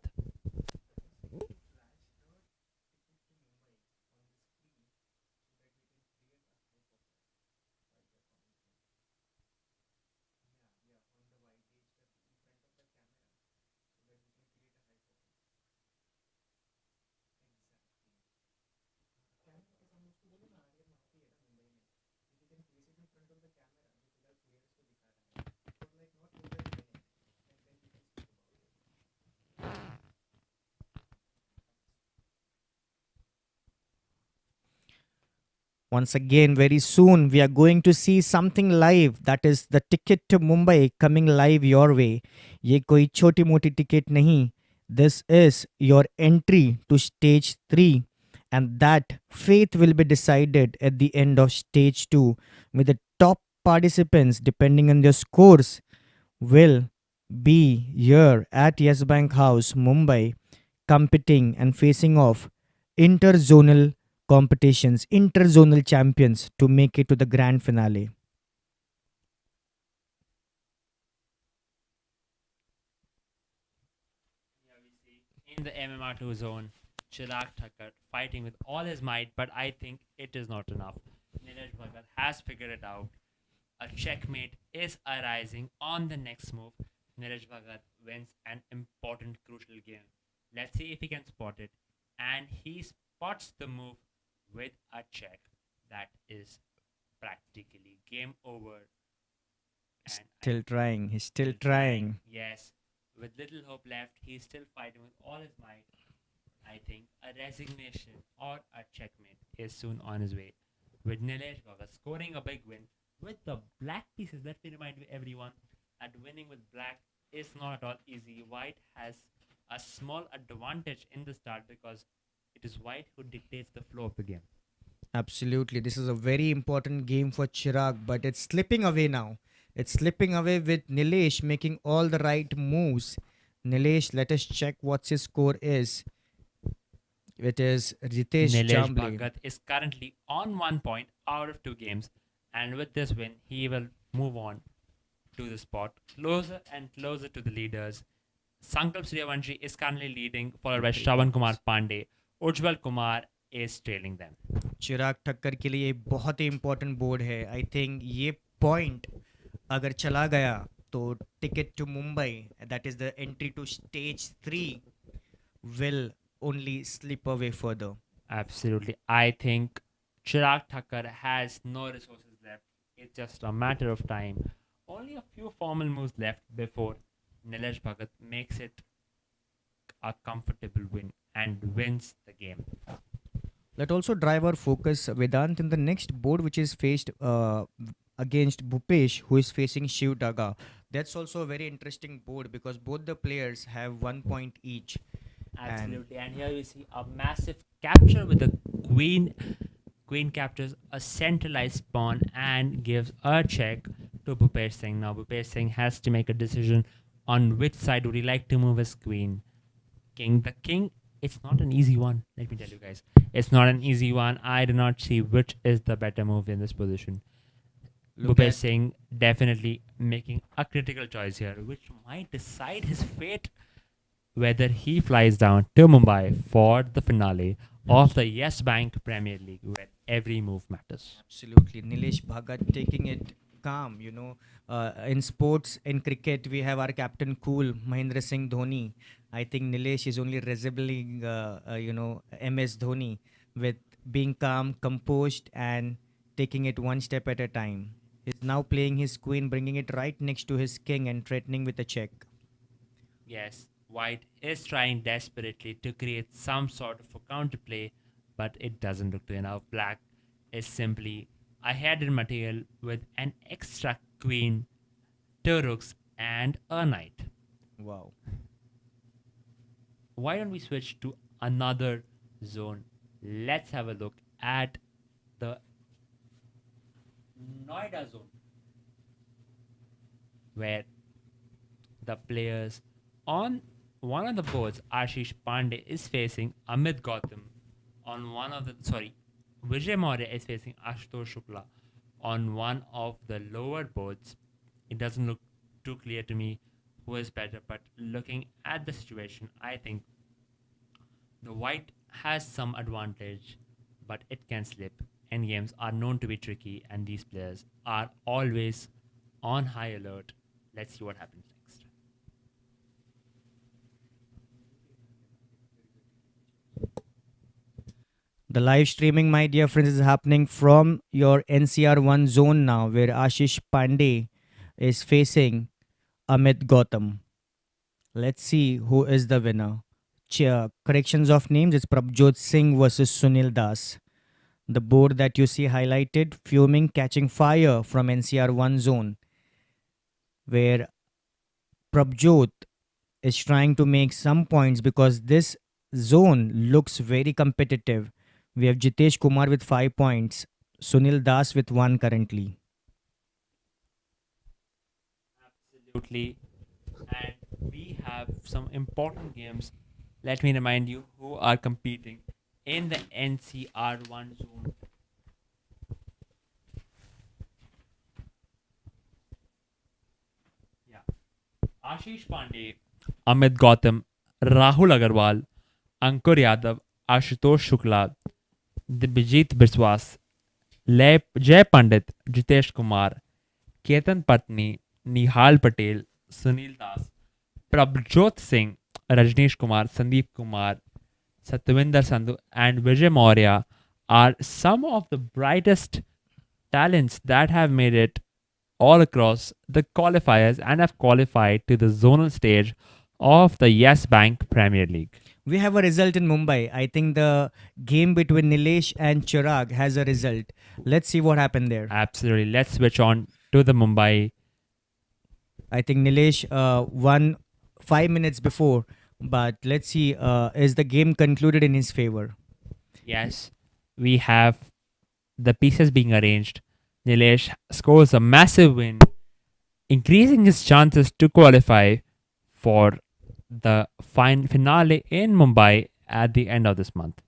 [SPEAKER 1] Once again, very soon, we are going to see something live. That is the ticket to Mumbai coming live your way. ये कोई छोटी मोटी ticket नहीं. This is your entry to stage 3. And that fate will be decided at the end of stage 2, with the top participants, depending on their scores, will be here at Yes Bank House, Mumbai, competing and facing off interzonal competitions, interzonal champions to make it to the grand finale.
[SPEAKER 2] Here we see in the MMR2 zone, Chirag Thakkar fighting with all his might, but I think it is not enough. Nilesh Bhagat has figured it out. A checkmate is arising on the next move. Nilesh Bhagat wins an important, crucial game. Let's see if he can spot it. And he spots the move with a check. That is practically game over. And I
[SPEAKER 1] Still trying. He's still
[SPEAKER 2] still trying.
[SPEAKER 1] trying.
[SPEAKER 2] Yes, with little hope left, he's still fighting with all his might. I think a resignation or a checkmate is soon on his way. With Nilesh Bhagat scoring a big win with the black pieces, let me remind everyone that winning with black is not at all easy. White has a small advantage in the start because it is white who dictates the flow of the game.
[SPEAKER 1] Absolutely. This is a very important game for Chirag, but it's slipping away now. It's slipping away with Nilesh making all the right moves. Nilesh, let us check what his score is. It is Ritesh
[SPEAKER 2] Nilesh
[SPEAKER 1] Chamble.
[SPEAKER 2] Bhagat is currently on 1 point out of 2 games, and with this win, he will move on to the spot closer and closer to the leaders. Sankalp Suryavanshi is currently leading, followed by Shravan Kumar Pandey. Ujjwal Kumar is trailing them.
[SPEAKER 1] चिराग ठक्कर के लिए बहुत ही important board है. I think ये point अगर चला गया तो ticket to Mumbai, that is the entry to stage 3, will only slip away further.
[SPEAKER 2] Absolutely. I think Chirag Thakkar has no resources left. It's just a matter of time. Only a few formal moves left before Nilesh Bhagat makes it a comfortable win and wins the game.
[SPEAKER 1] Let also drive our focus, Vedant, in the next board, which is faced against Bhupesh, who is facing Shiv Daga. That's also a very interesting board because both the players have 1 point each.
[SPEAKER 2] Absolutely. And here we see a massive capture with the queen. Queen captures a centralized pawn and gives a check to Bhupesh Singh. Now Bhupesh Singh has to make a decision on which side would he like to move his queen. King. The king, it's not an easy one. Let me tell you guys. It's not an easy one. I do not see which is the better move in this position.
[SPEAKER 1] Look
[SPEAKER 2] Bhupesh
[SPEAKER 1] at
[SPEAKER 2] Singh definitely making a critical choice here, which might decide his fate whether he flies down to Mumbai for the finale of the Yes Bank Premier League, where every move matters.
[SPEAKER 1] absolutely Nilesh Bhagat taking it calm. In sports, in cricket, we have our captain cool, Mahendra Singh Dhoni. I think Nilesh is only resembling, MS Dhoni with being calm, composed, and taking it one step at a time. He's now playing his queen, bringing it right next to his king and threatening with a check.
[SPEAKER 2] Yes, White is trying desperately to create some sort of a counterplay, but it doesn't look to enough. Black is simply ahead in material with an extra queen, two rooks, and a knight.
[SPEAKER 1] Wow.
[SPEAKER 2] Why don't we switch to another zone? Let's have a look at the Noida zone, where the players on one of the boards, Ashish Pandey is facing Amit Gautam. On one of the Vijay Maurya is facing Ashutosh Shukla. On one of the lower boards, it doesn't look too clear to me who is better, but looking at the situation, I think the white has some advantage, but it can slip. Endgames are known to be tricky, and these players are always on high alert. Let's see what happens next.
[SPEAKER 1] The live streaming, my dear friends, is happening from your NCR1 zone now, where Ashish Pandey is facing Amit Gautam. Let's see who is the winner. Corrections of names, it's Prabjot Singh versus Sunil Das. The board that you see highlighted, fuming, catching fire from NCR1 zone, where Prabjot is trying to make some points because this zone looks very competitive. We have Jitesh Kumar with 5 points, Sunil Das with 1 currently.
[SPEAKER 2] Absolutely. And we have some important games. Let me remind you who are competing in the NCR1 zone. Yeah. Ashish Pandey, Amit Gautam, Rahul Agarwal, Ankur Yadav, Ashutosh Shukla, Dibjit Biswas, Jay Pandit, Jitesh Kumar, Ketan Patni, Nihal Patel, Sunil Das, Prabjot Singh, Rajneesh Kumar, Sandeep Kumar, Satwinder Sandhu, and Vijay Maurya are some of the brightest talents that have made it all across the qualifiers and have qualified to the zonal stage of the Yes Bank Premier League.
[SPEAKER 1] We have a result in Mumbai. I think the game between Nilesh and Chirag has a result. Let's see what happened there.
[SPEAKER 2] Absolutely. Let's switch on to the Mumbai.
[SPEAKER 1] I think Nilesh won 5 minutes before, but let's see, is the game concluded in his favor?
[SPEAKER 2] Yes, we have the pieces being arranged. Nilesh scores a massive win, increasing his chances to qualify for the finale in Mumbai at the end of this month.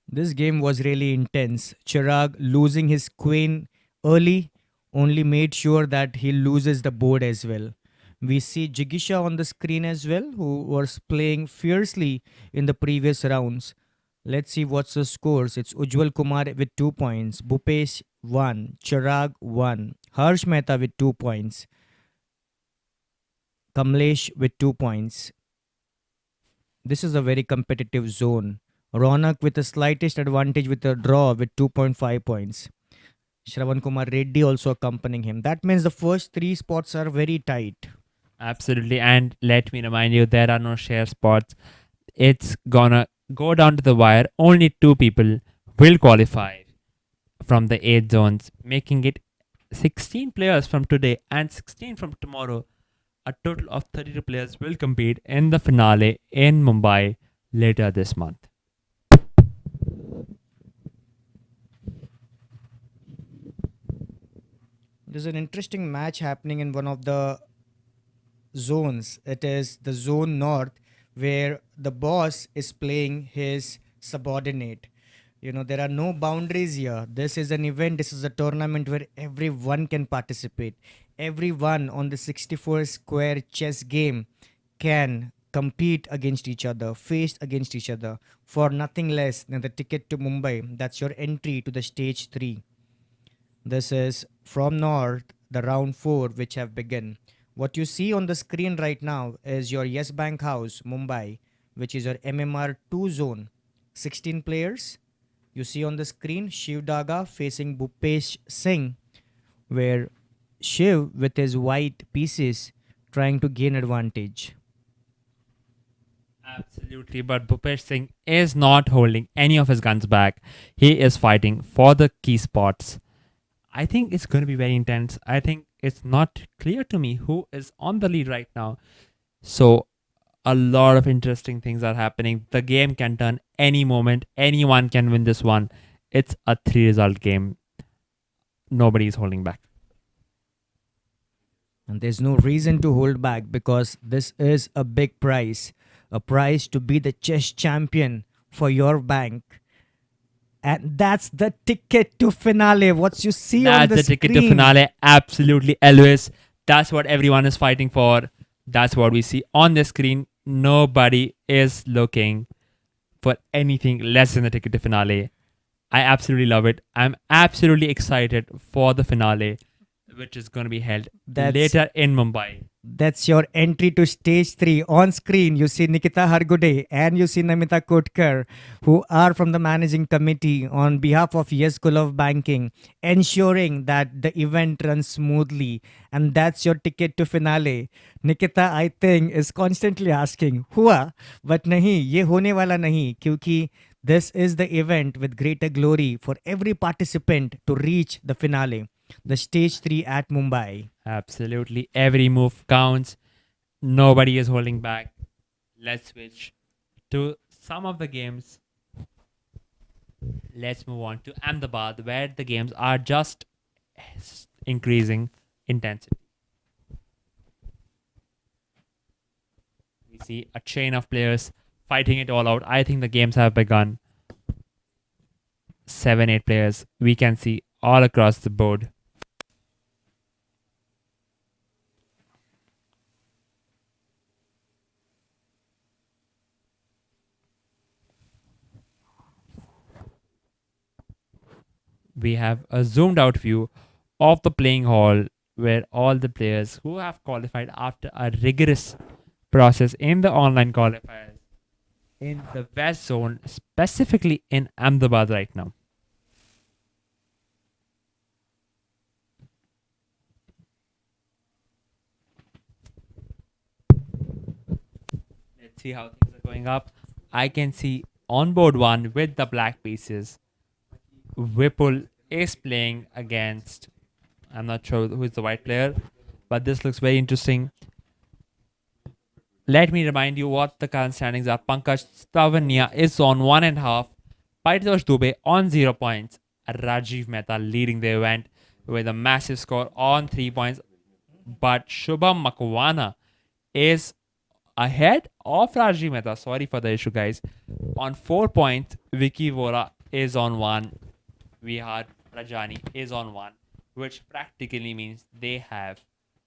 [SPEAKER 1] This game was really intense. Chirag losing his queen early only made sure that he loses the board as well. We see Jigisha on the screen as well, who was playing fiercely in the previous rounds. Let's see what's the scores. It's Ujjwal Kumar with 2 points, Bhupesh 1, Chirag 1, Harsh Mehta with 2 points, Kamlesh with 2 points. This is a very competitive zone. Ronak with the slightest advantage with a draw with 2.5 points. Shravan Kumar Reddy also accompanying him. That means the first 3 spots are very tight.
[SPEAKER 2] Absolutely. And let me remind you, there are no share spots. It's gonna go down to the wire. Only 2 people will qualify from the 8 zones, making it 16 players from today and 16 from tomorrow. A total of 32 players will compete in the finale in Mumbai later this month.
[SPEAKER 1] There's an interesting match happening in one of the zones. It is the zone north where the boss is playing his subordinate. You know, there are no boundaries here. This is an event, this is a tournament where everyone can participate. Everyone on the 64 square chess game can compete against each other, face against each other for nothing less than the ticket to Mumbai. That's your entry to the stage 3. This is from north, the round 4 which have begun. What you see on the screen right now is your Yes Bank House, Mumbai, which is your MMR 2 zone. 16 players. You see on the screen Shiv Daga facing Bhupesh Singh, where Shiv with his white pieces trying to gain advantage.
[SPEAKER 2] Absolutely, but Bhupesh Singh is not holding any of his guns back. He is fighting for the key spots. I think it's going to be very intense. I think it's not clear to me who is on the lead right now. So, a lot of interesting things are happening. The game can turn any moment. Anyone can win this one. It's a three result game. Nobody is holding back.
[SPEAKER 1] And there's no reason to hold back because this is a big prize. A prize to be the chess champion for your bank. And that's the ticket to finale. What you see on
[SPEAKER 2] That's
[SPEAKER 1] the
[SPEAKER 2] the ticket to
[SPEAKER 1] screen.
[SPEAKER 2] finale. Absolutely, Elvis. That's what everyone is fighting for. That's what we see on the screen. Nobody is looking for anything less than the ticket to finale. I absolutely love it. I'm absolutely excited for the finale, which is going to be held
[SPEAKER 1] That's
[SPEAKER 2] later in Mumbai.
[SPEAKER 1] That's your entry to stage 3. On screen, you see Nikita Hargude and you see Namita Kotkar, who are from the managing committee on behalf of Yes School of Banking, ensuring that the event runs smoothly. And that's your ticket to finale. Nikita, I think, is constantly asking, Hua? But nahi, ye hone wala nahi, kyunki this is the event with greater glory for every participant to reach the finale, the stage 3 at Mumbai.
[SPEAKER 2] Absolutely. Every move counts. Nobody is holding back. Let's switch to some of the games. Let's move on to Ahmedabad, where the games are just increasing intensity. We see a chain of players fighting it all out. I think the games have begun. 7, 8 players we can see all across the board. We have a zoomed out view of the playing hall where all the players who have qualified after a rigorous process in the online qualifiers in the West Zone, specifically in Ahmedabad right now. Let's see how things are going up. I can see on board one with the black pieces. Whipple is playing against, I'm not sure who is the white player, but this looks very interesting. Let me remind you what the current standings are. Pankaj Stavania is on 1.5. Paritosh Dubey on 0 points. Rajiv Mehta leading the event with a massive score on 3 points. But Shubham Makwana is ahead of Rajiv Mehta. Sorry for the issue, guys. On 4 points, Vicky Vora is on 1. Vihar Rajani is on 1, which practically means they have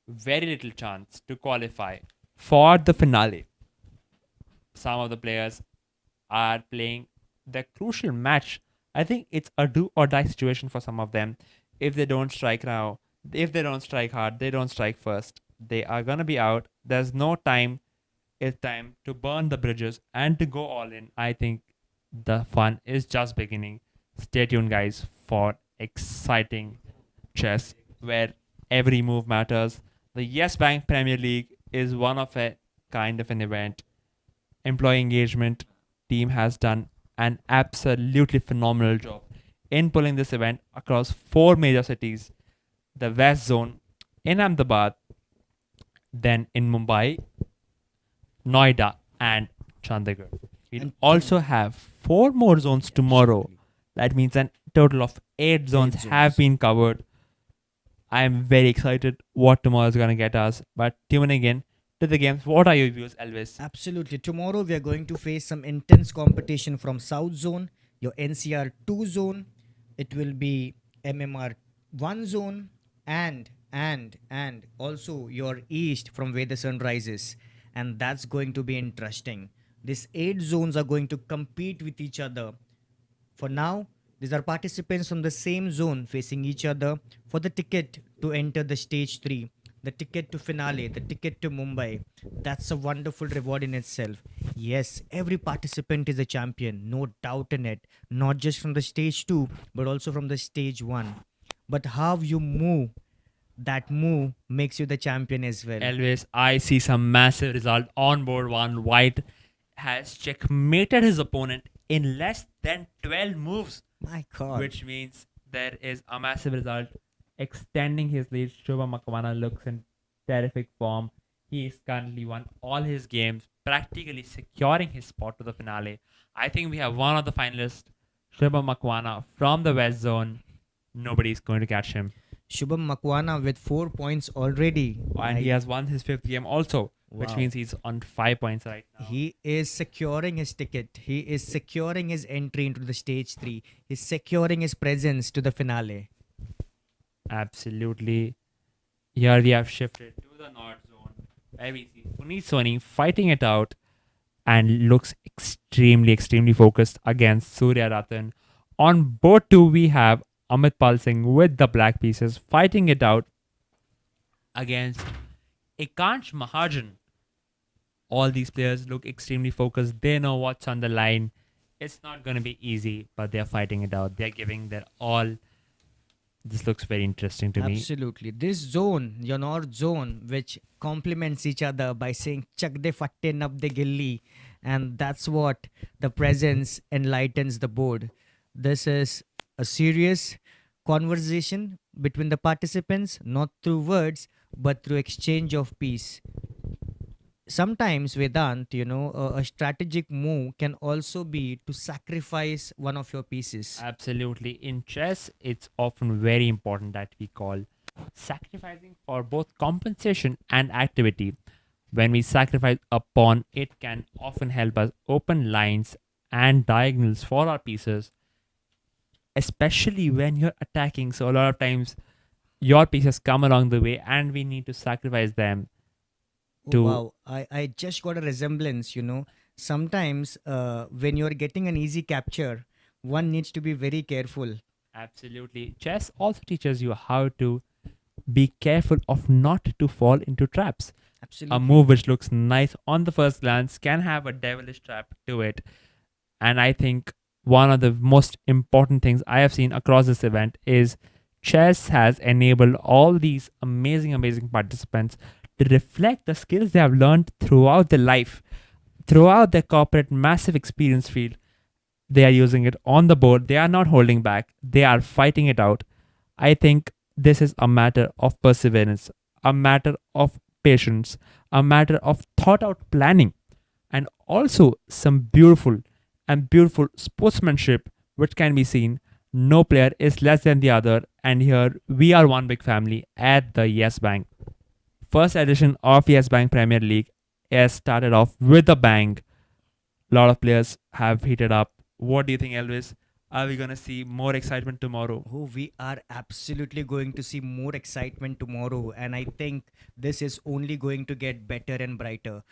[SPEAKER 2] very little chance to qualify for the finale. Some of the players are playing the crucial match. I think it's a do or die situation for some of them. If they don't strike now, if they don't strike hard, they don't strike first, they are gonna be out. There's no time. It's time to burn the bridges and to go all in. I think the fun is just beginning. Stay tuned, guys, for exciting chess where every move matters. The Yes Bank Premier League is one of a kind of an event. Employee engagement team has done an absolutely phenomenal job in pulling this event across 4 major cities: the West Zone, in Ahmedabad, then in Mumbai, Noida, and Chandigarh. We'll
[SPEAKER 1] And
[SPEAKER 2] also have 4 more zones tomorrow.
[SPEAKER 1] absolutely.
[SPEAKER 2] That means a total of 8 zones
[SPEAKER 1] 8
[SPEAKER 2] have
[SPEAKER 1] zones.
[SPEAKER 2] been covered. I am very excited what tomorrow is going to get us. But tuning in to the games, what are your views, Elvis?
[SPEAKER 1] Absolutely. Tomorrow we are going to face some intense competition from South Zone, your NCR 2 zone. It will be MMR 1 zone and also your East from where the sun rises. And that's going to be interesting. These 8 zones are going to compete with each other. For now, these are participants from the same zone facing each other for the ticket to enter the stage 3. the ticket to finale, the ticket to Mumbai. That's a wonderful reward in itself. Yes, every participant is a champion, no doubt in it. Not just from the stage 2, but also from the stage 1. But how you move, that move makes you the champion as well.
[SPEAKER 2] Elvis, I see some massive result on board one. White has checkmated his opponent in less than 12 moves,
[SPEAKER 1] My god.
[SPEAKER 2] which means there is a massive result extending his lead. Shubham Makwana looks in terrific form. He is currently won all his games, practically securing his spot to the finale. I think we have one of the finalists, Shubham Makwana from the West Zone. Nobody's going to catch him.
[SPEAKER 1] Shubham Makwana with 4 points already.
[SPEAKER 2] And he has won his fifth game also, which
[SPEAKER 1] Wow.
[SPEAKER 2] means he's on 5 points right now.
[SPEAKER 1] He is securing his ticket. He is securing his entry into the stage 3. He's securing his presence to the finale.
[SPEAKER 2] Absolutely. Here we have shifted to the North Zone, where we see Puneet Soni fighting it out and looks extremely focused against Surya Ratan. On board 2, we have Amit Pal Singh with the black pieces fighting it out against Ekansh Mahajan. All these players look extremely focused. They know what's on the line. It's not going to be easy, but they're fighting it out. They're giving their all. This looks very interesting to me.
[SPEAKER 1] Absolutely. This zone, your North zone, which complements each other by saying chak de fatte nab de gilli. And that's what the presence enlightens the board. This is a serious conversation between the participants, not through words, but through exchange of peace. Sometimes, Vedant, a strategic move can also be to sacrifice one of your pieces.
[SPEAKER 2] Absolutely. In chess, it's often very important that we call sacrificing for both compensation and activity. When we sacrifice a pawn, it can often help us open lines and diagonals for our pieces, especially when you're attacking. So, a lot of times, your pieces come along the way, and we need to sacrifice them
[SPEAKER 1] Oh,
[SPEAKER 2] to.
[SPEAKER 1] wow, I just got a resemblance. Sometimes when you're getting an easy capture, one needs to be very careful.
[SPEAKER 2] Absolutely. Chess also teaches you how to be careful of not to fall into traps. A
[SPEAKER 1] Absolutely.
[SPEAKER 2] move which looks nice on the first glance can have a devilish trap to it. And I think one of the most important things I have seen across this event is chess has enabled all these amazing participants to reflect the skills they have learned throughout their life, throughout their corporate massive experience field. They are using it on the board. They are not holding back. They are fighting it out. I think this is a matter of perseverance, a matter of patience, a matter of thought out planning, and also some beautiful sportsmanship which can be seen. No player is less than the other, and here we are one big family at the Yes Bank. First edition of Yes Bank Premier League has started off with a bang. A lot of players have heated up. What do you think, Elvis? Are we gonna see more excitement tomorrow?
[SPEAKER 1] Oh, we are absolutely going to see more excitement tomorrow, and I think this is only going to get better and brighter.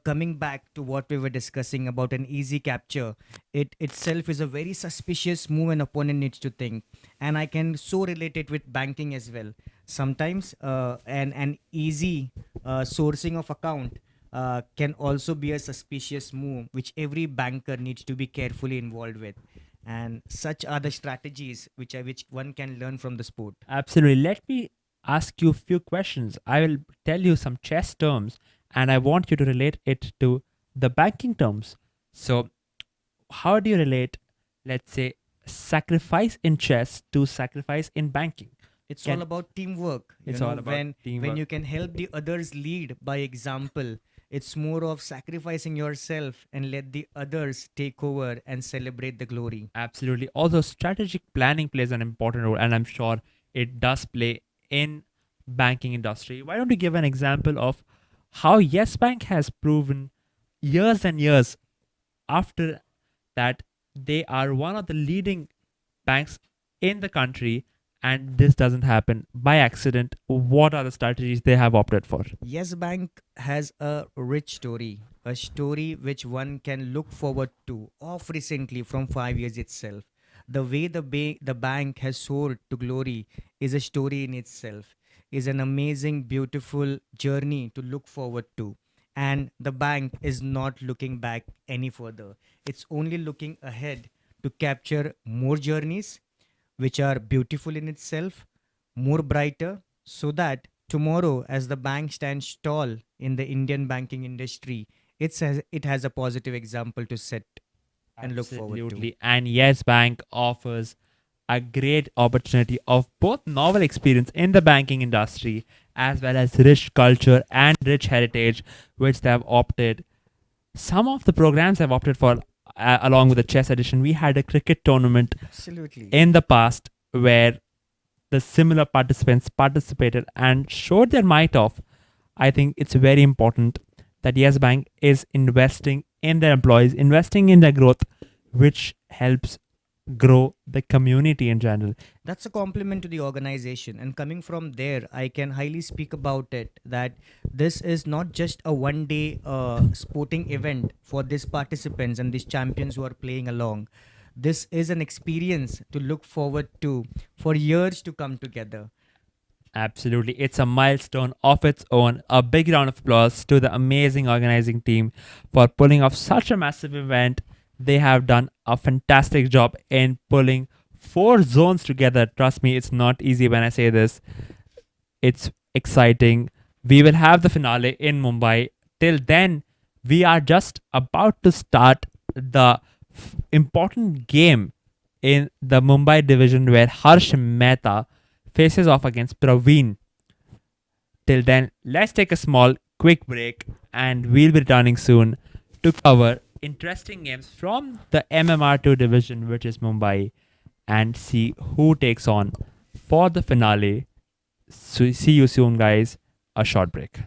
[SPEAKER 1] Coming back to what we were discussing about an easy capture, it itself is a very suspicious move an opponent needs to think, and I can so relate it with banking as well. Sometimes an easy sourcing of account can also be a suspicious move, which every banker needs to be carefully involved with, and such are the strategies which one can learn from the sport.
[SPEAKER 2] Absolutely. Let me ask you a few questions. I will tell you some chess terms and I want you to relate it to the banking terms. So, how do you relate, let's say, sacrifice in chess to sacrifice in banking?
[SPEAKER 1] It's all
[SPEAKER 2] Can
[SPEAKER 1] about teamwork.
[SPEAKER 2] It's all about
[SPEAKER 1] When
[SPEAKER 2] teamwork.
[SPEAKER 1] you can help the others lead by example, it's more of sacrificing yourself and let the others take over and celebrate the glory.
[SPEAKER 2] Absolutely. Also, strategic planning plays an important role, and I'm sure it does play in banking industry. Why don't you give an example of how Yes Bank has proven years and years after that they are one of the leading banks in the country, and this doesn't happen by accident? What are the strategies they have opted for?
[SPEAKER 1] Yes Bank has a rich story, a story which one can look forward to of recently from 5 years itself. The way the bank has soared to glory is a story in itself. is an amazing, beautiful journey to look forward to. And the bank is not looking back any further. It's only looking ahead to capture more journeys, which are beautiful in itself, more brighter, so that tomorrow, as the bank stands tall in the Indian banking industry, it has a positive example to set and look forward to.
[SPEAKER 2] Absolutely. And Yes Bank offers a great opportunity of both novel experience in the banking industry as well as rich culture and rich heritage, which they have opted. Some of the programs have opted for, along with the chess edition. We had a cricket tournament
[SPEAKER 1] Absolutely.
[SPEAKER 2] in the past where the similar participants participated and showed their might off. I think it's very important that Yes Bank is investing in their employees, investing in their growth, which helps grow the community in general.
[SPEAKER 1] That's a compliment to the organization. And coming from there, I can highly speak about it that this is not just a one day sporting event for these participants and these champions who are playing along. This is an experience to look forward to for years to come together.
[SPEAKER 2] Absolutely. It's a milestone of its own. A big round of applause to the amazing organizing team for pulling off such a massive event. They have done a fantastic job in pulling four zones together. Trust me, it's not easy when I say this. It's exciting. We will have the finale in Mumbai. Till then, we are just about to start the important game in the Mumbai division where Harsh Mehta faces off against Praveen. Till then, let's take a small, quick break and we'll be returning soon to cover interesting games from the MMR2 division, which is Mumbai, and see who takes on for the finale. So see you soon, guys. A short break.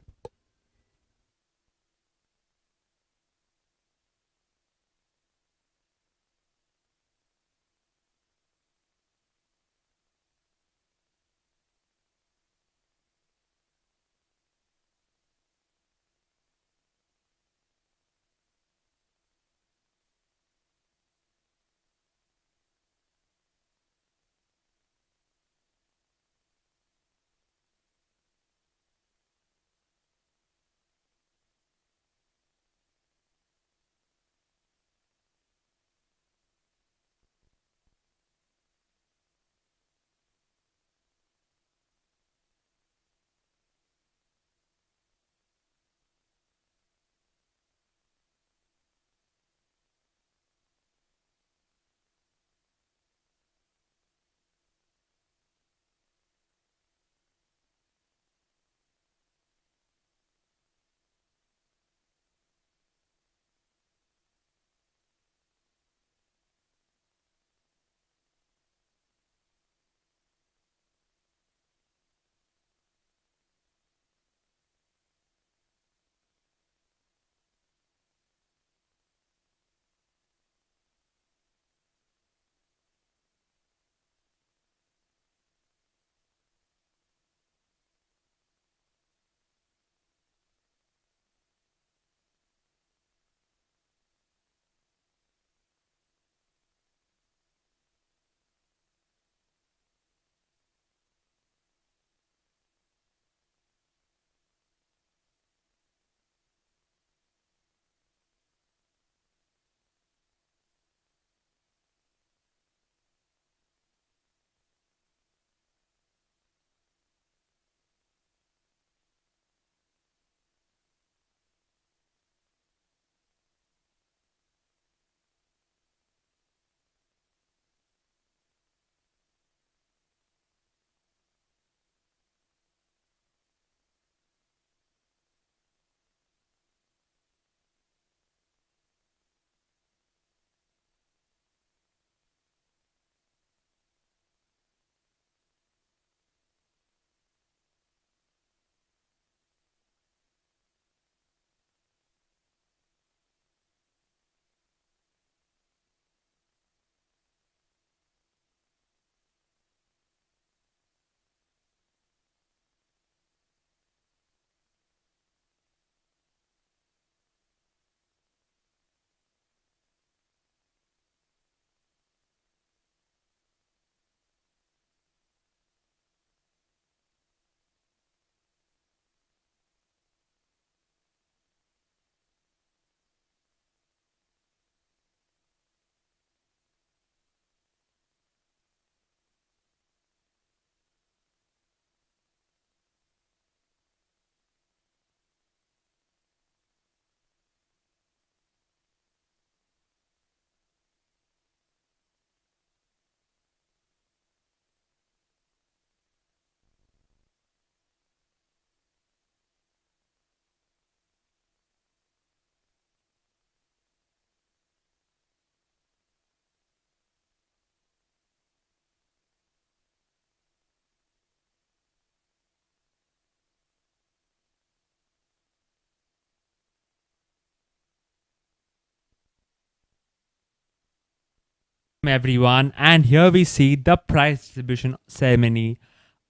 [SPEAKER 2] Everyone, and here we see the prize distribution ceremony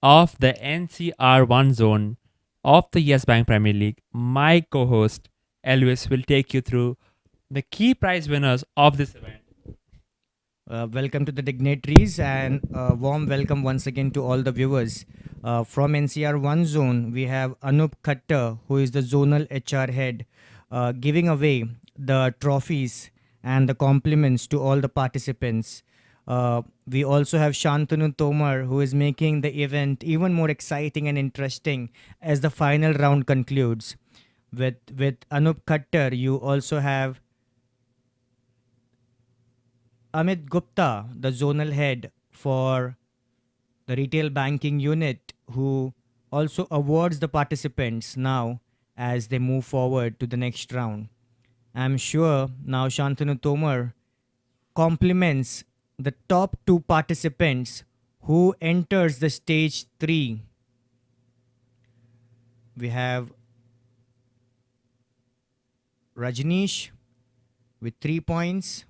[SPEAKER 2] of the NCR 1 zone of the Yes Bank Premier League. My co host Elvis will take you through the key prize winners of this event.
[SPEAKER 1] Welcome to the dignitaries and a warm welcome once again to all the viewers. From NCR 1 zone, we have Anup Khattar, who is the zonal HR head, giving away the trophies and the compliments to all the participants. We also have Shantanu Tomar, who is making the event even more exciting and interesting as the final round concludes. With Anup Khattar, you also have Amit Gupta, the zonal head for the retail banking unit, who also awards the participants now as they move forward to the next round. I'm sure now Shantanu Tomar compliments the top two participants who enters the stage 3. We have Rajneesh with 3 points.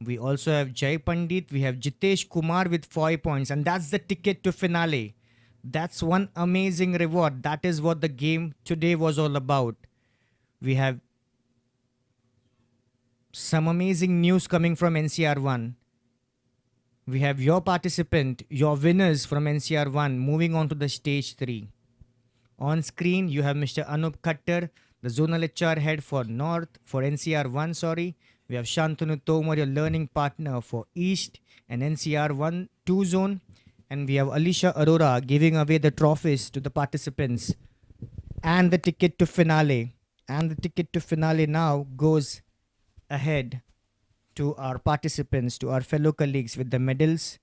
[SPEAKER 1] We also have Jay Pandit. We have Jitesh Kumar with 5 points. And that's the ticket to finale. That's one amazing reward. That is what the game today was all about. We have some amazing news coming from NCR 1. We have your participant, your winners from NCR 1 moving on to the stage 3. On screen, you have Mr. Anup Khattar, the zonal HR head for North, for NCR 1, sorry. We have Shantanu Tomar, your learning partner for East and NCR 1 2 zone. And we have Alisha Arora giving away the trophies to the participants and the ticket to finale. And the ticket to finale now goes ahead to our participants, to our fellow colleagues with the medals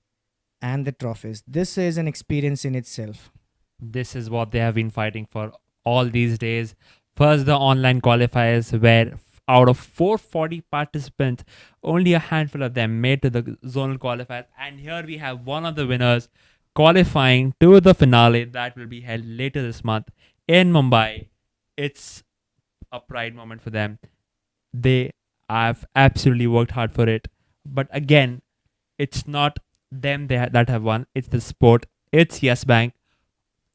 [SPEAKER 1] and the trophies. This is an experience in itself.
[SPEAKER 2] This is what they have been fighting for all these days. First, the online qualifiers, where out of 440 participants, only a handful of them made to the zonal qualifiers. And here we have one of the winners qualifying to the finale that will be held later this month in Mumbai. It's a pride moment for them. They have absolutely worked hard for it. But again, it's not them that have won, it's the sport, it's Yes Bank.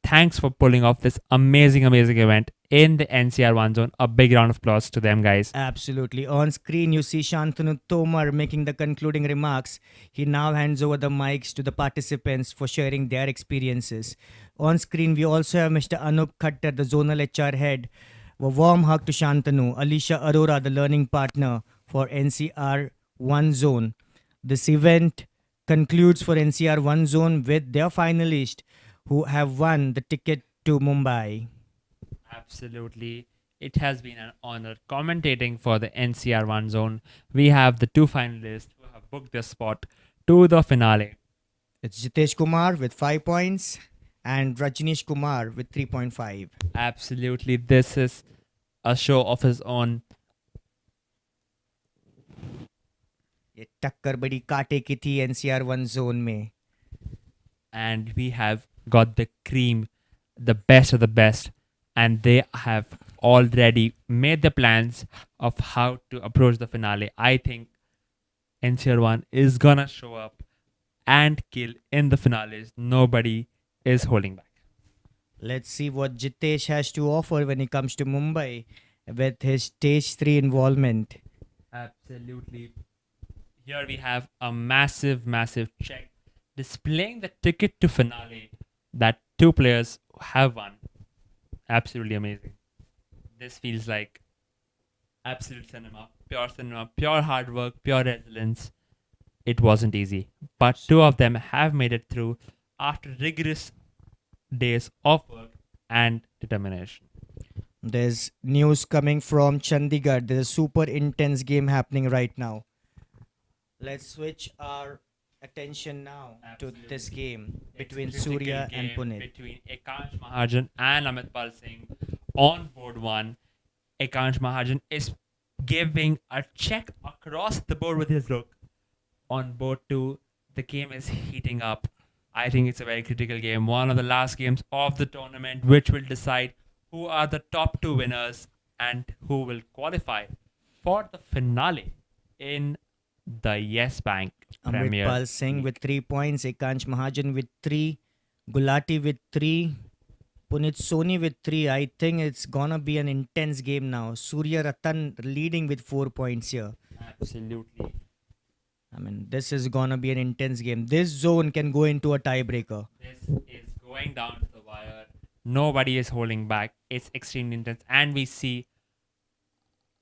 [SPEAKER 2] Thanks for pulling off this amazing, amazing event in the NCR 1 zone. A big round of applause to them, guys.
[SPEAKER 1] Absolutely. On screen, you see Shantanu Tomar making the concluding remarks. He now hands over the mics to the participants for sharing their experiences. On screen, we also have Mr. Anup Khattar, the zonal HR head. A warm hug to Shantanu. Alisha Arora, the learning partner for NCR 1 zone. This event concludes for NCR 1 zone with their finalists who have won the ticket to Mumbai.
[SPEAKER 2] Absolutely. It has been an honor commentating for the NCR 1 zone. We have the two finalists who have booked their spot to the finale.
[SPEAKER 1] It's Jitesh Kumar with 5 points and Rajneesh Kumar with 3.5.
[SPEAKER 2] Absolutely. This is a show of his own.
[SPEAKER 1] ये टक्कर बड़ी काटे की थी NCR 1 zone में.
[SPEAKER 2] And we have got the cream, the best of the best. And they have already made the plans of how to approach the finale. I think NCR 1 is gonna show up and kill in the finales. Nobody is holding back.
[SPEAKER 1] Let's see what Jitesh has to offer when he comes to Mumbai with his stage 3 involvement.
[SPEAKER 2] Absolutely. Here we have a massive, massive check displaying the ticket to finale that two players have won. Absolutely amazing. This feels like absolute cinema, pure hard work, pure resilience. It wasn't easy, but two of them have made it through after rigorous days of work and determination.
[SPEAKER 1] There's news coming from Chandigarh. There's a super intense game happening right now. Let's switch our attention now to this game between
[SPEAKER 2] It's a critical
[SPEAKER 1] Surya and
[SPEAKER 2] game
[SPEAKER 1] Pune.
[SPEAKER 2] between Ekansh Mahajan and Amit Pal Singh on board one. Ekansh Mahajan is giving a check across the board with his rook. On board two, the game is heating up. I think it's a very critical game, one of the last games of the tournament, which will decide who are the top two winners and who will qualify for the finale in The Yes Bank Premier
[SPEAKER 1] Amritpal Singh with
[SPEAKER 2] League.
[SPEAKER 1] 3 points, Ekansh Mahajan with three, Gulati with three, Punit Soni with three. I think it's gonna be an intense game now. Surya Ratan leading with 4 points here.
[SPEAKER 2] Absolutely.
[SPEAKER 1] I mean, this is gonna be an intense game. This zone can go into a tiebreaker.
[SPEAKER 2] This is going down to the wire. Nobody is holding back. It's extremely intense. And we see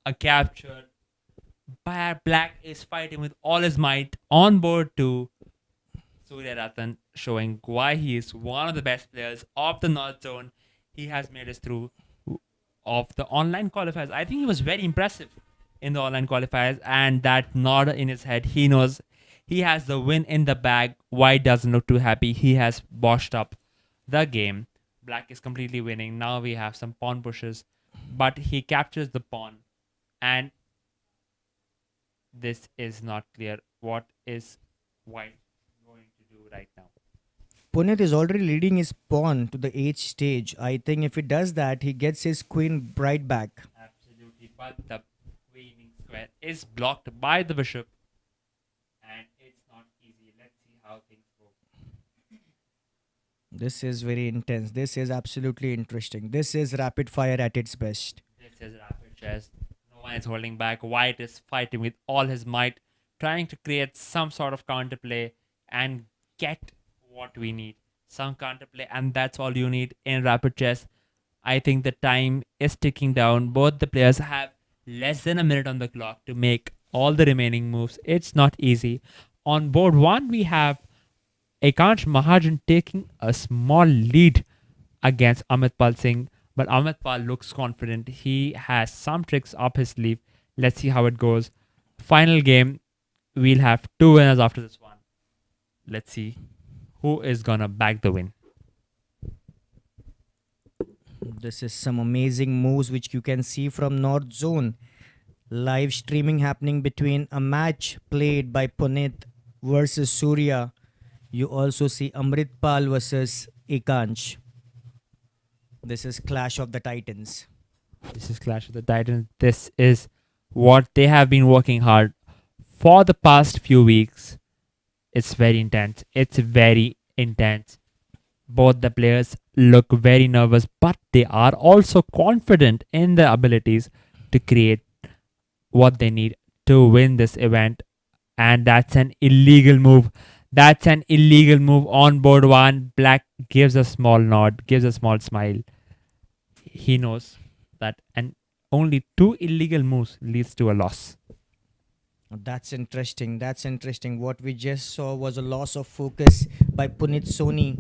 [SPEAKER 2] a capture. Black is fighting with all his might on board to Surya Ratan, showing why he is one of the best players of the North Zone. He has made us through of the online qualifiers. I think he was very impressive in the online qualifiers, and that nod in his head, he knows he has the win in the bag. White doesn't look too happy. He has botched up the game. Black is completely winning. Now we have some pawn pushes, but he captures the pawn, and this is not clear. What is White going to do right now?
[SPEAKER 1] Punit is already leading his pawn to the H stage. I think if he does that, he gets his queen right back.
[SPEAKER 2] Absolutely, but the queening square is blocked by the bishop, and it's not easy. Let's see how things go.
[SPEAKER 1] This is very intense. This is absolutely interesting. This is rapid fire at its best.
[SPEAKER 2] This is rapid chess. No one is holding back. White is fighting with all his might, trying to create some sort of counterplay and get what we need. Some counterplay, and that's all you need in rapid chess. I think the time is ticking down. Both the players have less than a minute on the clock to make all the remaining moves. It's not easy. On board one, we have Ekansh Mahajan taking a small lead against Amitpal Singh, but Amitpal looks confident. He has some tricks up his sleeve. Let's see how it goes. Final game, we'll have two winners after this one. Let's see who is gonna bag the win.
[SPEAKER 1] This is some amazing moves which you can see from North Zone. Live streaming happening between a match played by Punit versus Surya. You also see Amritpal versus Ekansh. This is Clash of the Titans.
[SPEAKER 2] This is Clash of the Titans. This is what they have been working hard for the past few weeks. It's very intense. It's very intense. Both the players look very nervous, but they are also confident in their abilities to create what they need to win this event. And that's an illegal move. That's an illegal move on board one. Black gives a small nod, gives a small smile. He knows that, and only two illegal moves leads to a loss.
[SPEAKER 1] That's interesting. That's interesting. What we just saw was a loss of focus by Punit Soni,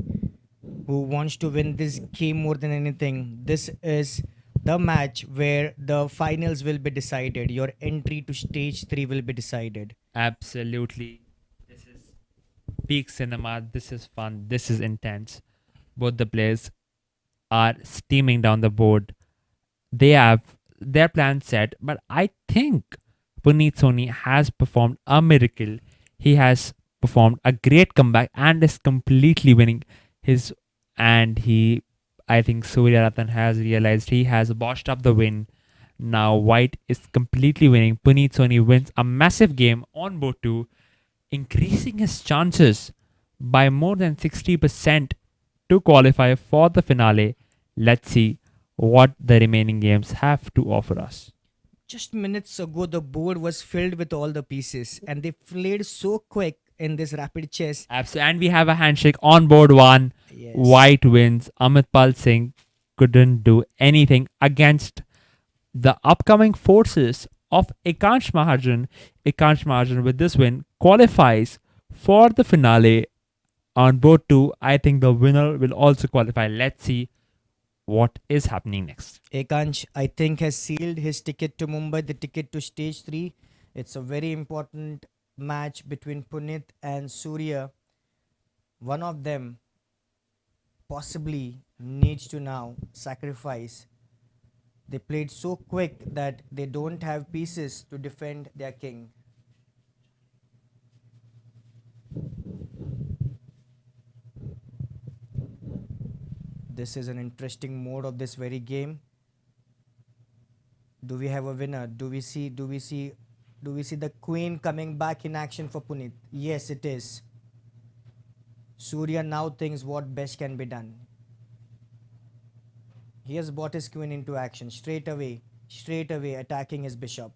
[SPEAKER 1] who wants to win this game more than anything. This is the match where the finals will be decided. Your entry to stage 3 will be decided.
[SPEAKER 2] Absolutely. This is peak cinema. This is fun. This is intense. Both the players are steaming down the board. They have their plan set, but I think Puneet Soni has performed a miracle. He has performed a great comeback and is completely winning his. And he, I think Surya Ratan has realized he has botched up the win. Now White is completely winning. Puneet Soni wins a massive game on board 2, increasing his chances by more than 60% to qualify for the finale. Let's see what the remaining games have to offer us.
[SPEAKER 1] Just minutes ago, the board was filled with all the pieces, and they played so quick in this rapid chess.
[SPEAKER 2] Absolutely. And we have a handshake on board 1.
[SPEAKER 1] Yes.
[SPEAKER 2] White wins. Amitpal Singh couldn't do anything against the upcoming forces of Ekansh Mahajan. Ekansh Mahajan, with this win, qualifies for the finale on board 2. I think the winner will also qualify. Let's see what is happening next.
[SPEAKER 1] Ekansh, I think, has sealed his ticket to Mumbai, the ticket to stage 3. It's a very important match between Punit and Surya. One of them possibly needs to now sacrifice. They played so quick that they don't have pieces to defend their king. This is an interesting mode of this very game. Do we have a winner? Do we see Do we see the queen coming back in action for Punit? Yes, it is. Surya now thinks what best can be done. He has brought his queen into action straight away attacking his bishop.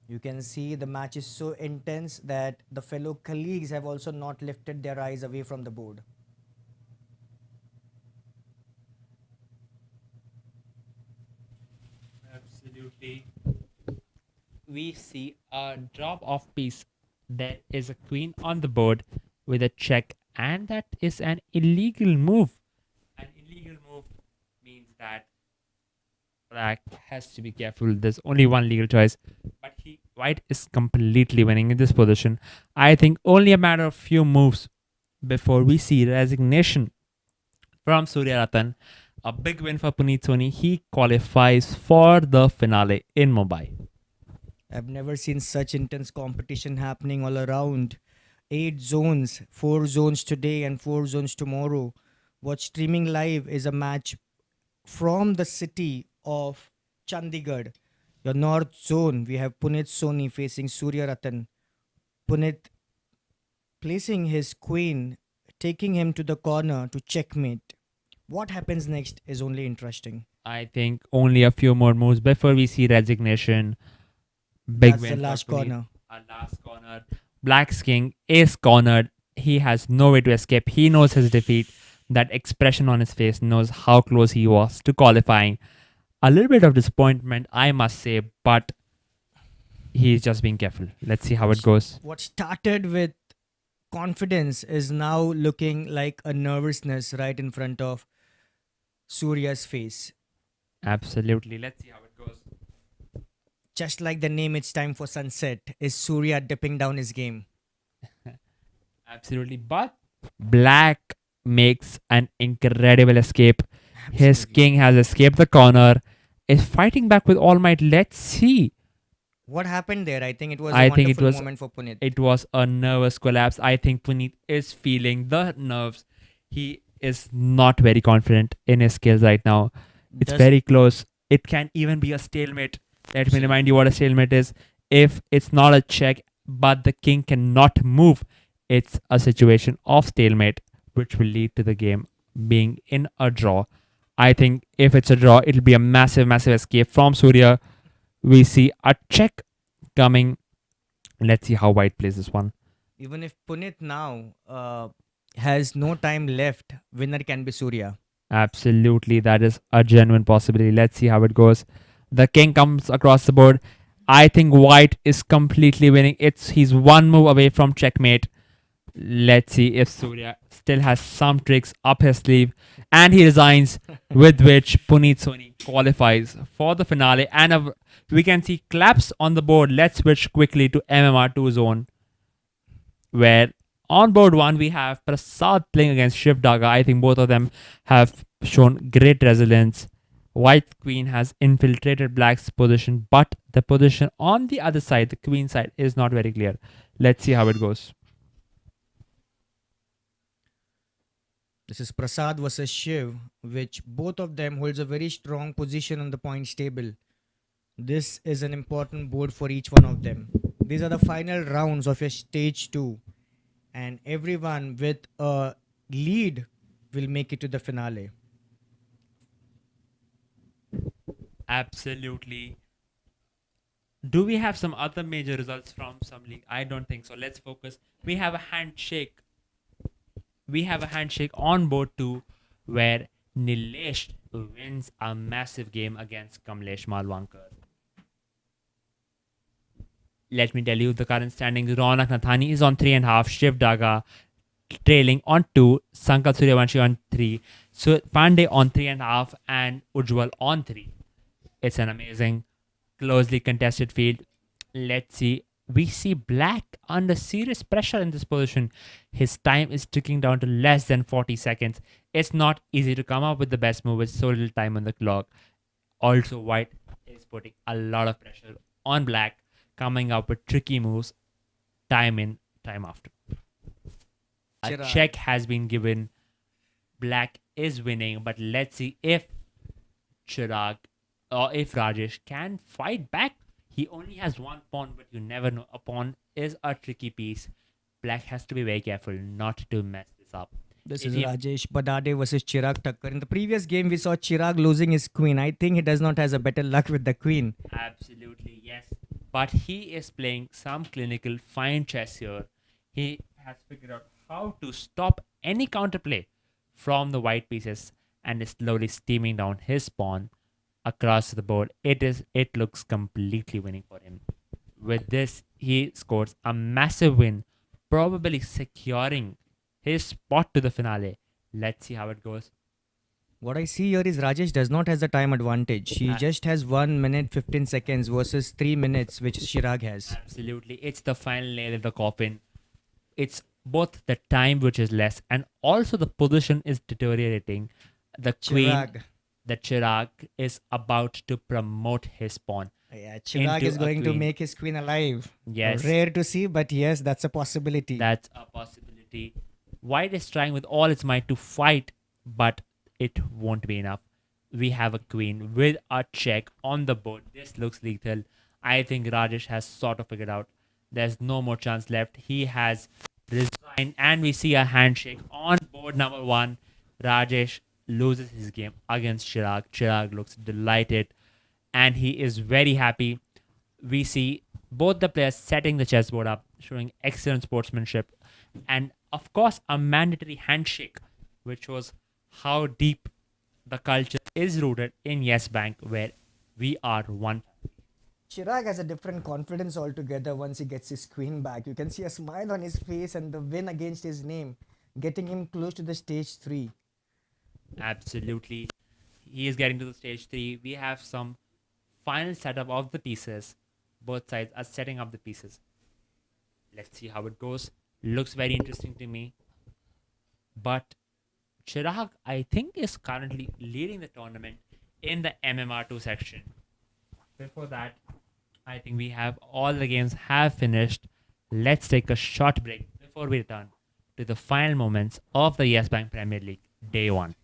[SPEAKER 1] You can see the match is so intense that the fellow colleagues have also not lifted their eyes away from the board.
[SPEAKER 2] Absolutely. We see a drop of piece. There is a queen on the board with a check, and that is an illegal move. An illegal move means that black has to be careful. There's only one legal choice, but white is completely winning in this position. I think only a matter of few moves before we see resignation from Surya Ratan. A big win for Puneet Soni. He qualifies for the finale in Mumbai.
[SPEAKER 1] I've never seen such intense competition happening all around. 8 zones, 4 zones today and 4 zones tomorrow. What's streaming live is a match from the city of Chandigarh. Your north zone, we have Punit Soni facing Surya Ratan. Punit placing his queen, taking him to the corner to checkmate. What happens next is only interesting.
[SPEAKER 2] I think only a few more moves before we see resignation. Big
[SPEAKER 1] That's the
[SPEAKER 2] win for
[SPEAKER 1] last
[SPEAKER 2] Puneet.
[SPEAKER 1] corner.
[SPEAKER 2] A last corner. Black's king is cornered. He has no way to escape. He knows his defeat. That expression on his face knows how close he was to qualifying. A little bit of disappointment, I must say, but he's just being careful. Let's see how it goes.
[SPEAKER 1] What started with confidence is now looking like a nervousness right in front of Surya's face.
[SPEAKER 2] Absolutely. Let's see how it goes.
[SPEAKER 1] Just like the name, it's time for sunset. Is Surya dipping down his game?
[SPEAKER 2] Absolutely. But Black makes an incredible escape. His
[SPEAKER 1] Absolutely.
[SPEAKER 2] king has escaped the corner, is fighting back with all might. Let's see.
[SPEAKER 1] What happened there? I think it was a
[SPEAKER 2] I think
[SPEAKER 1] wonderful moment for Punit.
[SPEAKER 2] it was a nervous collapse. I think Puneet is feeling the nerves. He is not very confident in his skills right now. It's
[SPEAKER 1] Does
[SPEAKER 2] very close. It can even be a stalemate. Let me remind you what a stalemate is. If it's not a check, but the king cannot move, it's a situation of stalemate, which will lead to the game being in a draw. I think if it's a draw, it'll be a massive, massive escape from Surya. We see a check coming. Let's see how white plays this one.
[SPEAKER 1] even if Punit now has no time left, winner can be Surya.
[SPEAKER 2] Absolutely, that is a genuine possibility. Let's see how it goes. The king comes across the board. I think white is completely winning. He's one move away from checkmate. Let's see if Surya still has some tricks up his sleeve, and he resigns, with which Puneet Soni qualifies for the finale. And we can see claps on the board. Let's switch quickly to MMR2 zone, where on board one we have Prasad playing against Shiv Daga. I think both of them have shown great resilience. White queen has infiltrated black's position, but the position on the other side, the queen side, is not very clear. Let's see how it goes.
[SPEAKER 1] This is Prasad versus Shiv, which both of them holds a very strong position on the points table. This is an important board for each one of them. These are the final rounds of your stage 2, and everyone with a lead will make it to the finale.
[SPEAKER 2] Absolutely. Do we have some other major results from some league? I don't think so. Let's focus. We have a handshake. We have a handshake on board two, where Nilesh wins a massive game against Kamlesh Malwankar. Let me tell you the current standings. Ronak Nathani is on 3.5. Shiv Daga trailing on 2. Sankalp Suryavanshi on 3. So Pandey on 3.5 and Ujjwal on 3. It's an amazing, closely contested field. Let's see. We see Black under serious pressure in this position. His time is ticking down to less than 40 seconds. It's not easy to come up with the best move with so little time on the clock. Also, White is putting a lot of pressure on Black, coming up with tricky moves time in, time after. A
[SPEAKER 1] Chirag.
[SPEAKER 2] check has been given. Black is winning, but let's see if Chirag or if Rajesh can fight back. He only has one pawn, but you never know. A pawn is a tricky piece. Black has to be very careful not to mess this up.
[SPEAKER 1] This
[SPEAKER 2] If
[SPEAKER 1] is
[SPEAKER 2] he
[SPEAKER 1] Rajesh Badade versus Chirag Thakkar. In the previous game, we saw Chirag losing his queen. I think he does not has a better luck with the queen.
[SPEAKER 2] Absolutely, yes. But he is playing some clinical fine chess here. He has figured out how to stop any counterplay from the white pieces and is slowly steaming down his pawn across the board. It looks completely winning for him. With this, he scores a massive win, probably securing his spot to the finale. Let's see how it goes.
[SPEAKER 1] What I see here is Rajesh does not has the time advantage. He
[SPEAKER 2] Uh,
[SPEAKER 1] just has 1 minute 15 seconds versus 3 minutes, which Chirag has.
[SPEAKER 2] Absolutely. It's the final nail in the coffin. It's both the time which is less and also the position is deteriorating. The queen,
[SPEAKER 1] Chirag.
[SPEAKER 2] the Chirag, is about to promote his pawn
[SPEAKER 1] Yeah, Chirag
[SPEAKER 2] into
[SPEAKER 1] is
[SPEAKER 2] a
[SPEAKER 1] going to
[SPEAKER 2] queen.
[SPEAKER 1] make his queen alive.
[SPEAKER 2] Yes,
[SPEAKER 1] Rare to see, but yes, that's a possibility.
[SPEAKER 2] that's a possibility. White is trying with all its might to fight, but it won't be enough. We have a queen with a check on the board. This looks lethal. I think Rajesh has sort of figured out there's no more chance left. He has resigned, and we see a handshake on board number one. Rajesh loses his game against Chirag. Chirag looks delighted, and he is very happy. We see both the players setting the chessboard up, showing excellent sportsmanship, and of course, a mandatory handshake, which shows how deep the culture is rooted in Yes Bank, where we are one.
[SPEAKER 1] Chirag has a different confidence altogether once he gets his queen back. You can see a smile on his face and the win against his name, getting him close to the stage 3.
[SPEAKER 2] Absolutely. He is getting to the stage three. We have some final setup of the pieces. Both sides are setting up the pieces. Let's see how it goes. Looks very interesting to me. But Chirag, I think, is currently leading the tournament in the MMR2 section. Before that, I think we have all the games have finished. Let's take a short break before we return to the final moments of the Yes Bank Premier League Day 1.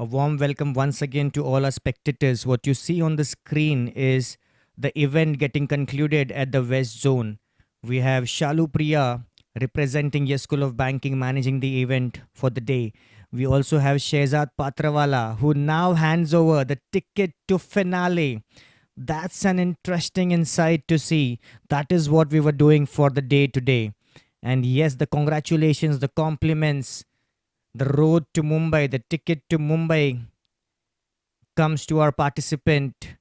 [SPEAKER 1] A warm welcome once again to all our spectators. What you see on the screen is the event getting concluded at the West Zone. We have Shalu Priya representing Yes School of Banking managing the event for the day. We also have Shehzad Patrawala who now hands over the ticket to finale. That's an interesting insight to see. That is what we were doing for the day today. And yes, the congratulations, the compliments, the road to Mumbai, the ticket to Mumbai comes to our participant.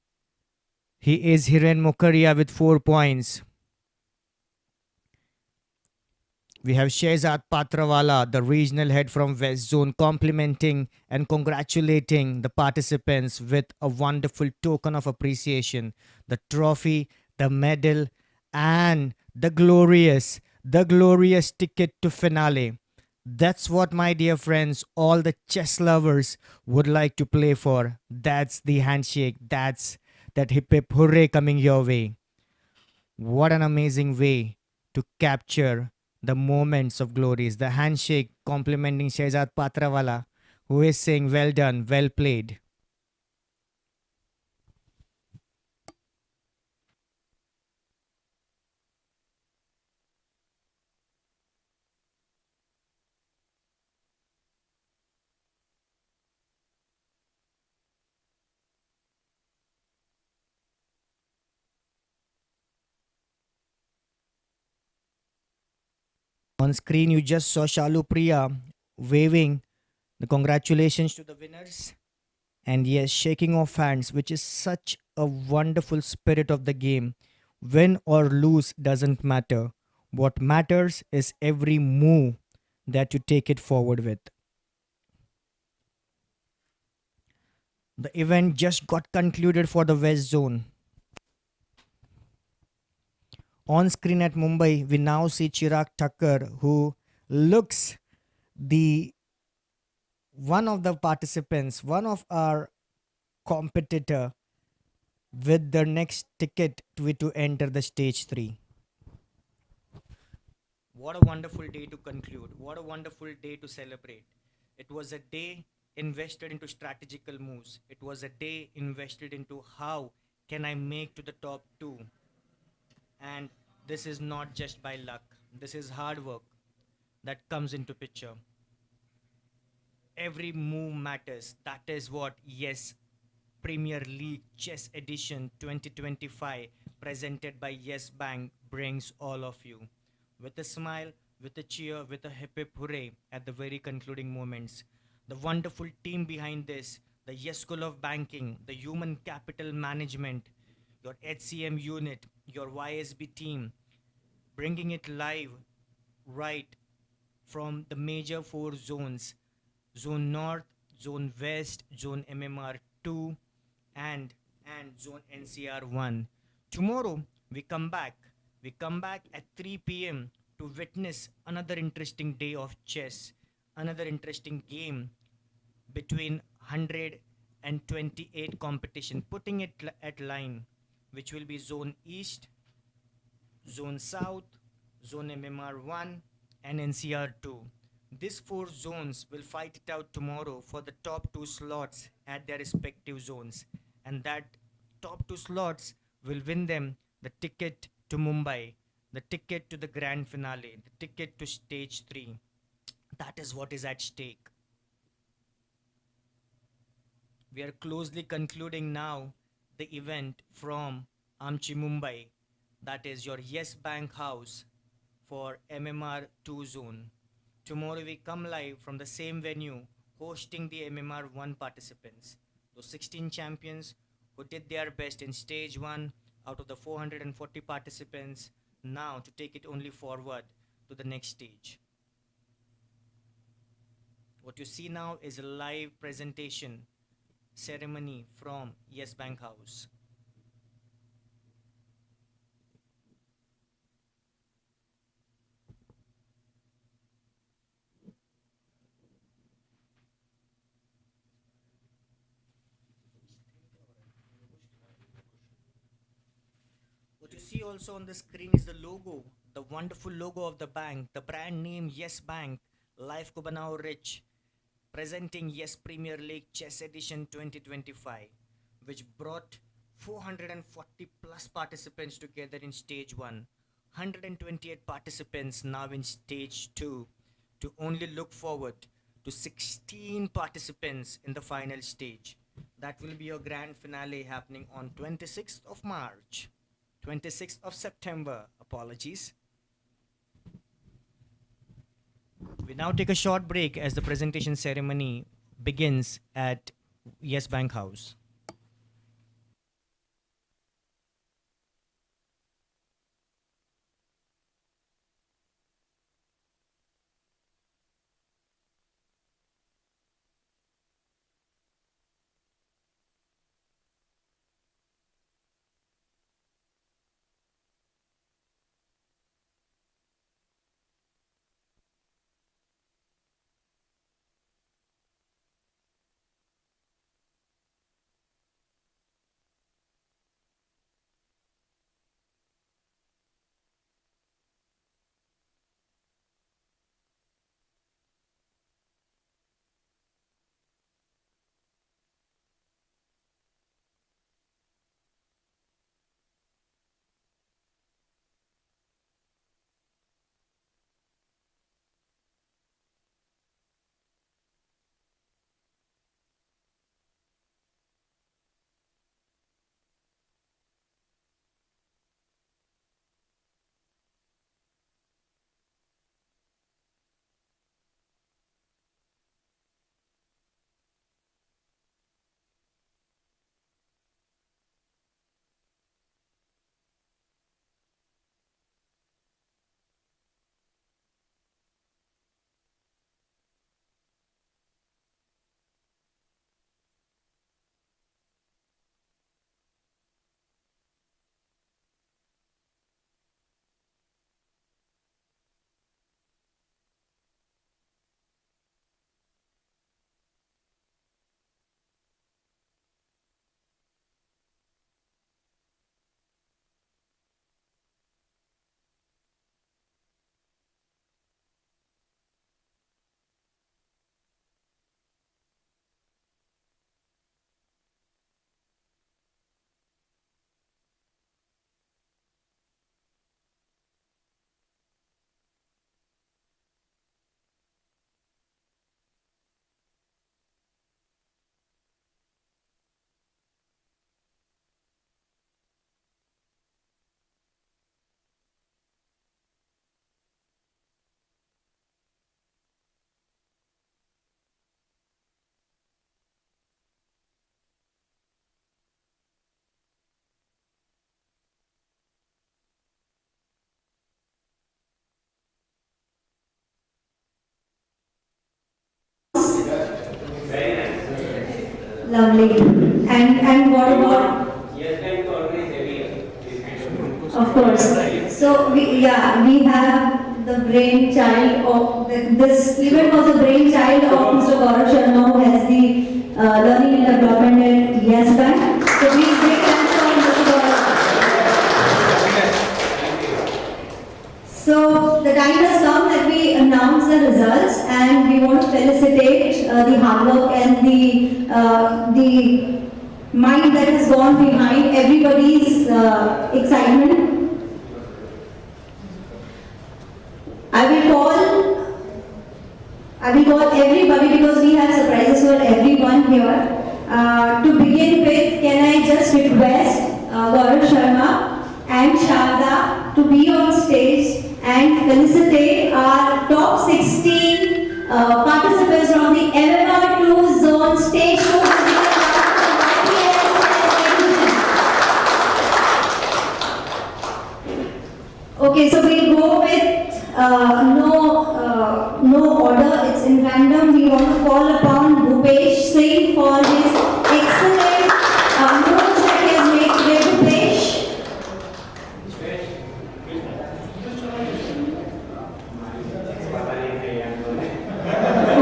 [SPEAKER 1] He is Hiren Mokaria with 4 points. We have Shehzad Patrawala, the regional head from West Zone, complimenting and congratulating the participants with a wonderful token of appreciation. The trophy, the medal, and the glorious ticket to finale. That's what, my dear friends, all the chess lovers would like to play for. That's the handshake. That's that hip hip hooray coming your way. What an amazing way to capture the moments of glories. The handshake complimenting Shehzad Patrawala, who is saying, well done, well played. On screen, you just saw Shalu Priya waving the congratulations to the winners. And yes, shaking of hands, which is such a wonderful spirit of the game. Win or lose doesn't matter. What matters is every move that you take it forward with. The event just got concluded for the West Zone. On screen at Mumbai, we now see Chirag Thakkar, who looks the one of the participants, one of our competitor with the next ticket to enter the stage 3. What a wonderful day to conclude. What a wonderful day to celebrate. It was a day invested into strategical moves. It was a day invested into how can I make to the top 2. And this is not just by luck. This is hard work that comes into picture. Every move matters. That is what, yes, Premier League Chess Edition 2025 presented by Yes Bank brings all of you. With a smile, with a cheer, with a hip hip hooray at the very concluding moments. The wonderful team behind this, the Yes School of Banking, the Human Capital Management, your HCM unit, your YSB team, bringing it live right from the major 4 zones: Zone North, Zone West, Zone MMR 2, and Zone NCR 1. Tomorrow we come back. We come back at 3 p.m. to witness another interesting day of chess, another interesting game between 128 competition, putting it at line, which will be Zone East, Zone South, Zone MMR 1, and NCR 2. These 4 zones will fight it out tomorrow for the top 2 slots at their respective zones. And that top 2 slots will win them the ticket to Mumbai, the ticket to the grand finale, the ticket to stage 3. That is what is at stake. We are closely concluding now the event from Amchi Mumbai, that is your Yes Bank house for MMR 2 zone. Tomorrow we come live from the same venue hosting the MMR 1 participants. Those 16 champions who did their best in stage 1 out of the 440 participants now to take it only forward to the next stage. What you see now is a live presentation ceremony from Yes Bank House. What you see also on the screen is the logo, the wonderful logo of the bank, the brand name Yes Bank, Life ko banao rich. presenting Yes Premier League Chess Edition 2025, which brought 440 plus participants together in stage 1, 128 participants now in stage 2, to only look forward to 16 participants in the final stage. That will be your grand finale happening on 26th of March. 26th of September, apologies. We now take a short break as the presentation ceremony begins at Yes Bank House.
[SPEAKER 3] Lovely. And what about? Of course. So we have the brainchild of this event was a brainchild of Mr. Gaurav Sharma, who has the learning and development at Yes Bank. So we take thanks for Mr. Gaurav. So the time has come that we announce the results, and we want to felicitate the hard work and the mind that has gone behind everybody's excitement. I will call everybody because we have surprises for everyone here. To begin with, can I just request Gaurav Sharma and Sharda to be on stage and felicitate our top 16 participants from the MMR 2 Zone Stage 2. Okay, so we'll go with no order, it's in random. We want to call upon Bhupesh Singh for his excellent notes that he has made today. Bhupesh.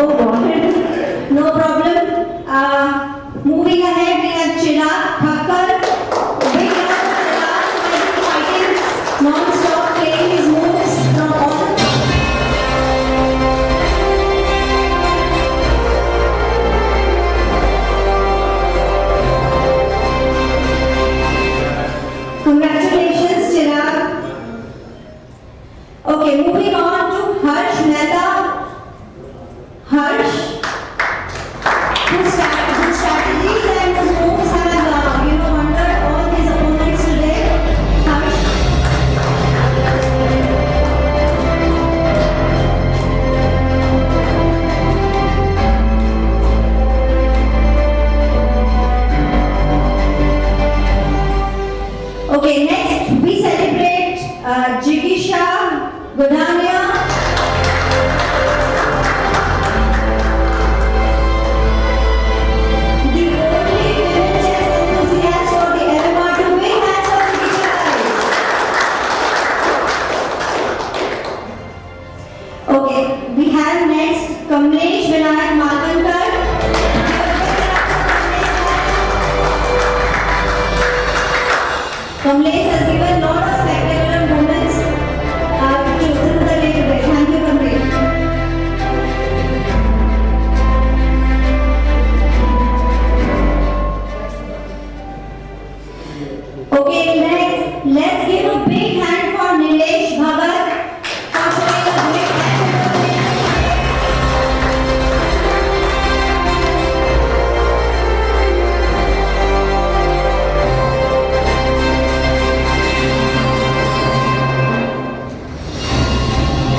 [SPEAKER 3] Oh God, no problem. Moving ahead, we have Chirag Thakkar. Big round of applause for fighting non-stop, playing his moves from all. Harsh, whose strategies and whose moves have, wondered all his opponents today. Harsh. Okay, next we celebrate Jigisha Godania. The only women chess enthusiast for the ever to big hands for Jigisha guys. Okay, we have next Kamlesh Vinayak Malkankar. Kamlesh has given lot of spectacular moments chosen the way today. Thank you, Kamlesh. Okay, let's give a big hand for Nilesh Bhagat for showing a great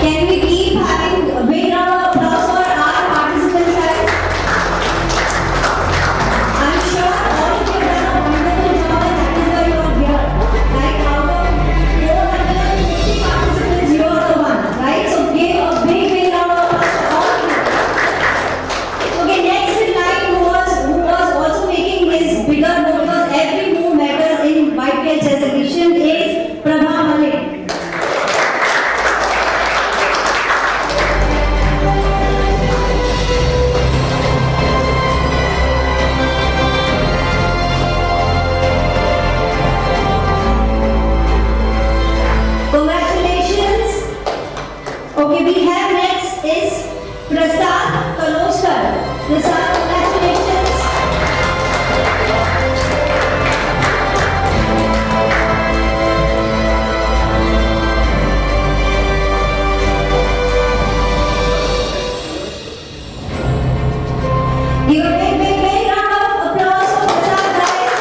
[SPEAKER 3] Can we keep having a big round of applause for our participants, guys? I'm sure all of you have done a wonderful job and that is why you are here. Right? Out of 450 participants, you are the one. Right? So give a big round of applause for all of you. Okay, next in line who was also making his bigger move because every move matters in YPL chess edition is Prabha Malik. Congratulations. Okay, we have next is Prasad Kaloskar. Prasad, congratulations. Give a big round of applause for Prasad, guys.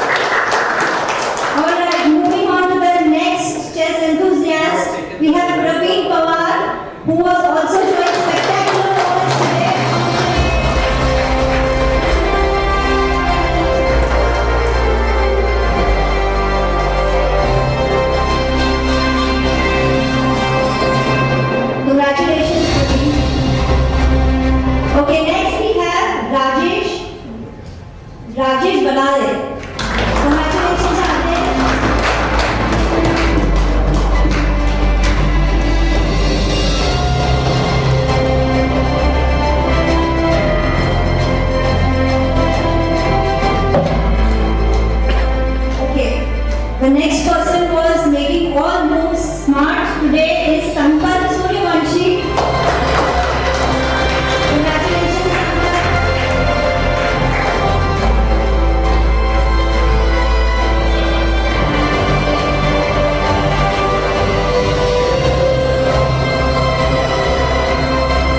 [SPEAKER 3] Alright, moving on to the next chess enthusiast, we have Praveen Pawar, who was also showing spectacular moments today. Congratulations, Praveen. Okay, next we have Rajesh Balale. Congratulations, Rajesh. Okay, the next person was making all moves smart today is Sampath Suryavanshi. Congratulations, Sampath.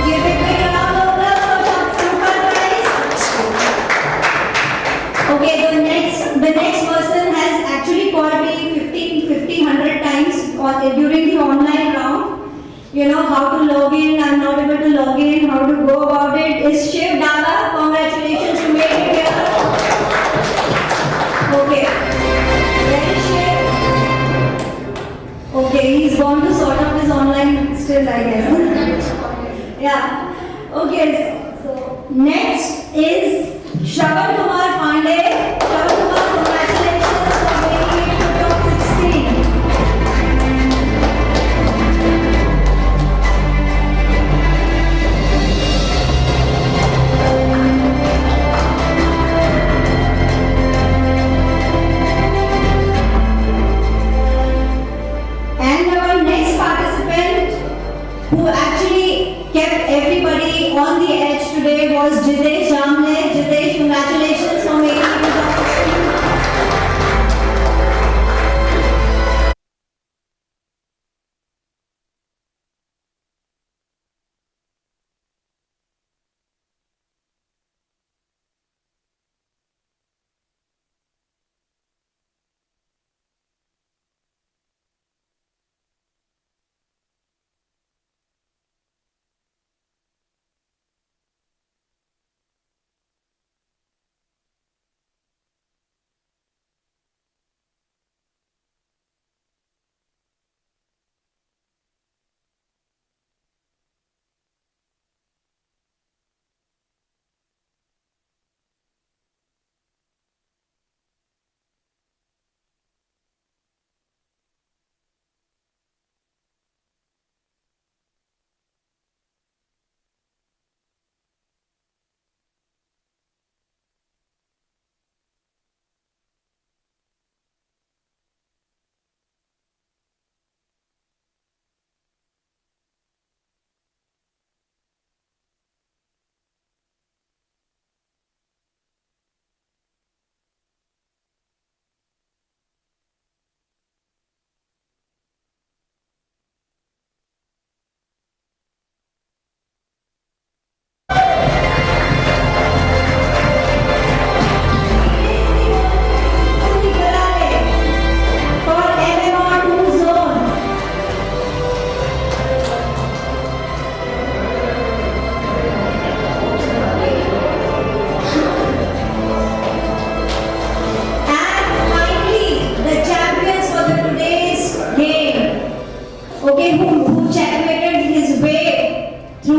[SPEAKER 3] Give a big round of applause for Sampath, guys. Okay, the next person has actually called me 100 times during the online round. You know how to log in, I'm not able to log in, how to go about it. Is Shiv Dala. Congratulations, you made it here. Okay. Where is Shiv? Okay, he's gone to sort out his online still, I guess. Yeah. Okay, so next is Shravan Kumar Pandey. Shravan Kumar, congratulations for making it to top 16. And our next participant, who actually kept everybody on the edge today, was Jitesh Jamle. Jitesh, congratulations for making it to top 16.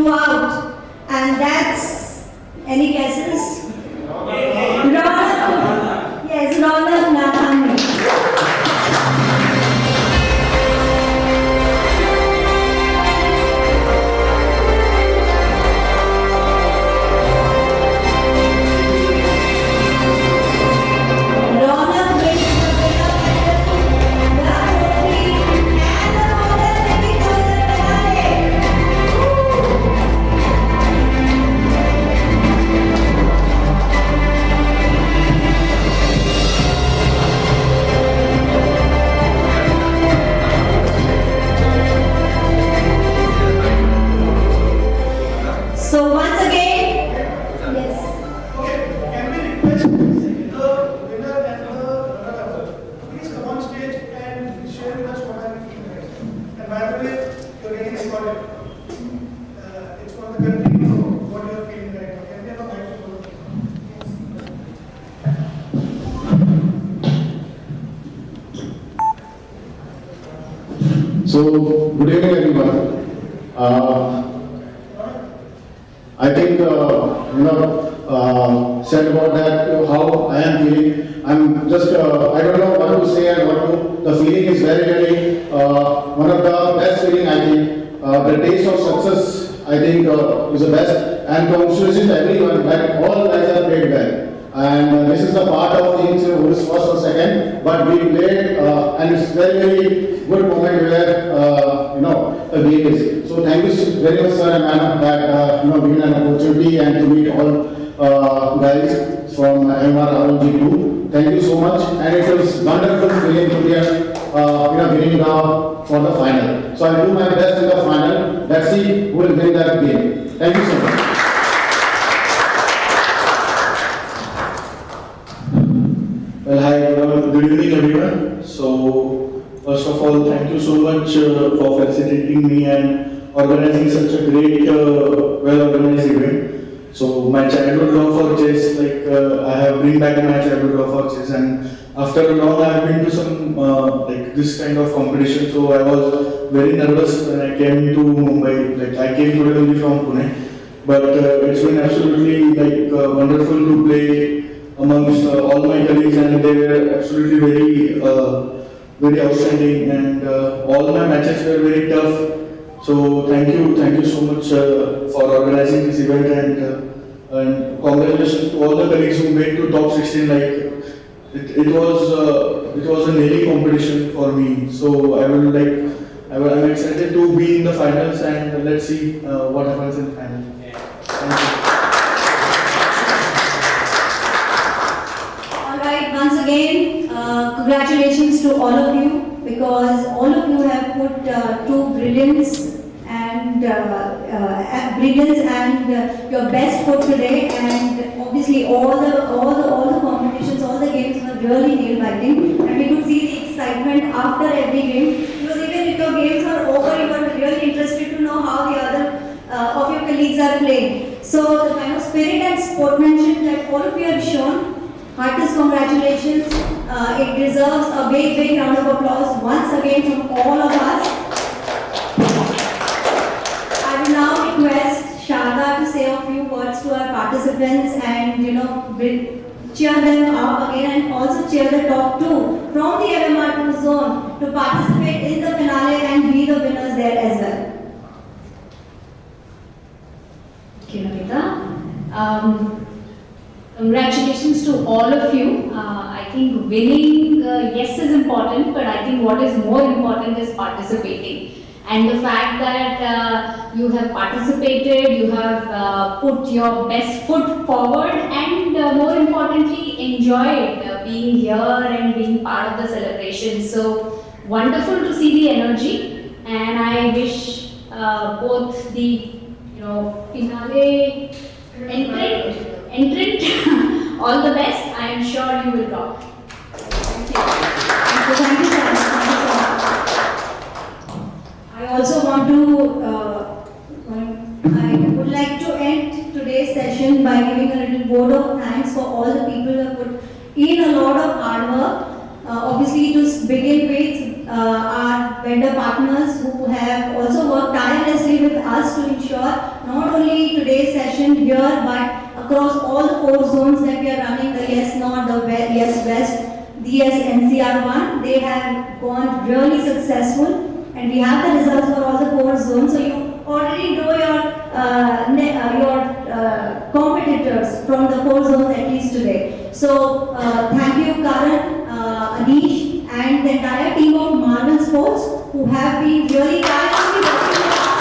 [SPEAKER 3] throughout. And that's, any guesses? Ronak. Yes, Ronak Nathani. So once again, yes.
[SPEAKER 4] Okay, can we request the winner and the runner-up? Please come on stage and share with us what are you feeling right. And by the way, you're getting recorded. It's for the country to know what you're feeling right now. Can we have a microphone?
[SPEAKER 5] So, good evening everyone. I think, said about that, how I am feeling. I'm just, I don't know what to say and what to, the feeling is very, very, one of the best feeling I think. The taste of success, I think, is the best. And congratulations to everyone that all guys have played well. And this is the part of things who is first or second, but we played, and it's very, very good moment where, the game is. So thank you very much, sir and madam, that, given an opportunity and to meet all guys from MR ROG2. Thank you so much, and it was wonderful feeling to be winning for the final. So I'll do my best in the final. Let's see who will win that game. Thank you so much.
[SPEAKER 6] Well, hi, good evening everyone. So, first of all, thank you so much for facilitating me and organizing such a great, well-organized event. So, my childhood love for chess, I have bring back my childhood love for chess, and after a long, I have been to some this kind of competition. So, I was very nervous when I came to Mumbai. I came today only from Pune, but it's been absolutely wonderful to play amongst all my colleagues, and they were absolutely very outstanding, and all my matches were very tough. So thank you so much for organizing this event, and congratulations to all the colleagues who made to top 16. It was a nailing competition for me. So I'm excited to be in the finals, and let's see what happens in the final. Thank you.
[SPEAKER 3] Once again, congratulations to all of you, because all of you have put brilliance and your best foot today, and obviously all the competitions, all the games were really nail-biting, and we could see the excitement after every game, because even if your games are over, you were really interested to know how the other of your colleagues are playing. So the kind of spirit and sportsmanship that all of you have shown, heartiest congratulations. It deserves a big round of applause once again from all of us. I will now request Sharda to say a few words to our participants and cheer them up again, and also cheer the top two from the MR2 zone to participate in the finale and be the winners there as well.
[SPEAKER 7] Thank you, Namita. Congratulations to all of you. I think winning, yes, is important, but I think what is more important is participating. And the fact that you have participated, you have put your best foot forward, and more importantly, enjoyed being here and being part of the celebration. So wonderful to see the energy, and I wish both the finale entrant all the best. I am sure you will rock.
[SPEAKER 3] Thank you. Thank you so much. I also want to, I would like to end today's session by giving a little vote of thanks for all the people who have put in a lot of hard work. Obviously, to begin with, our vendor partners who have also worked tirelessly with us to ensure not only today's session here, but across all the 4 zones that we are running, the Yes North, the Yes West, the Yes NCR1, they have gone really successful, and we have the results for all the 4 zones. So you already know your competitors from the 4 zones at least today. So thank you, Karan, Anish, and the entire team of Marvel Sports who have been really tirelessly working with us.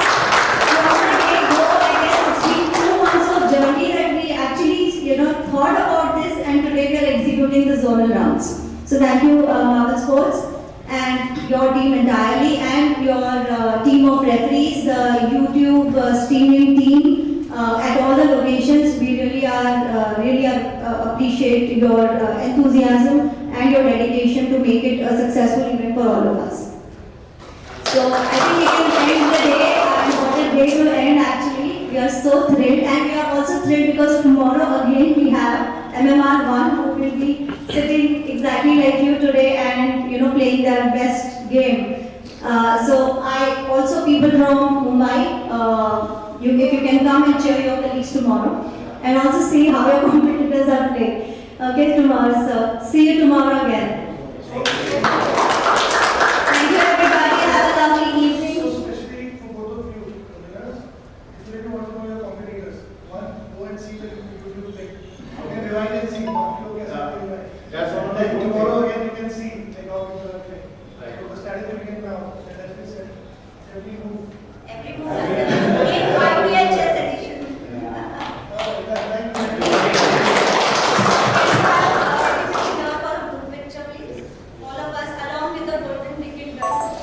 [SPEAKER 3] It's been 2 months of journey that we actually, thought about this, and today we are executing the zonal rounds. So thank you, Marvel Sports, and your team entirely, and your team of referees, the YouTube streaming team at all the locations. We really appreciate your enthusiasm and your dedication to make it a successful event for all of us. So I think we can end the day, and what a day to end actually. We are so thrilled, and we are also thrilled because tomorrow again we have MMR1 who will be sitting exactly like you today and playing their best game. So I also people from Mumbai, if you can come and cheer your colleagues tomorrow, and also see how your competitors are playing. Okay, tomorrow, so see you tomorrow again. Thank you, everybody. Have a lovely evening.
[SPEAKER 4] So especially for both of you, winners, if you really want to know your competitors, one, go and see the YouTube thing. Okay, rewind and see.
[SPEAKER 5] That's one of the
[SPEAKER 4] Like
[SPEAKER 5] good
[SPEAKER 4] tomorrow again you can see like how people are playing. So the strategy begin now. And as we said, every move.
[SPEAKER 3] Every move. In YPL chess edition.
[SPEAKER 4] Thank you.
[SPEAKER 3] Here for a group picture, please. All of us along with the golden ticket belt.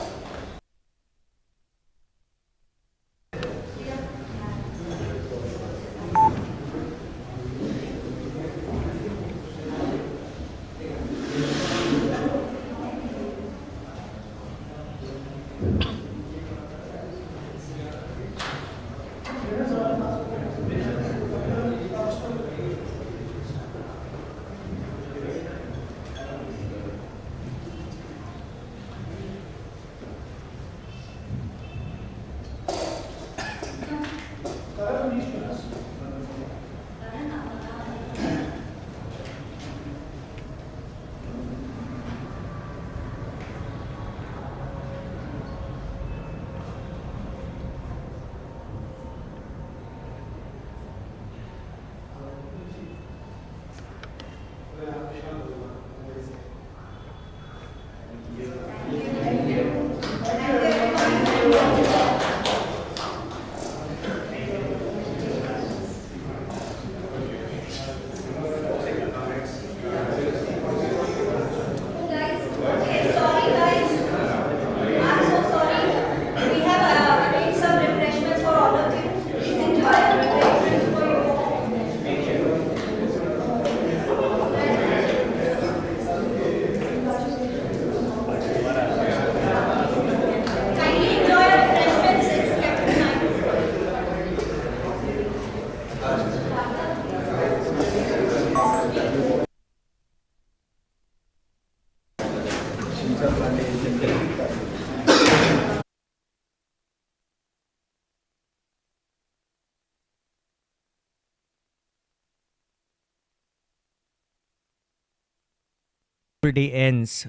[SPEAKER 1] Day ends,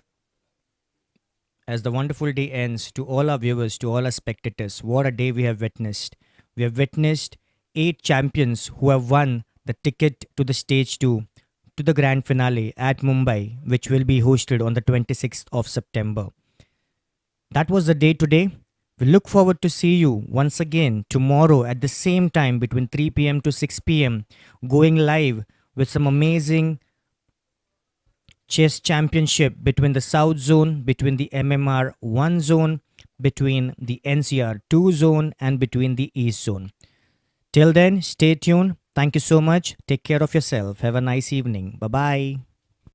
[SPEAKER 1] as the wonderful day ends, to all our viewers, to all our spectators, what a day we have witnessed. We have witnessed 8 champions who have won the ticket to the stage 2 to the grand finale at Mumbai, which will be hosted on the 26th of September. That was the day today. We look forward to see you once again tomorrow at the same time between 3 p.m. to 6 p.m. going live with some amazing chess championship between the South Zone, between the MMR 1 zone, between the NCR 2 zone, and between the East zone. Till then, stay tuned. Thank you so much. Take care of yourself. Have a nice evening. Bye bye.